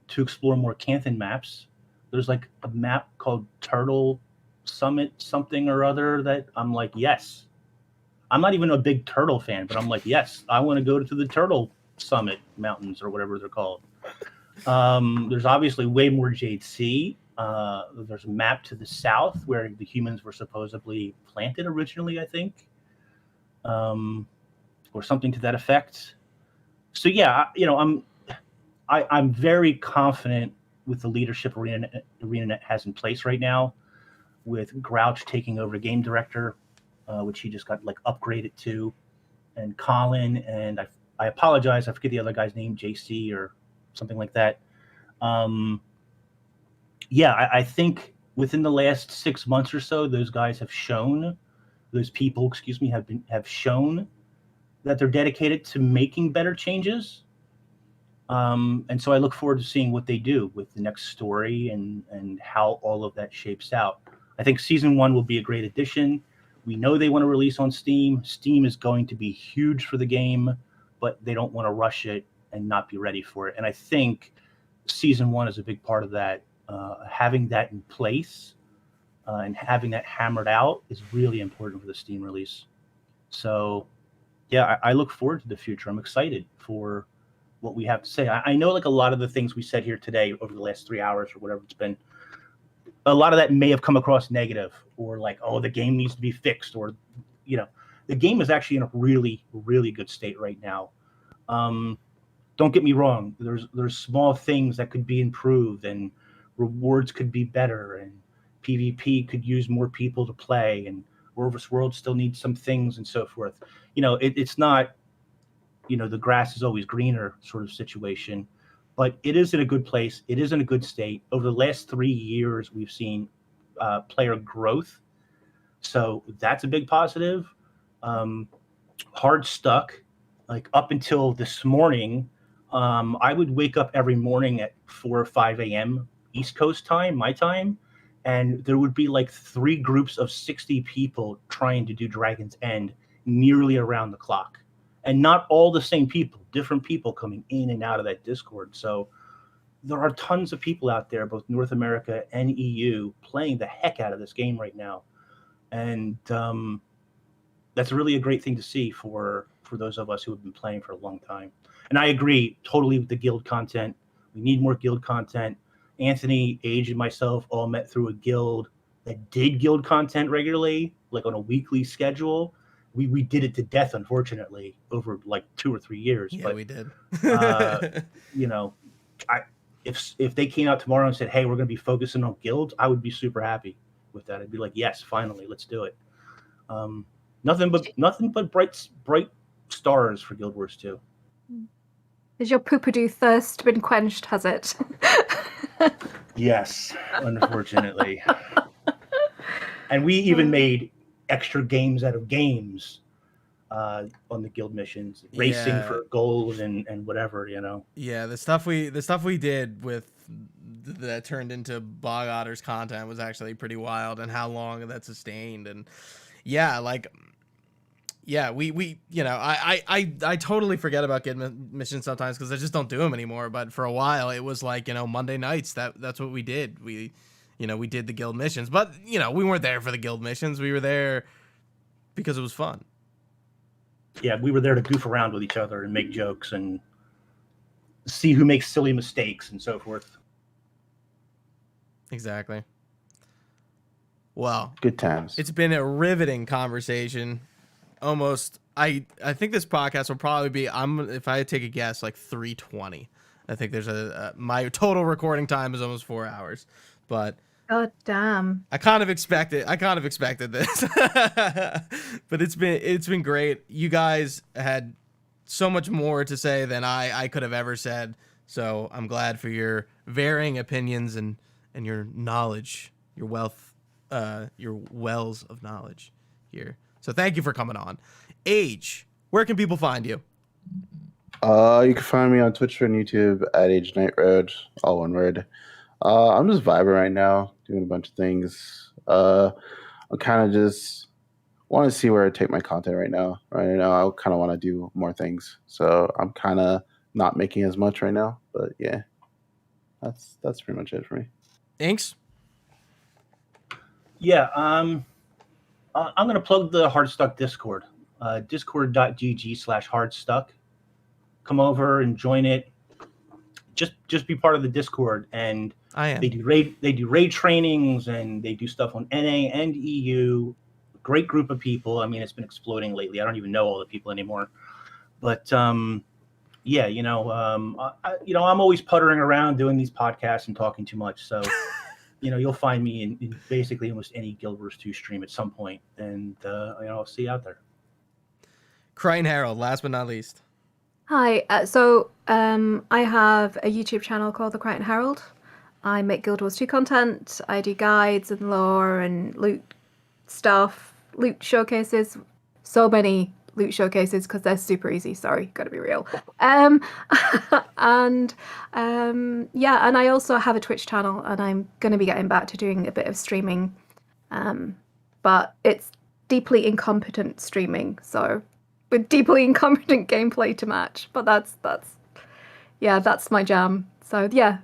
S3: to explore more Canthan maps. There's like a map called Turtle Summit something or other that I'm like, yes. I'm not even a big turtle fan, but I'm like, yes, I want to go to the Turtle Summit Mountains or whatever they're called. There's obviously way more Jade Sea. There's a map to the south where the humans were supposedly planted originally, I think. Or something to that effect. So yeah, you know, I'm very confident with the leadership ArenaNet has in place right now, with Grouch taking over game director, which he just got like upgraded to, and Colin, and I apologize, I forget the other guy's name, JC or something like that. Yeah, I think within the last 6 months or so, those guys have shown, those people, excuse me, have shown that they're dedicated to making better changes. And so I look forward to seeing what they do with the next story and how all of that shapes out. I think season 1 will be a great addition. We know they want to release on Steam. Steam is going to be huge for the game, but they don't want to rush it and not be ready for it. And I think season 1 is a big part of that. Having that in place and having that hammered out is really important for the Steam release. So, yeah, I look forward to the future. I'm excited for what we have to say. I know, like, a lot of the things we said here today over the last 3 hours or whatever it's been, a lot of that may have come across negative, or like, oh, the game needs to be fixed, or, you know, the game is actually in a really, really good state right now. Don't get me wrong. There's small things that could be improved, and rewards could be better, and PvP could use more people to play, and Orvis World still needs some things and so forth. You know, it's not, you know, the grass is always greener sort of situation, but it is in a good place. It is in a good state. Over the last 3 years, we've seen player growth. So that's a big positive. Hard stuck, like up until this morning, I would wake up every morning at 4 or 5 a.m. East Coast time, my time, and there would be like 3 groups of 60 people trying to do Dragon's End nearly around the clock. And not all the same people, different people coming in and out of that Discord. So there are tons of people out there, both North America and EU, playing the heck out of this game right now. And that's really a great thing to see for those of us who have been playing for a long time. And I agree totally with the guild content. We need more guild content. Anthony, Age, and myself all met through a guild that did guild content regularly, like on a weekly schedule. We did it to death, unfortunately, over like 2 or 3 years.
S1: Yeah,
S3: but
S1: we did.
S3: you know, if they came out tomorrow and said, "Hey, we're going to be focusing on guilds," I would be super happy with that. I'd be like, "Yes, finally, let's do it." Nothing but bright stars for Guild Wars 2.
S4: Has your poopadoo thirst been quenched? Has it?
S3: Yes, unfortunately. And we even made extra games out of games on the guild missions, racing for gold and whatever, you know.
S1: Yeah, the stuff we did with that turned into Bog Otter's content was actually pretty wild, and how long that sustained. And yeah, like, yeah, we you know, I totally forget about guild missions sometimes because I just don't do them anymore. But for a while, it was like, you know, Monday nights. That's what we did. We did the guild missions, but you know, we weren't there for the guild missions. We were there because it was fun.
S3: Yeah, we were there to goof around with each other and make jokes and see who makes silly mistakes and so forth.
S1: Exactly. Well,
S2: good times.
S1: It's been a riveting conversation. Almost, I think this podcast will probably be, if I take a guess, like 3:20. I think there's my total recording time is almost 4 hours, but
S4: God damn.
S1: I kind of expected this. But it's been great. You guys had so much more to say than I could have ever said. So I'm glad for your varying opinions and your knowledge, your wealth, your wells of knowledge here. So thank you for coming on. Age, where can people find you?
S2: You can find me on Twitch and YouTube at Age Nightroad, all one word. I'm just vibing right now, doing a bunch of things. I kind of just want to see where I take my content right now. Right now, I kind of want to do more things. So I'm kind of not making as much right now. But yeah, that's pretty much it for me.
S1: Inks?
S3: Yeah, I'm going to plug the Hardstuck Discord. Discord.gg/hardstuck. Come over and join it. Just be part of the Discord, and
S1: I am.
S3: They do raid trainings, and they do stuff on NA and EU. Great group of people. I mean, it's been exploding lately. I don't even know all the people anymore. But yeah, I'm always puttering around doing these podcasts and talking too much. So you'll find me in basically almost any Guild Wars 2 stream at some point, and I'll see you out there.
S1: Krytan Herald, last but not least.
S4: Hi. So I have a YouTube channel called The Krytan Herald. I make Guild Wars 2 content. I do guides and lore and loot stuff, loot showcases. So many loot showcases because they're super easy. Sorry, gotta be real. And I also have a Twitch channel, and I'm going to be getting back to doing a bit of streaming. But it's deeply incompetent streaming, so with deeply incompetent gameplay to match. But that's my jam. So yeah,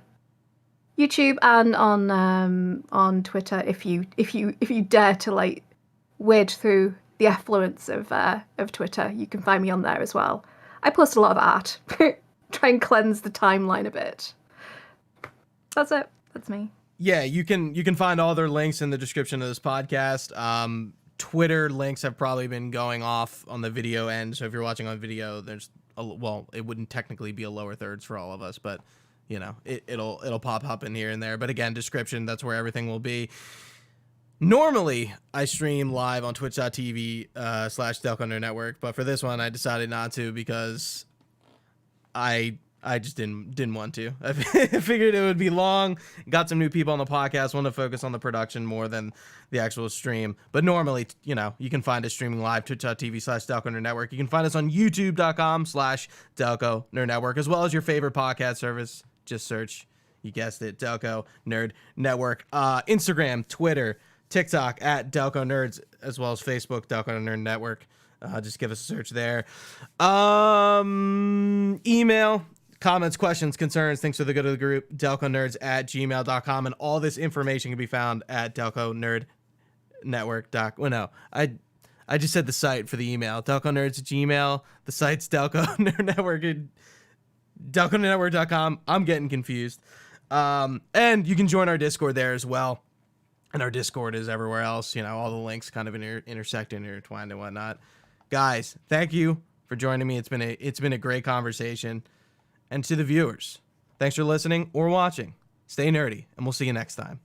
S4: YouTube and on Twitter if you dare to like wade through the effluence of Twitter. You can find me on there as well. I post a lot of art. Try and cleanse the timeline a bit. That's it. That's me.
S1: Yeah, you can find all their links in the description of this podcast. Twitter links have probably been going off on the video end, so if you're watching on video, it wouldn't technically be a lower thirds for all of us, but you know, it'll pop up in here and there. But again, description, that's where everything will be. Normally, I stream live on twitch.tv /Delco Nerd Network, but for this one, I decided not to because I just didn't want to. I figured it would be long. Got some new people on the podcast. Want to focus on the production more than the actual stream. But normally, you know, you can find us streaming live twitch.tv /Delco Nerd Network. You can find us on youtube.com /Delco Nerd Network, as well as your favorite podcast service. Just search, you guessed it, Delco Nerd Network. Instagram, Twitter, TikTok at Delco Nerds, as well as Facebook, Delco Nerd Network. Just give us a search there. Email, comments, questions, concerns, things for the good of the group, delconerds@gmail.com. And all this information can be found at delconerdnetwork. Well, no, I just said the site for the email. delconerds@gmail. The site's Delco Nerd Network. delconerdnetwork.com. I'm getting confused. And you can join our Discord there as well. And our Discord is everywhere else. You know, all the links kind of intersect and intertwined and whatnot. Guys, thank you for joining me. It's been a great conversation. And to the viewers, thanks for listening or watching. Stay nerdy, and we'll see you next time.